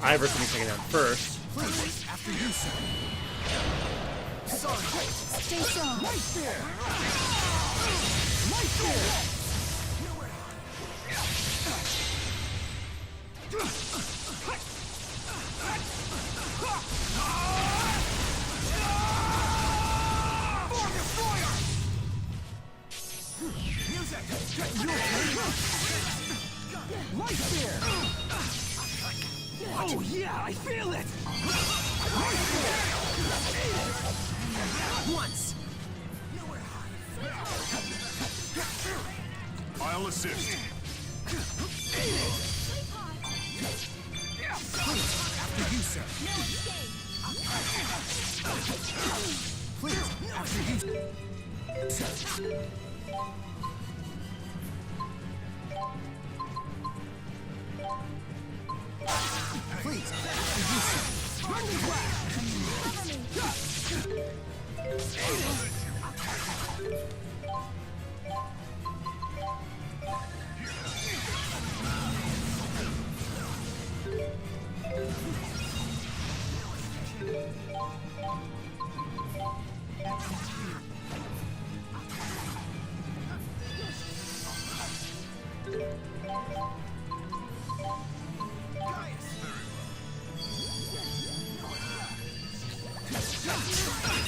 [SPEAKER 1] Iverson is taken down first.
[SPEAKER 9] Please, after you, sir. Sorry.
[SPEAKER 22] Stay strong.
[SPEAKER 9] Right there! Right there! Right there! Oh yeah, I feel it! Right there! Once!
[SPEAKER 2] I'll assist.
[SPEAKER 9] After you, sir. Please, after you, sir. Please, after you, sir. Run me back!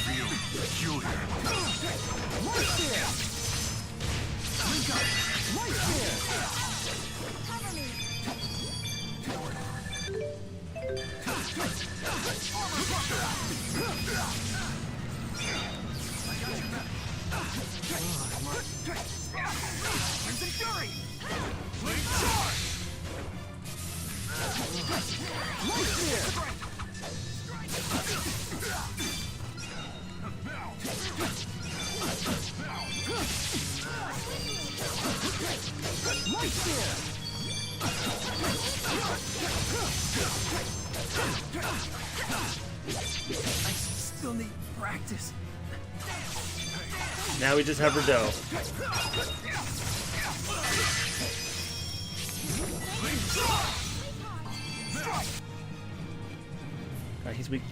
[SPEAKER 2] Feel peculiar.
[SPEAKER 9] Right there! Link up! Right there!
[SPEAKER 15] Cover me!
[SPEAKER 13] Crimson Fury! Blink charge!
[SPEAKER 9] Right there! Right there! I still need practice.
[SPEAKER 1] Now we just have Rideau.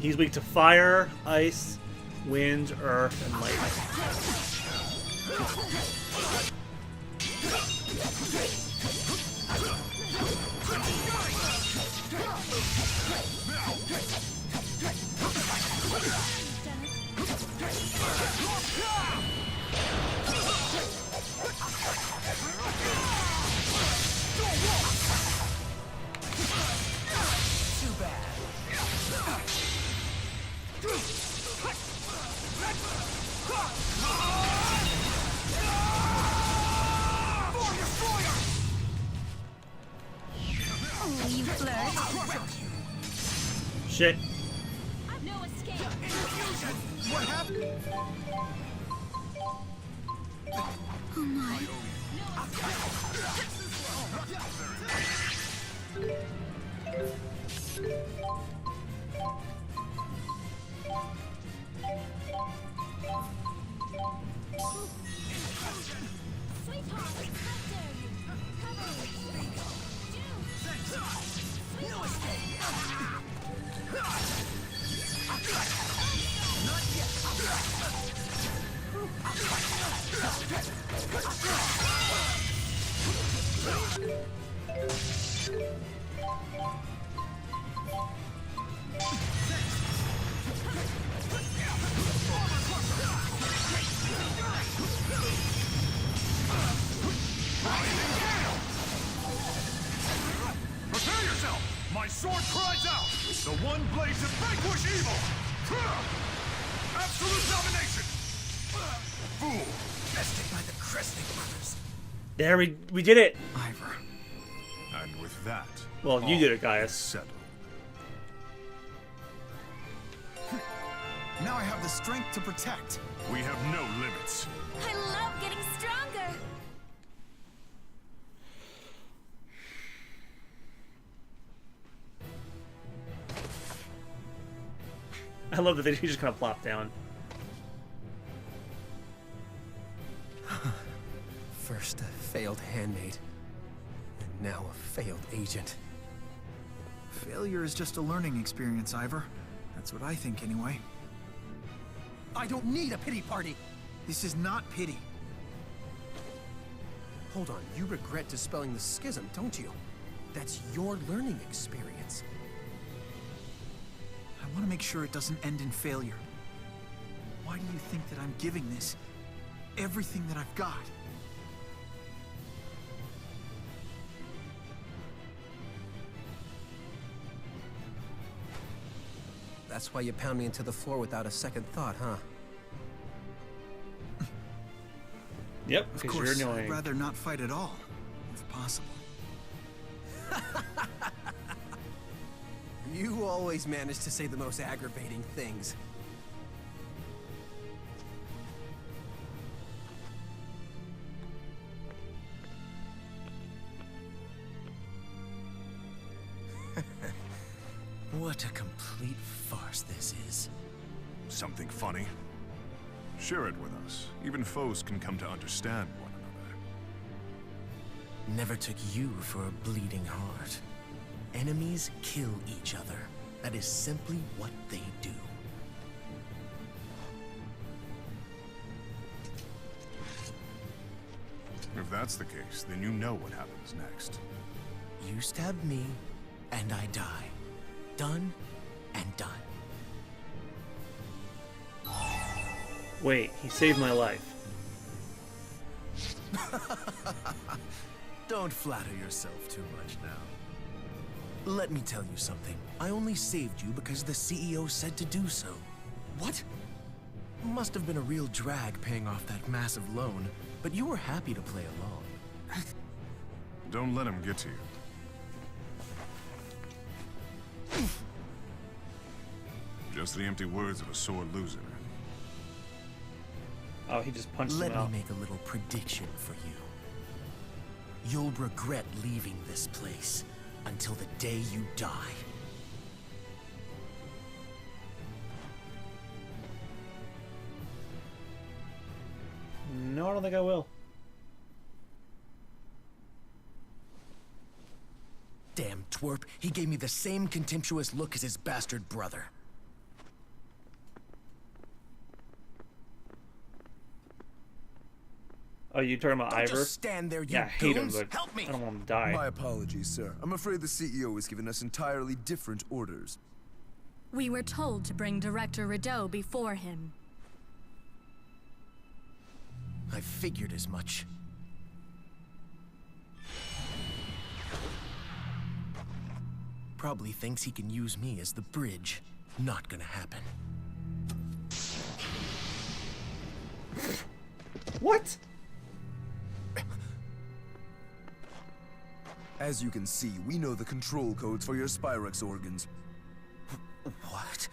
[SPEAKER 1] He's weak to fire, ice, wind, earth, and lightning.
[SPEAKER 9] Too bad.
[SPEAKER 22] Oh, you flirt.
[SPEAKER 1] Shit.
[SPEAKER 15] No escape.
[SPEAKER 13] What happened?
[SPEAKER 22] Oh my.
[SPEAKER 2] Prepare yourself! My sword cries out! The one blade to vanquish evil! Absolute domination! Fool!
[SPEAKER 13] Bested by the Cresting Brothers.
[SPEAKER 1] There we did it.
[SPEAKER 13] Ivor.
[SPEAKER 2] And with that,
[SPEAKER 1] Well, you did it, Gaius.
[SPEAKER 2] settled.
[SPEAKER 17] Now I have the strength to protect.
[SPEAKER 2] We have no limits.
[SPEAKER 22] I love getting stronger.
[SPEAKER 1] I love that they just kind of plop down.
[SPEAKER 9] First a failed handmaid, and now a failed agent.
[SPEAKER 17] Failure is just a learning experience, Ivor. That's what I think, anyway.
[SPEAKER 9] I don't need a pity party!
[SPEAKER 17] This is not pity.
[SPEAKER 9] Hold on, you regret dispelling the schism, don't you? That's your learning experience.
[SPEAKER 17] I want to make sure it doesn't end in failure. Why do you think that I'm giving this everything that I've got?
[SPEAKER 9] That's why you pound me into the floor without a second thought, huh?
[SPEAKER 1] Yep,
[SPEAKER 17] Of
[SPEAKER 1] because
[SPEAKER 17] course,
[SPEAKER 1] you're
[SPEAKER 17] I'd
[SPEAKER 1] annoying.
[SPEAKER 17] rather not fight at all, if possible.
[SPEAKER 9] You always manage to say the most aggravating things. What a complete farce this is.
[SPEAKER 2] Something funny? Share it with us. Even foes can come to understand one another.
[SPEAKER 9] Never took you for a bleeding heart. Enemies kill each other. That is simply what they do.
[SPEAKER 2] If that's the case, then you know what happens next.
[SPEAKER 9] You stab me, and I die. Done and done.
[SPEAKER 1] Wait, he saved my life.
[SPEAKER 9] Don't flatter yourself too much now. Let me tell you something. I only saved you because the CEO said to do so. What? Must have been a real drag paying off that massive loan, but you were happy to play along.
[SPEAKER 2] Don't let him get to you. Just the empty words of a sore loser.
[SPEAKER 1] Oh, he just punched
[SPEAKER 9] Let
[SPEAKER 1] him out.
[SPEAKER 9] me make a little prediction for you. You'll regret leaving this place until the day you die.
[SPEAKER 1] No, I don't think I will.
[SPEAKER 9] Damn twerp, he gave me the same contemptuous look as his bastard brother.
[SPEAKER 1] Oh, you talking about
[SPEAKER 9] Don't
[SPEAKER 1] Ivor?
[SPEAKER 9] just stand there, you
[SPEAKER 1] yeah, I hate him,
[SPEAKER 9] goons.
[SPEAKER 1] but
[SPEAKER 9] Help me.
[SPEAKER 1] I don't want him to die.
[SPEAKER 5] My apologies, sir. I'm afraid the CEO has given us entirely different orders.
[SPEAKER 22] We were told to bring Director Rideau before him.
[SPEAKER 9] I figured as much. Probably thinks he can use me as the bridge. Not gonna happen.
[SPEAKER 1] What?
[SPEAKER 5] As you can see, we know the control codes for your Spyrex organs.
[SPEAKER 9] What?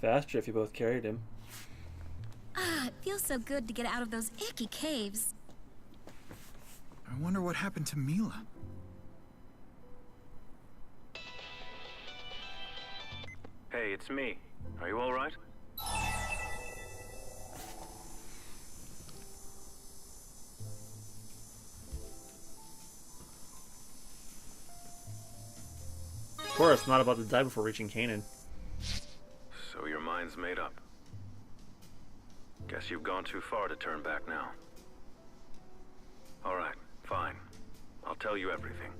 [SPEAKER 1] faster if you both carried him.
[SPEAKER 22] Ah, it feels so good to get out of those icky caves.
[SPEAKER 17] I wonder what happened to Mila.
[SPEAKER 21] Hey, it's me. Are you all right?
[SPEAKER 1] Of course, not about to die before reaching Canaan.
[SPEAKER 21] So your mind's made up. Guess you've gone too far to turn back now. All right, fine. I'll tell you everything.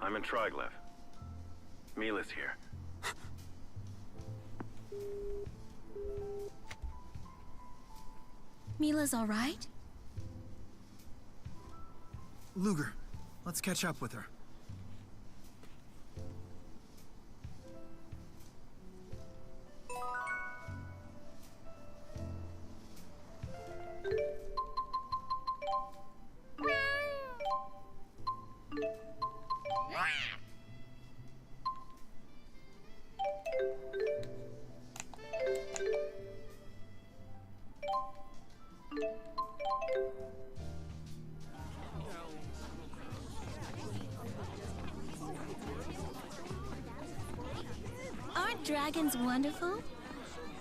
[SPEAKER 21] I'm in Triglev. Mila's here.
[SPEAKER 22] Mila's all right?
[SPEAKER 17] Luger, let's catch up with her.
[SPEAKER 22] Aren't dragons wonderful?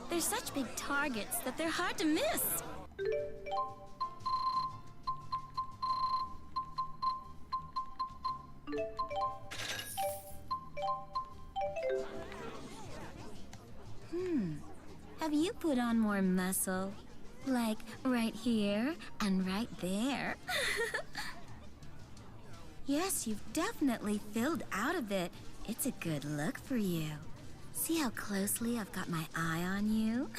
[SPEAKER 22] They're such big targets that they're hard to miss. Have you put on more muscle? Like right here and right there? Yes, you've definitely filled out a bit. It's a good look for you. See how closely I've got my eye on you?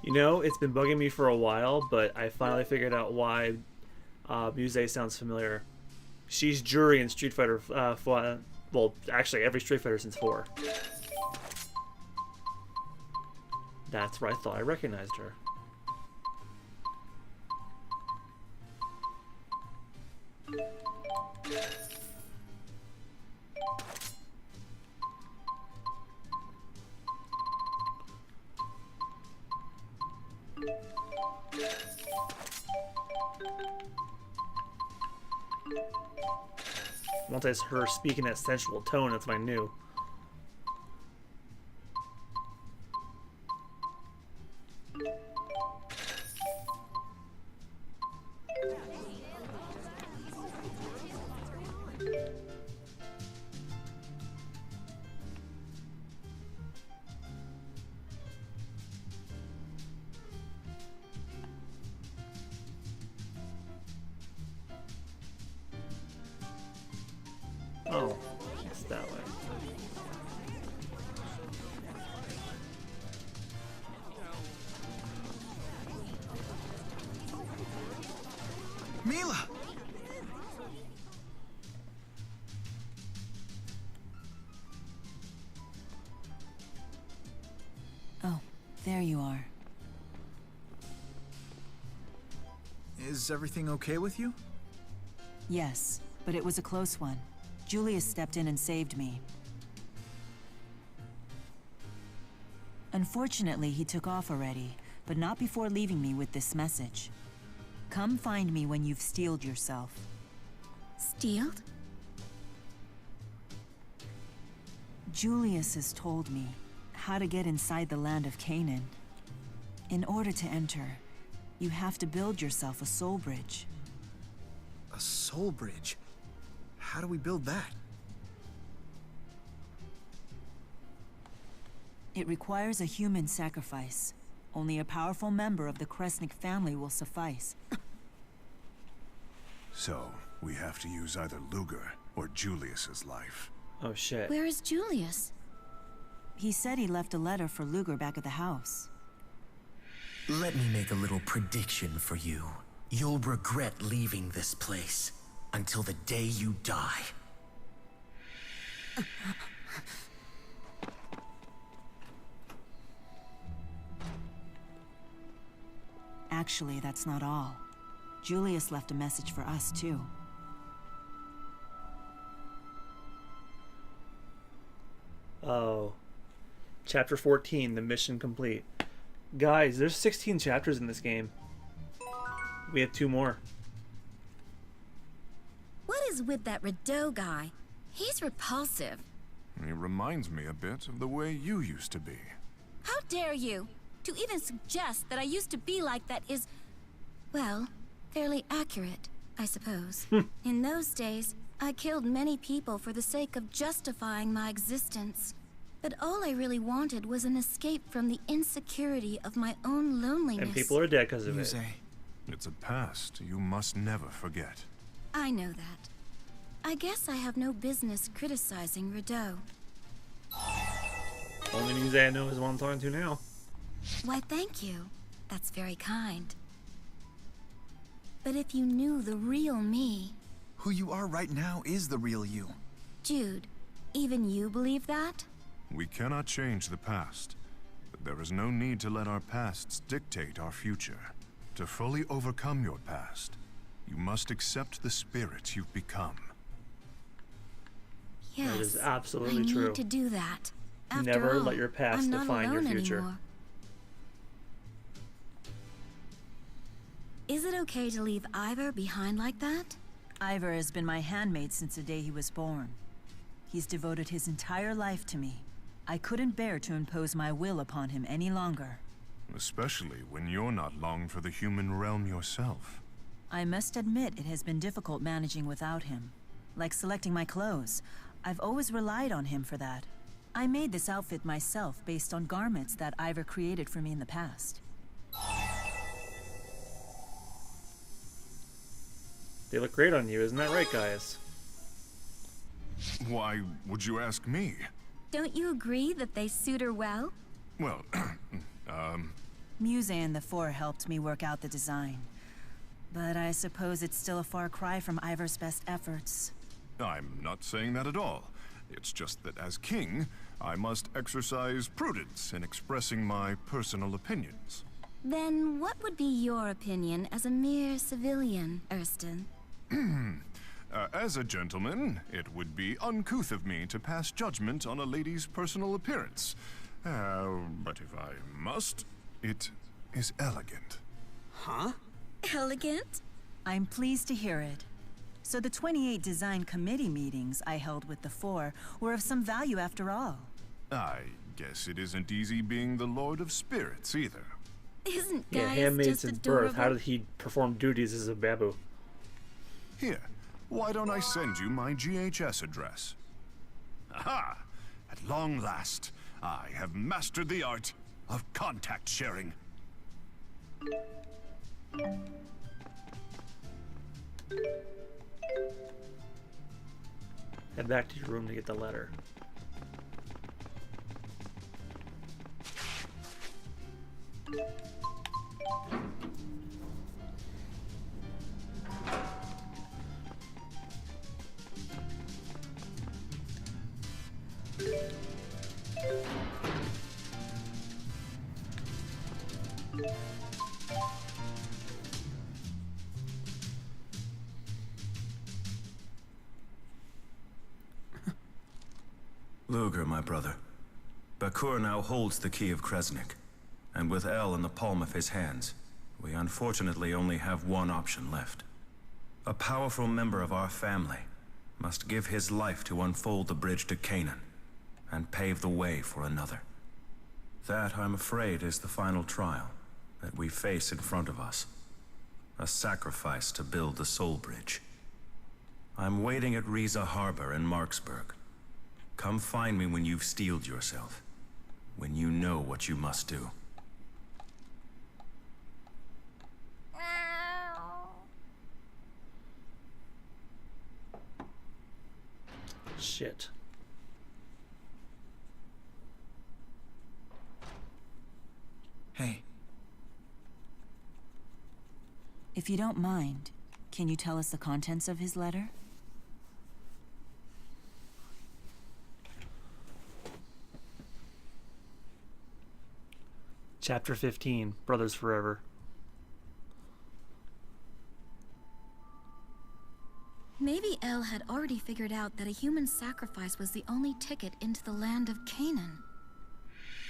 [SPEAKER 1] You know, it's been bugging me for a while, but I finally figured out why Muse sounds familiar. She's Jury in Street Fighter, well, actually every Street Fighter since 4. That's where I thought I recognized her. Once I heard her speaking that sensual tone, that's what I knew. Oh, it's that way.
[SPEAKER 17] Mila!
[SPEAKER 12] Oh, there you are.
[SPEAKER 17] Is everything okay with you?
[SPEAKER 12] Yes, but it was a close one. Julius stepped in and saved me. Unfortunately, he took off already, but not before leaving me with this message. Come find me when you've steeled yourself.
[SPEAKER 22] Steeled?
[SPEAKER 12] Julius has told me how to get inside the land of Canaan. In order to enter, you have to build yourself a soul bridge.
[SPEAKER 17] A soul bridge? How do we build that?
[SPEAKER 12] It requires a human sacrifice. Only a powerful member of the Kresnik family will suffice.
[SPEAKER 2] So, we have to use either Luger or Julius's life.
[SPEAKER 1] Oh shit.
[SPEAKER 22] Where is Julius?
[SPEAKER 12] He said he left a letter for Luger back at the house.
[SPEAKER 6] Let me make a little prediction for you. You'll regret leaving this place until the day you die.
[SPEAKER 12] Actually, that's not all. Julius left a message for us, too.
[SPEAKER 1] Oh. Chapter 14, the mission complete. Guys, there's 16 chapters in this game. We have 2 more.
[SPEAKER 22] What is with that Rideau guy? He's repulsive.
[SPEAKER 2] He reminds me a bit of the way you used to be.
[SPEAKER 22] How dare you? To even suggest that I used to be like that is, well, fairly accurate, I suppose. In those days, I killed many people for the sake of justifying my existence. But all I really wanted was an escape from the insecurity of my own loneliness.
[SPEAKER 1] And people are dead because of it.
[SPEAKER 2] It's a past you must never forget.
[SPEAKER 22] I know that. I guess I have no business criticizing Rideau.
[SPEAKER 1] Only Muse I know is what I'm talking to now.
[SPEAKER 22] Why, thank you. That's very kind. But if you knew the real me...
[SPEAKER 17] Who you are right now is the real you.
[SPEAKER 22] Jude, even you believe that?
[SPEAKER 2] We cannot change the past, but there is no need to let our pasts dictate our future. To fully overcome your past, you must accept the spirit you've become.
[SPEAKER 22] Yes,
[SPEAKER 1] that is absolutely
[SPEAKER 22] I
[SPEAKER 1] true.
[SPEAKER 22] Need to do that. After
[SPEAKER 1] Never
[SPEAKER 22] all,
[SPEAKER 1] let your past
[SPEAKER 22] I'm not
[SPEAKER 1] define your
[SPEAKER 22] alone
[SPEAKER 1] future.
[SPEAKER 22] Anymore. Is it okay to leave Ivor behind like that?
[SPEAKER 12] Ivor has been my handmaid since the day he was born. He's devoted his entire life to me. I couldn't bear to impose my will upon him any longer.
[SPEAKER 2] Especially when you're not long for the human realm yourself.
[SPEAKER 12] I must admit it has been difficult managing without him. Like selecting my clothes. I've always relied on him for that. I made this outfit myself based on garments that Ivor created for me in the past.
[SPEAKER 1] They look great on you, isn't that right, guys?
[SPEAKER 2] Why would you ask me?
[SPEAKER 22] Don't you agree that they suit her well?
[SPEAKER 2] Well,
[SPEAKER 12] Muse and the Four helped me work out the design. But I suppose it's still a far cry from Ivor's best efforts.
[SPEAKER 2] I'm not saying that at all. It's just that as king, I must exercise prudence in expressing my personal opinions.
[SPEAKER 22] Then what would be your opinion as a mere civilian, Erston?
[SPEAKER 2] As a gentleman, it would be uncouth of me to pass judgment on a lady's personal appearance. But if I must, it is elegant.
[SPEAKER 12] Huh?
[SPEAKER 22] Elegant?
[SPEAKER 12] I'm pleased to hear it. So the 28 design committee meetings I held with the Four were of some value after all.
[SPEAKER 2] I guess it isn't easy being the Lord of Spirits either.
[SPEAKER 22] Isn't
[SPEAKER 1] Yeah,
[SPEAKER 22] Gaius
[SPEAKER 1] handmaid
[SPEAKER 22] just
[SPEAKER 1] since
[SPEAKER 22] adorable?
[SPEAKER 1] birth. How did he perform duties as a babu?
[SPEAKER 2] Here, why don't I send you my GHS address? Aha! At long last, I have mastered the art of contact sharing.
[SPEAKER 1] Head back to your room to get the letter.
[SPEAKER 10] Luger, my brother. Bakur now holds the key of Kresnik, and with El in the palm of his hands, we unfortunately only have one option left. A powerful member of our family must give his life to unfold the bridge to Canaan, and pave the way for another. That, I'm afraid, is the final trial that we face in front of us. A sacrifice to build the Soul Bridge. I'm waiting at Riza Harbor in Marksburg. Come find me when you've steeled yourself. When you know what you must do.
[SPEAKER 1] Shit.
[SPEAKER 17] Hey.
[SPEAKER 12] If you don't mind, can you tell us the contents of his letter?
[SPEAKER 1] Chapter 15, Brothers Forever.
[SPEAKER 22] Maybe El had already figured out that a human sacrifice was the only ticket into the land of Canaan.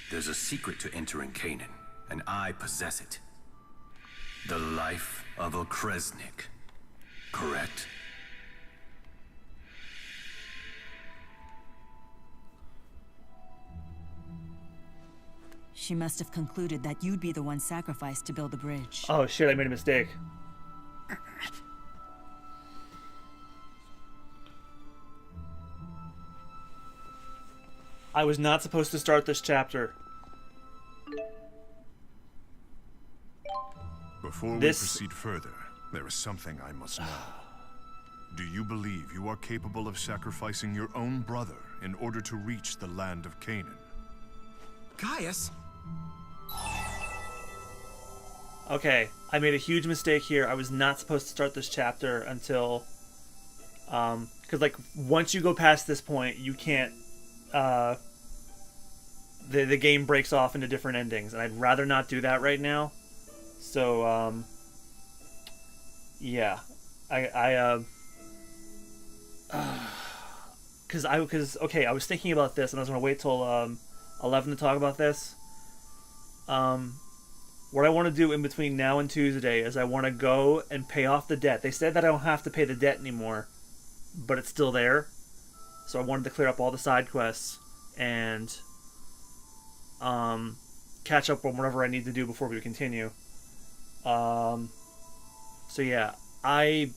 [SPEAKER 24] There's a secret to entering Canaan, and I possess it. The life of a Kresnik. Correct?
[SPEAKER 12] She must have concluded that you'd be the one sacrificed to build the bridge.
[SPEAKER 1] Oh shit, I made a mistake. I was not supposed to start this chapter.
[SPEAKER 2] Before we proceed further, there is something I must know. Do you believe you are capable of sacrificing your own brother in order to reach the land of Canaan?
[SPEAKER 17] Gaius?
[SPEAKER 1] Okay, I made a huge mistake here. I was not supposed to start this chapter until... because, like, once you go past this point, you can't... the game breaks off into different endings, and I'd rather not do that right now. So, yeah. Okay, I was thinking about this, and I was going to wait till 11 to talk about this. What I want to do in between now and Tuesday is I want to go and pay off the debt. They said that I don't have to pay the debt anymore, but it's still there. So I wanted to clear up all the side quests and catch up on whatever I need to do before we continue. So yeah, I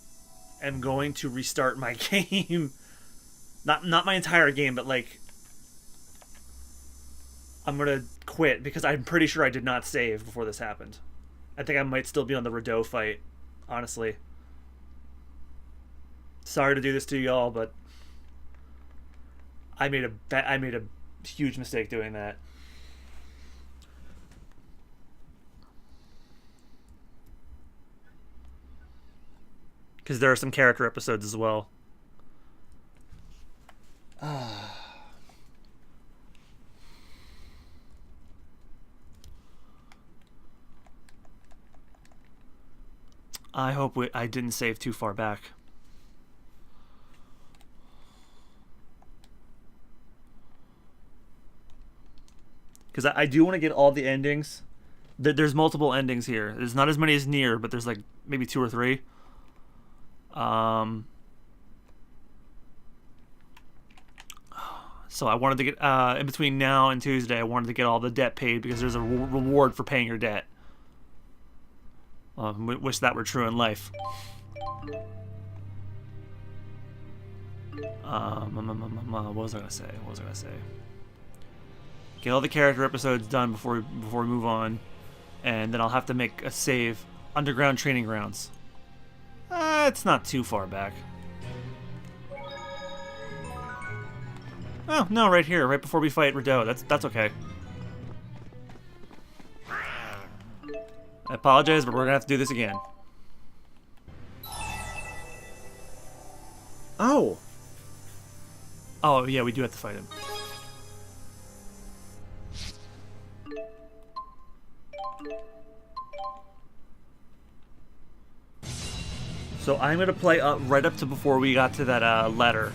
[SPEAKER 1] am going to restart my game. Not my entire game, but like I'm gonna quit because I'm pretty sure I did not save before this happened. I think I might still be on the Rideau fight, honestly. Sorry to do this to y'all, but I made a huge mistake doing that. Because there are some character episodes as well. I hope I didn't save too far back. Because I do want to get all the endings. There's multiple endings here. There's not as many as Nier, but there's like maybe 2 or 3. So I wanted to get, in between now and Tuesday, I wanted to get all the debt paid because there's a reward for paying your debt. Wish that were true in life. What was I gonna say? Get all the character episodes done before we move on, and then I'll have to make a save. Underground Training Grounds. It's not too far back. Oh no, right here, right before we fight Rideau. That's okay. I apologize, but we're gonna have to do this again. Oh! Oh, yeah, we do have to fight him. So I'm gonna play up right up to before we got to that letter.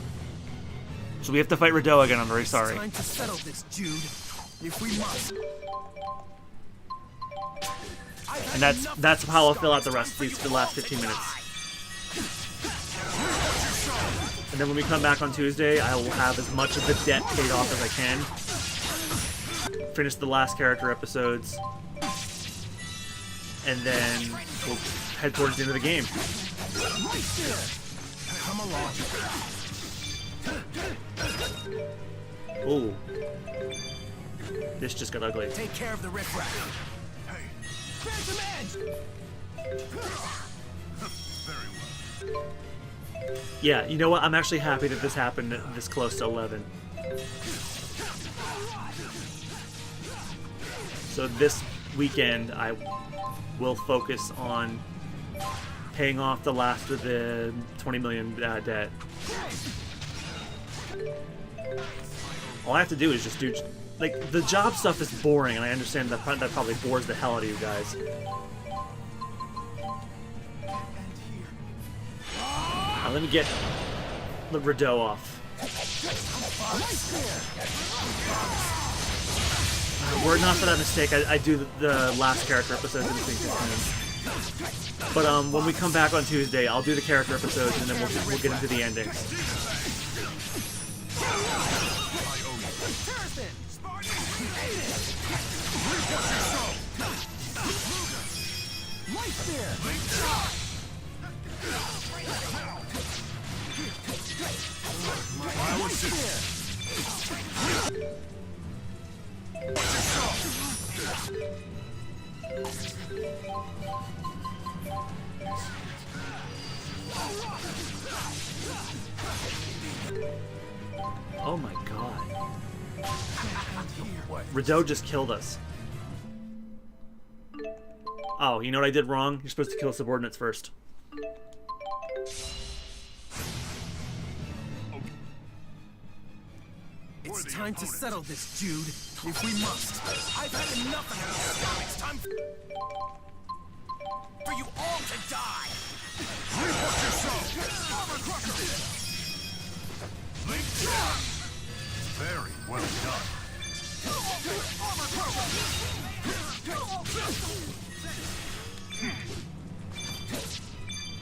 [SPEAKER 1] So we have to fight Rideau again, I'm very sorry.
[SPEAKER 17] It's time to settle this, Jude. If we must.
[SPEAKER 1] And that's how I'll fill out the rest of the last 15 minutes. And then when we come back on Tuesday, I will have as much of the debt paid off as I can. Finish the last character episodes. And then we'll head towards the end of the game.
[SPEAKER 17] Come along.
[SPEAKER 1] Ooh. This just got ugly.
[SPEAKER 17] Take care of the riffraff.
[SPEAKER 1] Yeah, you know what? I'm actually happy that this happened this close to 11. So this weekend, I will focus on paying off the last of the 20 million debt. All I have to do is just do... Like, the job stuff is boring, and I understand that probably bores the hell out of you guys. Now, let me get Rideau off. Were it not for that mistake, I'd do the last character episodes in the thing. But when we come back on Tuesday, I'll do the character episodes and then we'll get into the endings. Oh my god. Rideau just killed us. Oh, you know what I did wrong? You're supposed to kill subordinates first.
[SPEAKER 6] It's time to settle this, Jude. If we must. I've had enough of this. Now it's time for you all to die.
[SPEAKER 2] Report yourself! Armor Crusher! Very well done. Armor Crusher!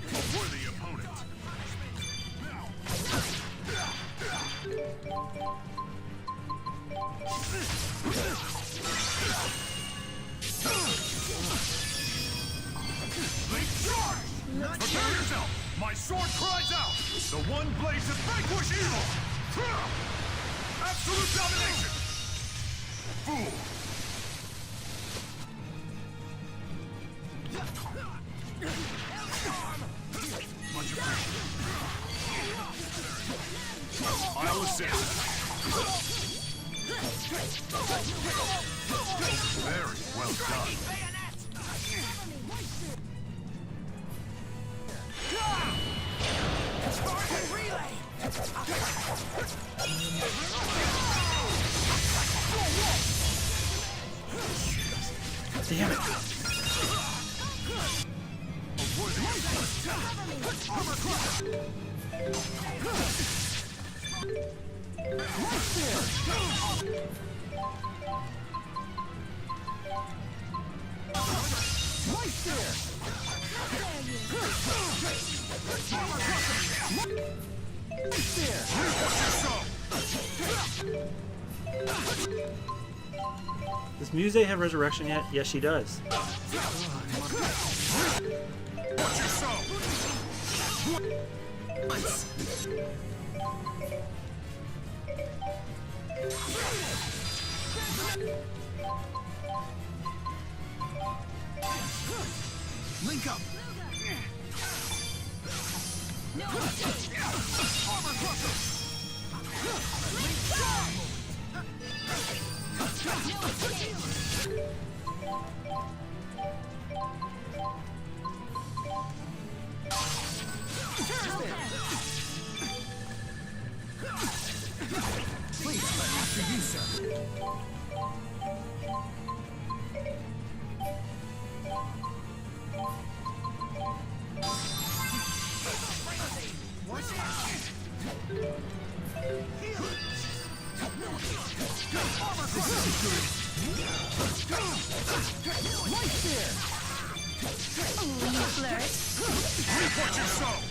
[SPEAKER 2] A worthy opponent. Prepare yourself! My sword cries out! The one blade to vanquish evil! Absolute domination! Fool! Much appreciated. I'll assist. Very well done.
[SPEAKER 1] Damn it. Does Muse have resurrection yet? Yes, she does.
[SPEAKER 6] Link up. Please, after you, sir.
[SPEAKER 2] Report yourself!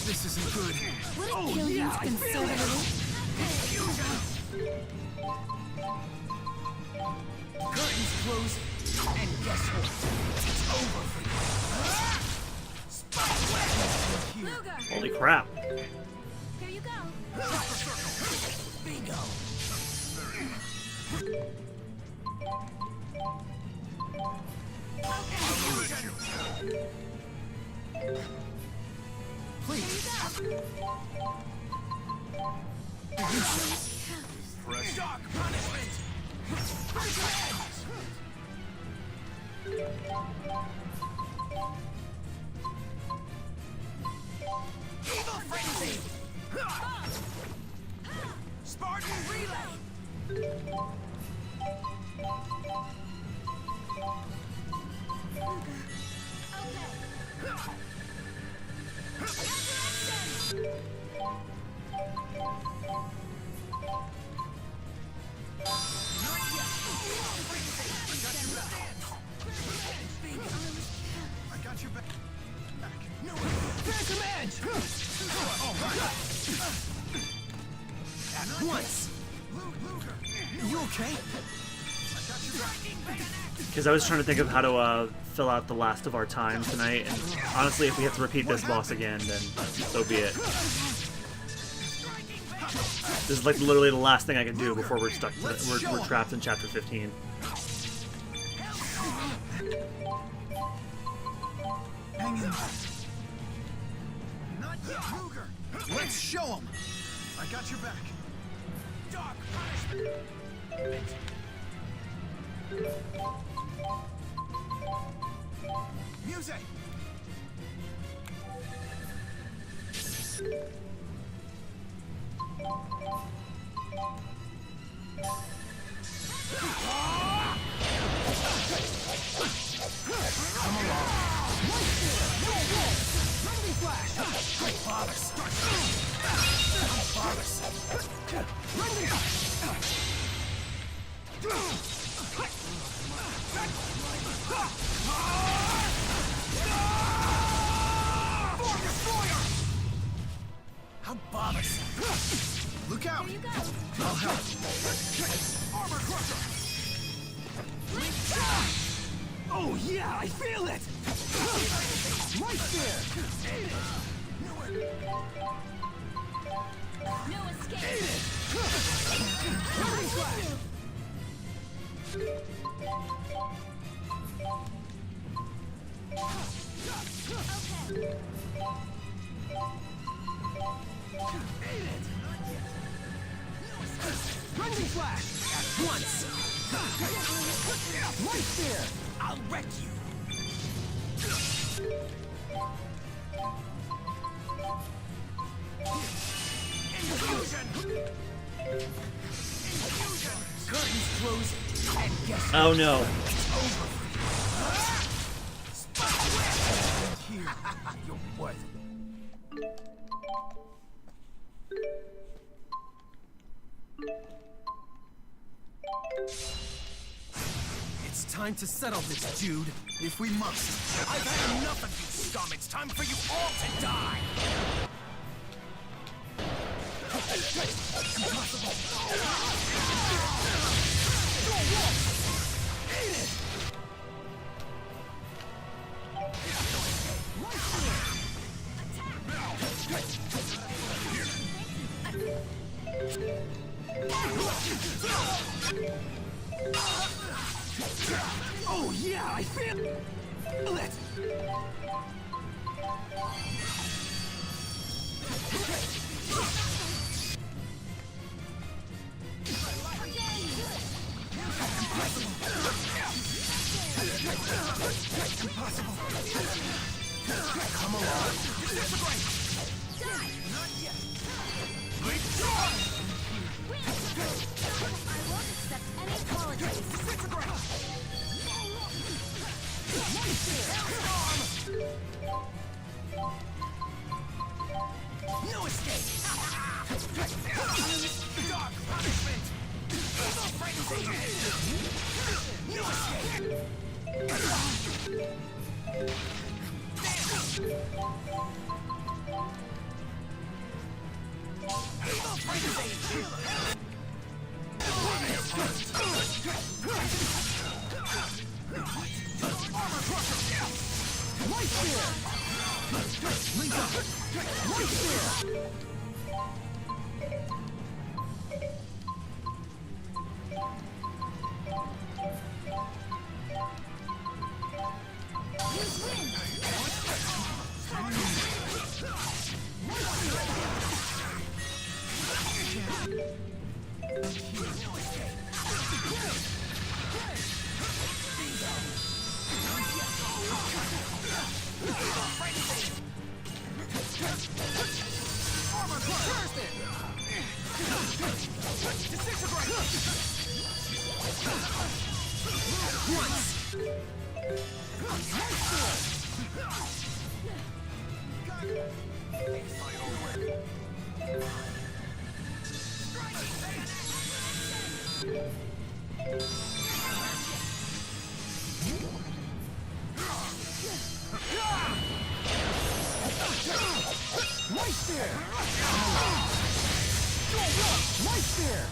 [SPEAKER 6] This isn't good.
[SPEAKER 22] Wouldn't Killian's concern a little?
[SPEAKER 6] Curtains close, and guess what? It's over for you.
[SPEAKER 1] Holy crap.
[SPEAKER 22] Here you go.
[SPEAKER 6] Bingo. Please. Dark punishment.
[SPEAKER 13] Evil frenzy! Spartan relay! I got your back. No, Phantom Edge! All right. At once. You okay?
[SPEAKER 1] Because I was trying to think of how to fill out the last of our time tonight, and honestly, if we have to repeat this boss again, then so be it. This is like literally the last thing I can do before we're stuck. We're trapped in chapter 15.
[SPEAKER 17] Hang in. Not yet, Luger. Let's show him. I got your back. Dark punishment. Music. Come along. Friendly flash. Great fathers. Fathers. Friendly. Form destroyer. How bothersome. Look out. There you go. I'll help. Armor crusher. Oh yeah, I feel it! Right there!
[SPEAKER 22] No escape!
[SPEAKER 13] Frenzy flash! At once! Right there! I'll wreck you! Infusion! Infusion! Curtains closing, and guess
[SPEAKER 1] Oh no.
[SPEAKER 13] it's over. Here, you're worth it.
[SPEAKER 9] It's time to settle this, Jude.
[SPEAKER 17] If we must.
[SPEAKER 13] I've had enough of you, scum! It's time for you all to die! Impossible! Eat it! Oh yeah, I feel it! Impossible! Come along! Disintegrate! Die! Not yet! Rejoin!
[SPEAKER 22] I won't accept any apologies.
[SPEAKER 13] Disintegrate! No escape! Dark punishment! Evil frenzy! No escape! Evil frenzy! Armor crusher! Right there! Link up! Right there!
[SPEAKER 14] Nice there! Nice there!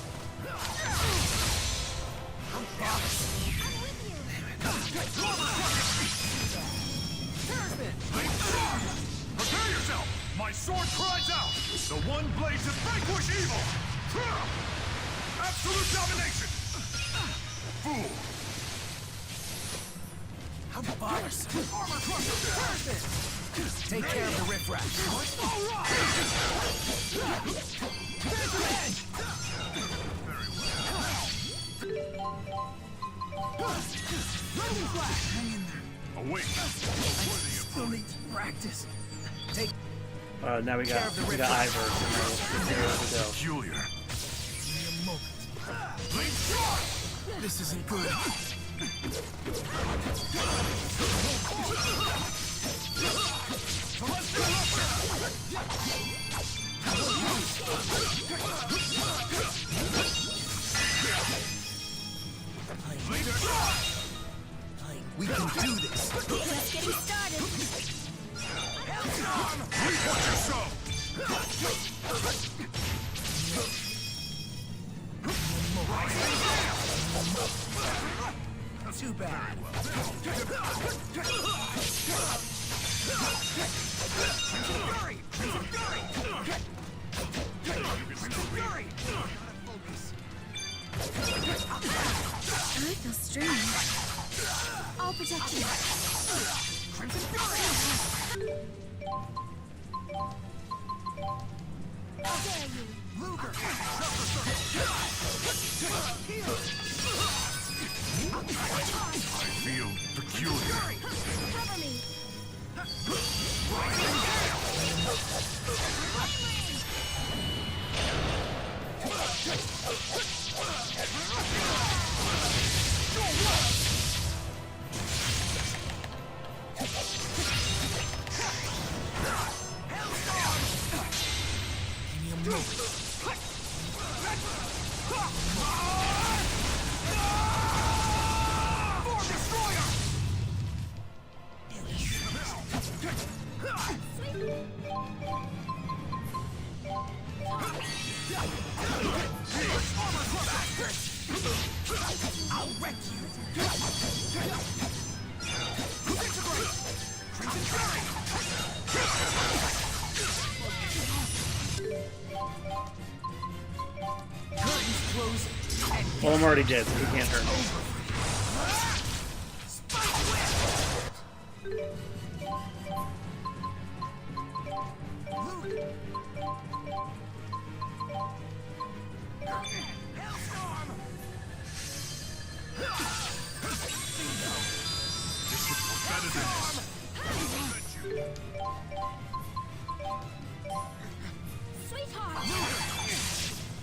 [SPEAKER 2] Prepare yourself! My sword cries out! The one blade to vanquish evil! Absolute domination! Fool!
[SPEAKER 14] How bothersome! Armor crusher! Take care of the riffraff. All right! Lightning flash! Hang in there.
[SPEAKER 2] Awake!
[SPEAKER 14] I still need to practice. Take
[SPEAKER 1] now we got Ivor.
[SPEAKER 2] Peculiar.
[SPEAKER 14] This isn't good. We can do this.
[SPEAKER 22] Just getting started.
[SPEAKER 2] Reap what you sow!
[SPEAKER 14] Too bad.
[SPEAKER 22] I feel strange. I'll protect you.
[SPEAKER 14] Crimson Fury!
[SPEAKER 22] How dare you?
[SPEAKER 14] Luger!
[SPEAKER 2] I feel peculiar.
[SPEAKER 22] Cover me.
[SPEAKER 14] I'll wreck you! Curtains close.
[SPEAKER 1] Well, I'm already dead, so he can't hurt me.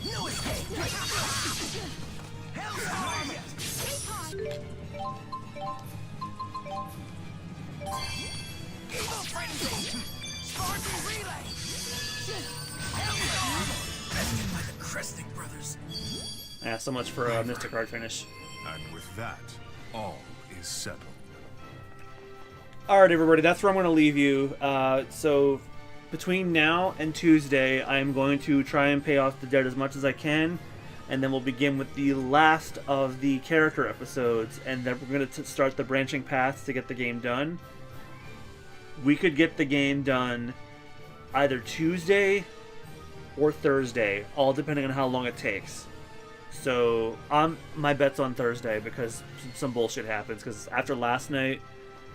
[SPEAKER 14] No escape! Hellstorm! Evil frenzy! Spartan relay! Hellstorm! Bested by the Cresting Brothers.
[SPEAKER 1] Yeah, so much for Mr. Card finish.
[SPEAKER 2] And with that, all is settled.
[SPEAKER 1] Alright, everybody, that's where I'm going to leave you. So, between now and Tuesday, I'm going to try and pay off the debt as much as I can, and then we'll begin with the last of the character episodes, and then we're going to start the branching paths to get the game done. We could get the game done either Tuesday or Thursday, all depending on how long it takes. So, my bet's on Thursday because some bullshit happens, because after last night,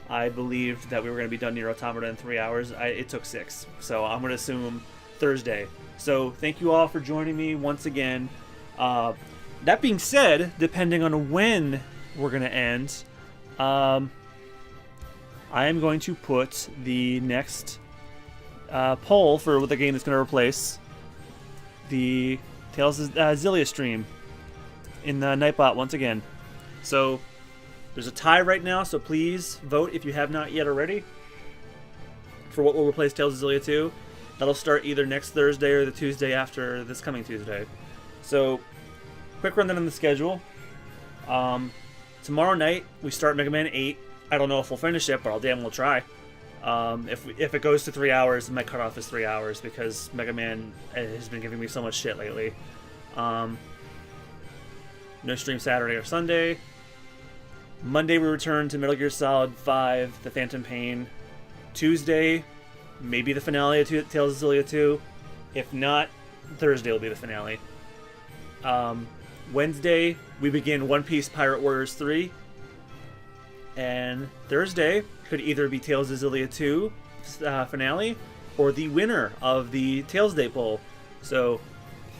[SPEAKER 1] I believed that we were going to be done near Automata in 3 hours. It took 6. So I'm going to assume Thursday. So thank you all for joining me once again. That being said, depending on when we're going to end, I am going to put the next poll for the game that's going to replace the Tales of Xillia stream in the Nightbot once again. So there's a tie right now, so please vote if you have not yet already for what will replace Tales of Xillia 2. That'll start either next Thursday or the Tuesday after this coming Tuesday. So, quick rundown on the schedule. Tomorrow night, we start Mega Man 8. I don't know if we'll finish it, but I'll damn well try. If it goes to 3 hours, my cutoff is 3 hours because Mega Man has been giving me so much shit lately. No stream Saturday or Sunday. Monday, we return to Metal Gear Solid 5, The Phantom Pain. Tuesday, maybe the finale of Tales of Xillia 2. If not, Thursday will be the finale. Wednesday, we begin One Piece Pirate Warriors 3. And Thursday could either be Tales of Xillia 2 finale or the winner of the Tales Day poll. So,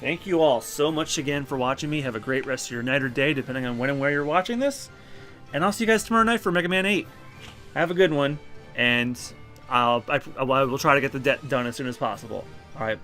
[SPEAKER 1] thank you all so much again for watching me. Have a great rest of your night or day, depending on when and where you're watching this. And I'll see you guys tomorrow night for Mega Man 8. Have a good one, and I will try to get the debt done as soon as possible. All right.